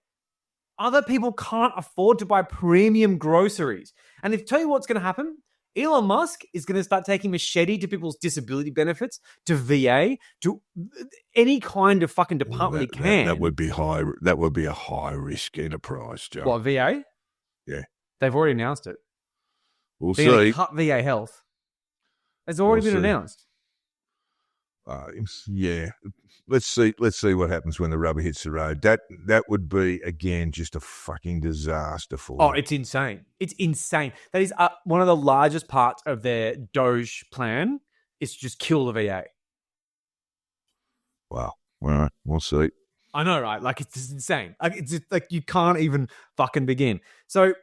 G: Other people can't afford to buy premium groceries. And if tell you what's going to happen, Elon Musk is going to start taking machete to people's disability benefits, to VA, to any kind of fucking department he can.
F: That would be high. That would be a high risk enterprise, Joe.
G: What, VA?
F: Yeah,
G: they've already announced it.
F: We'll
G: They're
F: see.
G: cut VA health. It's already been announced.
F: Yeah. Let's see what happens when the rubber hits the road. That would be, again, just a fucking disaster for
G: Oh,
F: them.
G: it's insane. It's insane. That is one of the largest parts of their Doge plan is to just kill the VA.
F: Wow. All right, we'll see.
G: I know, right? Like, it's just insane. Like, it's just, like, you can't even fucking begin. So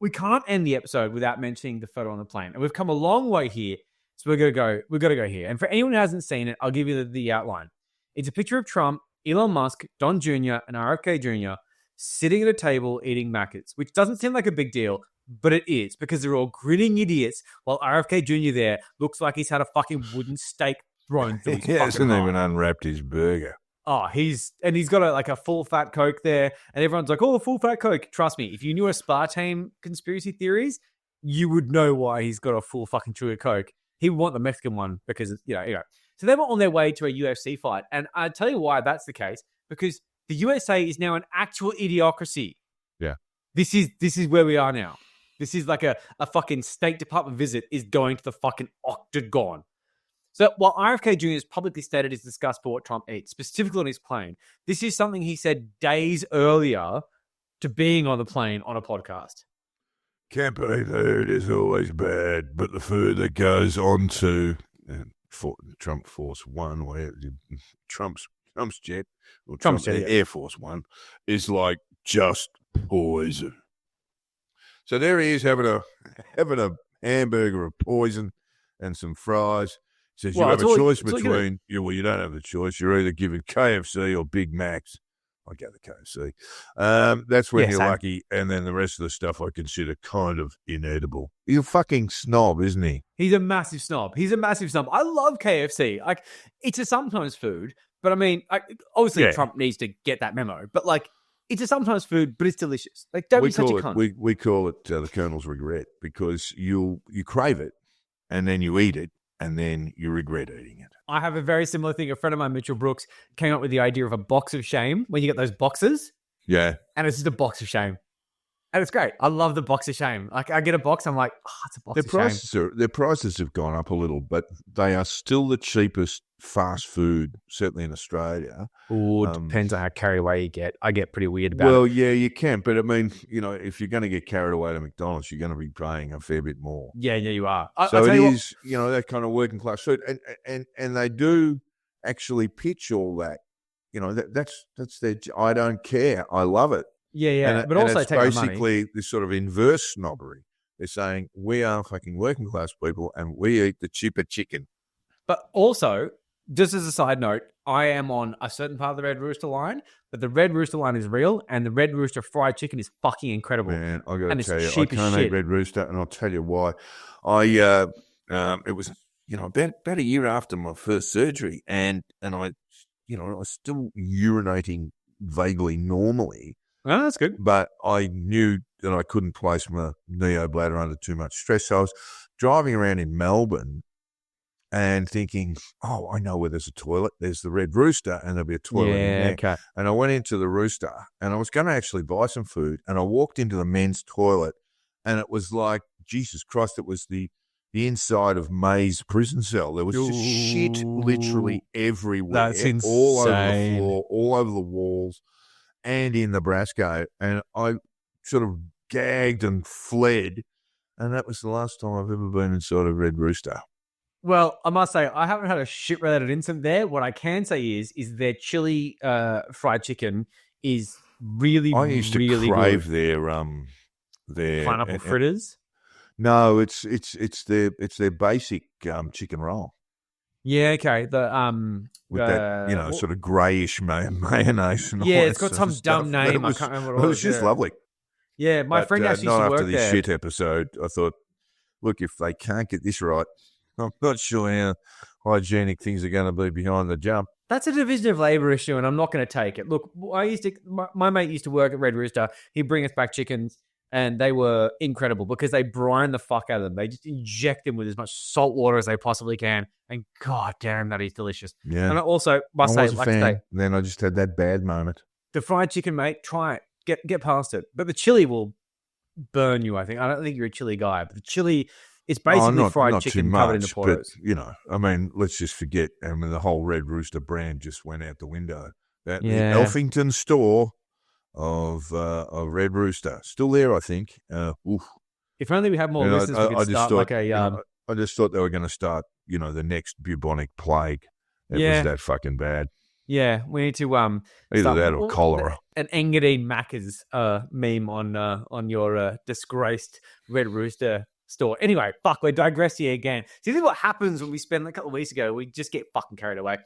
G: we can't end the episode without mentioning the photo on the plane. And we've come a long way here. So we've got to go here. And for anyone who hasn't seen it, I'll give you the outline. It's a picture of Trump, Elon Musk, Don Jr., and RFK Jr. sitting at a table eating Maccas, which doesn't seem like a big deal, but it is, because they're all grinning idiots while RFK Jr. there looks like he's had a fucking wooden stake thrown through his
F: He
G: fucking
F: hasn't
G: heart.
F: even unwrapped his burger.
G: Oh, he's got a full fat Coke there, and everyone's like, "Oh, full fat Coke." Trust me, if you knew aspartame conspiracy theories, you would know why he's got a full fucking sugar Coke. He would want the Mexican one because it's, anyway. So they were on their way to a UFC fight, and I tell you why that's the case, because the USA is now an actual idiocracy.
F: Yeah,
G: this is where we are now. This is like a fucking State Department visit is going to the fucking octagon. So while RFK Jr. has publicly stated his disgust for what Trump eats, specifically on his plane, this is something he said days earlier to being on the plane on a podcast.
F: Campaign food is always bad, but the food that goes on to Trump Force One, where Trump's jet, or Trump's
G: jet, yeah.
F: Air Force One, is like just poison. So there he is having a hamburger of poison and some fries. Says you have a choice between you don't have the choice. You're either given KFC or Big Macs. I get the KFC. That's when you're lucky, and then the rest of the stuff I consider kind of inedible. He's a fucking snob, isn't he?
G: He's a massive snob. I love KFC. Like, it's a sometimes food, but I mean, obviously Trump needs to get that memo. But like, it's a sometimes food, but it's delicious. Like, don't be such a cunt.
F: We call it the Colonel's regret, because you crave it, and then you eat it, and then you regret eating it.
G: I have a very similar thing. A friend of mine, Mitchell Brooks, came up with the idea of a box of shame, when you get those boxes.
F: Yeah.
G: And it's just a box of shame. And it's great. I love the box of shame. Like, I get a box, I'm like, it's a box of shame.
F: Their prices have gone up a little, but they are still the cheapest fast food, certainly in Australia.
G: Oh, depends on how carried away you get. I get pretty weird about it.
F: Well, yeah, you can. But I mean, if you're going to get carried away to McDonald's, you're going to be paying a fair bit more.
G: Yeah, you are.
F: So it is, that kind of working class food. And they do actually pitch all that. That's their, I don't care. I love it.
G: Yeah. But also
F: it's
G: take
F: basically this sort of inverse snobbery. They're saying we are fucking working class people and we eat the cheaper chicken.
G: But also, just as a side note, I am on a certain part of the Red Rooster line, but the Red Rooster line is real, and the Red Rooster fried chicken is fucking incredible.
F: Man, I got to tell you, I
G: cheap as
F: can't
G: shit.
F: eat Red Rooster, and I'll tell you why. It was about a year after my first surgery, and I was still urinating vaguely normally.
G: Oh, that's good.
F: But I knew that I couldn't place my neobladder under too much stress. So I was driving around in Melbourne and thinking, oh, I know where there's a toilet. There's the Red Rooster, and there'll be a toilet in there.
G: Okay.
F: And I went into the Rooster, and I was going to actually buy some food, and I walked into the men's toilet, and it was like, Jesus Christ, it was the inside of May's prison cell. There was just shit literally everywhere.
G: That's insane.
F: All over the floor, all over the walls, and in the Brasco. And I sort of gagged and fled, and that was the last time I've ever been inside a Red Rooster.
G: Well, I must say, I haven't had a shit-related incident there. What I can say is their chili fried chicken is really,
F: I used to
G: really
F: crave
G: good.
F: their
G: Pineapple fritters.
F: No, it's their basic chicken roll.
G: Yeah, okay.
F: With that sort of greyish mayonnaise. And all
G: yeah,
F: that
G: it's got
F: sort
G: some
F: of stuff.
G: dumb name.
F: It was,
G: I can't remember what
F: it was just lovely.
G: Yeah, my friend actually used to
F: not
G: work
F: after this
G: there.
F: shit episode. I thought, look, if they can't get this right, I'm not sure how hygienic things are going to be behind the jump.
G: That's a division of labour issue, and I'm not going to take it. Look, my mate used to work at Red Rooster. He'd bring us back chickens, and they were incredible because they brine the fuck out of them. They just inject them with as much salt water as they possibly can, and god damn, that is delicious.
F: Yeah.
G: And I also must say, like I say,
F: then I just had that bad moment.
G: the fried chicken, mate, try it. Get past it. But the chili will burn you, I think. I don't think you're a chili guy, but the chili It's basically
F: not
G: fried
F: too
G: chicken covered in the
F: much, but,
G: potatoes.
F: you know, I mean, let's just forget. I mean, the whole Red Rooster brand just went out the window. The Elfington store of Red Rooster still there, I think. Oof.
G: If only we had more listeners, we could start like a.
F: I just thought they were going to start, you know, the next bubonic plague. It was that fucking bad.
G: Yeah, we need to
F: either that or cholera.
G: An Engadine Macca's meme on your disgraced Red Rooster store. Anyway, fuck, we're digressing again. See, this is what happens when we spend a couple of weeks ago. We just get fucking carried away.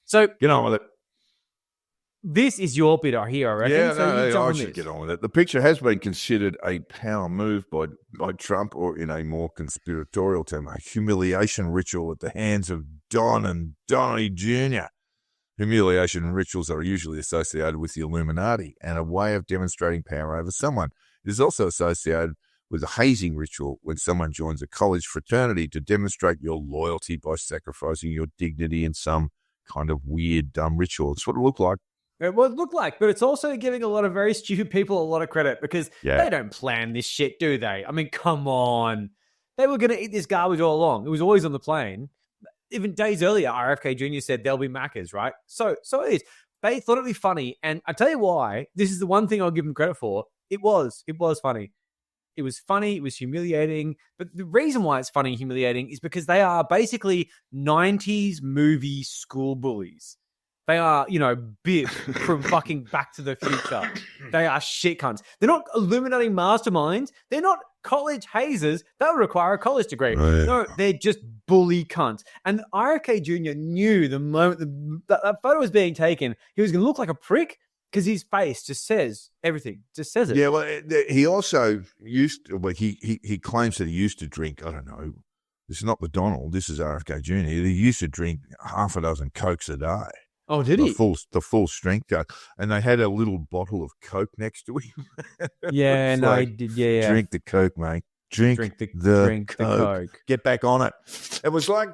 G: So
F: get on with it.
G: This is your bit, I hear, I reckon.
F: Yeah,
G: so
F: I should get on with it. The picture has been considered a power move by Trump, or in a more conspiratorial term, a humiliation ritual at the hands of Don and Donnie Jr. Humiliation rituals are usually associated with the Illuminati and a way of demonstrating power over someone. It is also associated with a hazing ritual when someone joins a college fraternity to demonstrate your loyalty by sacrificing your dignity in some kind of weird, dumb ritual. It's what it looked like.
G: It would look like, but it's also giving a lot of very stupid people a lot of credit because they don't plan this shit, do they? I mean, come on. They were going to eat this garbage all along. It was always on the plane. Even days earlier, RFK Jr. said there'll be Maccas, right? So it is. They thought it'd be funny, and I tell you why. This is the one thing I'll give them credit for. It was funny. It was funny. It was humiliating. But the reason why it's funny and humiliating is because they are basically 90s movie school bullies. They are, you know, Biff from fucking Back to the Future. They are shit cunts. They're not Illuminati masterminds. They're not college hazers. That would require a college degree. Oh, yeah. No, they're just bully cunts. And RFK Jr. knew the moment that photo was being taken, he was going to look like a prick because his face just says everything. Just says it.
F: Yeah, well, he also used to, well, he claims that he used to drink, I don't know, this is not the Donald, this is RFK Jr. He used to drink half a dozen Cokes a day.
G: Oh, did he?
F: The full strength Coke. And they had a little bottle of Coke next to him.
G: Yeah, no,
F: like,
G: he did. Yeah.
F: Drink the Coke, mate. Drink the Coke. Get back on it. It was like,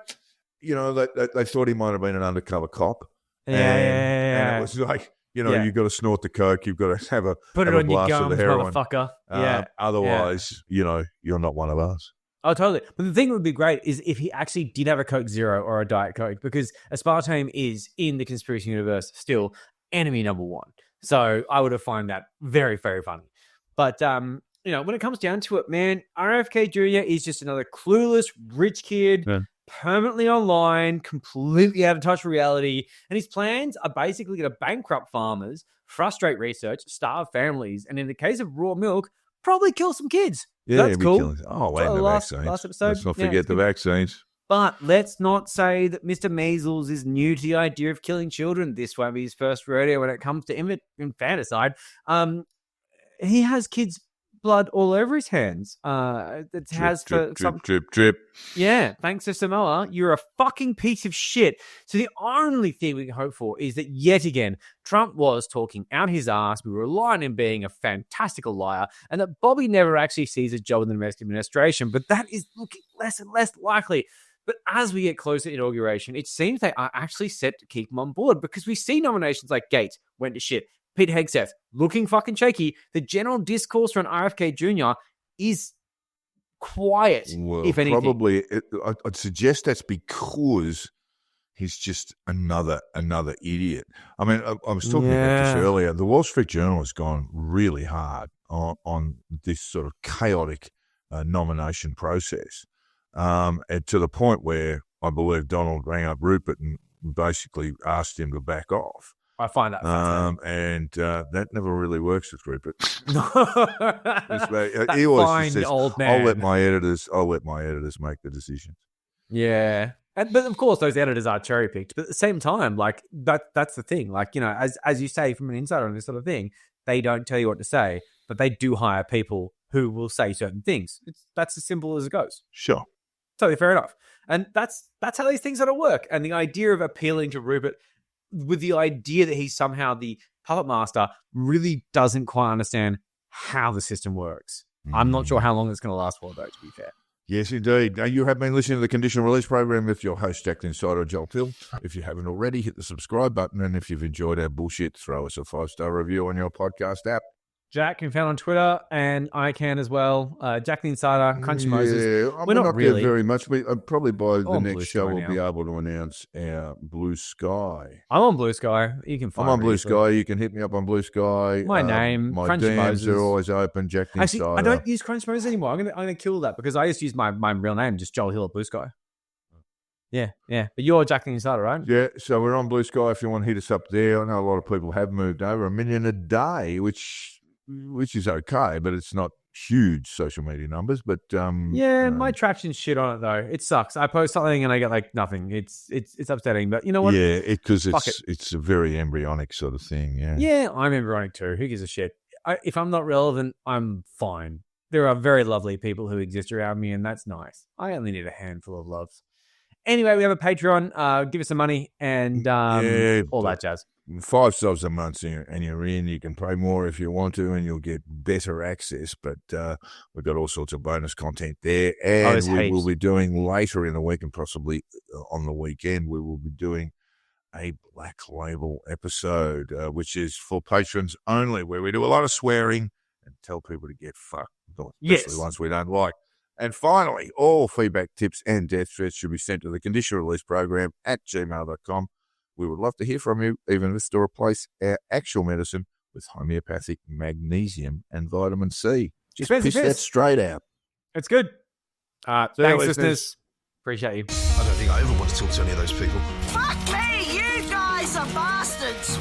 F: you know, they thought he might have been an undercover cop. And it was like, you know, you've got to snort the Coke. You've got to have a blast of the heroin.
G: Motherfucker.
F: Otherwise, you know, you're not one of us.
G: Oh, totally. But the thing that would be great is if he actually did have a Coke Zero or a Diet Coke, because aspartame is, in the conspiracy universe, still enemy number one. So I would have found that very, very funny. But, you know, when it comes down to it, man, RFK Jr. is just another clueless, rich kid, permanently online, completely out of touch with reality. And his plans are basically going to bankrupt farmers, frustrate research, starve families, and in the case of raw milk, probably kill some kids.
F: Yeah,
G: that's cool.
F: Oh, wait, the vaccines.
G: Last episode.
F: Let's not forget the vaccines.
G: But let's not say that Mr. Measles is new to the idea of killing children. This won't be his first rodeo when it comes to infanticide. He has kids' blood all over his hands.
F: Drip.
G: Yeah, thanks to Samoa, you're a fucking piece of shit. So the only thing we can hope for is that yet again, Trump was talking out his ass. We rely on him being a fantastical liar, and that Bobby never actually sees a job in the next administration. But that is looking less and less likely. But as we get closer to inauguration, it seems they are actually set to keep him on board because we see nominations like Gates went to shit. Pete Hegseth looking fucking shaky. The general discourse around RFK Jr. is quiet, if anything.
F: Probably, I'd suggest that's because he's just another idiot. I mean, I was talking about this earlier. The Wall Street Journal has gone really hard on this sort of chaotic nomination process, and to the point where I believe Donald rang up Rupert and basically asked him to back off.
G: I find that fascinating.
F: And that never really works with Rupert.
G: That
F: he always
G: fine
F: says,
G: old man.
F: I'll let my editors make the decisions.
G: Yeah. But of course, those editors are cherry picked. But at the same time, like that's the thing. Like, you know, as you say from an insider on this sort of thing, they don't tell you what to say, but they do hire people who will say certain things. That's as simple as it goes.
F: Sure.
G: Totally fair enough. And that's how these things sort of work. And the idea of appealing to Rupert with the idea that he's somehow the puppet master really doesn't quite understand how the system works. I'm not sure how long it's going to last for, though, to be fair.
F: Yes, indeed. Now, you have been listening to the Conditional Release Program with your host, Jack the Insider, Joel Pill. If you haven't already, hit the subscribe button. And if you've enjoyed our bullshit, throw us a 5-star review on your podcast app.
G: Jack can be found on Twitter, and I can as well. Jack the Insider, Crunch Moses.
F: Yeah,
G: We're not really
F: there very much. Probably by the
G: on
F: next
G: Blue
F: show,
G: Sky
F: we'll be
G: now.
F: able to announce our Blue Sky.
G: I'm on Blue Sky. You can find
F: I'm on
G: me
F: Blue
G: easily.
F: Sky. You can hit me up on Blue Sky.
G: My name,
F: my
G: Crunch
F: DMs
G: Moses.
F: are always open. Jack the
G: Actually,
F: Insider.
G: I don't use Crunch Moses anymore. I'm gonna kill that because I used to use my real name, just Joel Hill at Blue Sky. Yeah. But you're Jack the Insider, right?
F: Yeah, so we're on Blue Sky if you want to hit us up there. I know a lot of people have moved over 1 million a day, which is okay, but it's not huge social media numbers. But
G: my traction's shit on it though. It sucks. I post something and I get like nothing. It's upsetting, but you know what?
F: Yeah, because
G: Fuck
F: it's a very embryonic sort of thing. Yeah.
G: Yeah, I'm embryonic too. Who gives a shit? If I'm not relevant, I'm fine. There are very lovely people who exist around me, and that's nice. I only need a handful of loves. Anyway, we have a Patreon. Give us some money and all that jazz.
F: $5 a month and you're in. You can pay more if you want to, and you'll get better access. But we've got all sorts of bonus content there, and we will be doing later in the week, and possibly on the weekend, we will be doing a Black Label episode, which is for patrons only, where we do a lot of swearing and tell people to get fucked, especially ones we don't like. And finally, all feedback, tips, and death threats should be sent to the Conditional Release Program at gmail.com. We would love to hear from you, even if it's to replace our actual medicine with homeopathic magnesium and vitamin C. Just piss that straight out.
G: It's good. Thanks,
F: listeners.
G: listeners. Appreciate you.
B: I don't think I ever want to talk to any of those people.
A: Fuck me, you guys are bastards.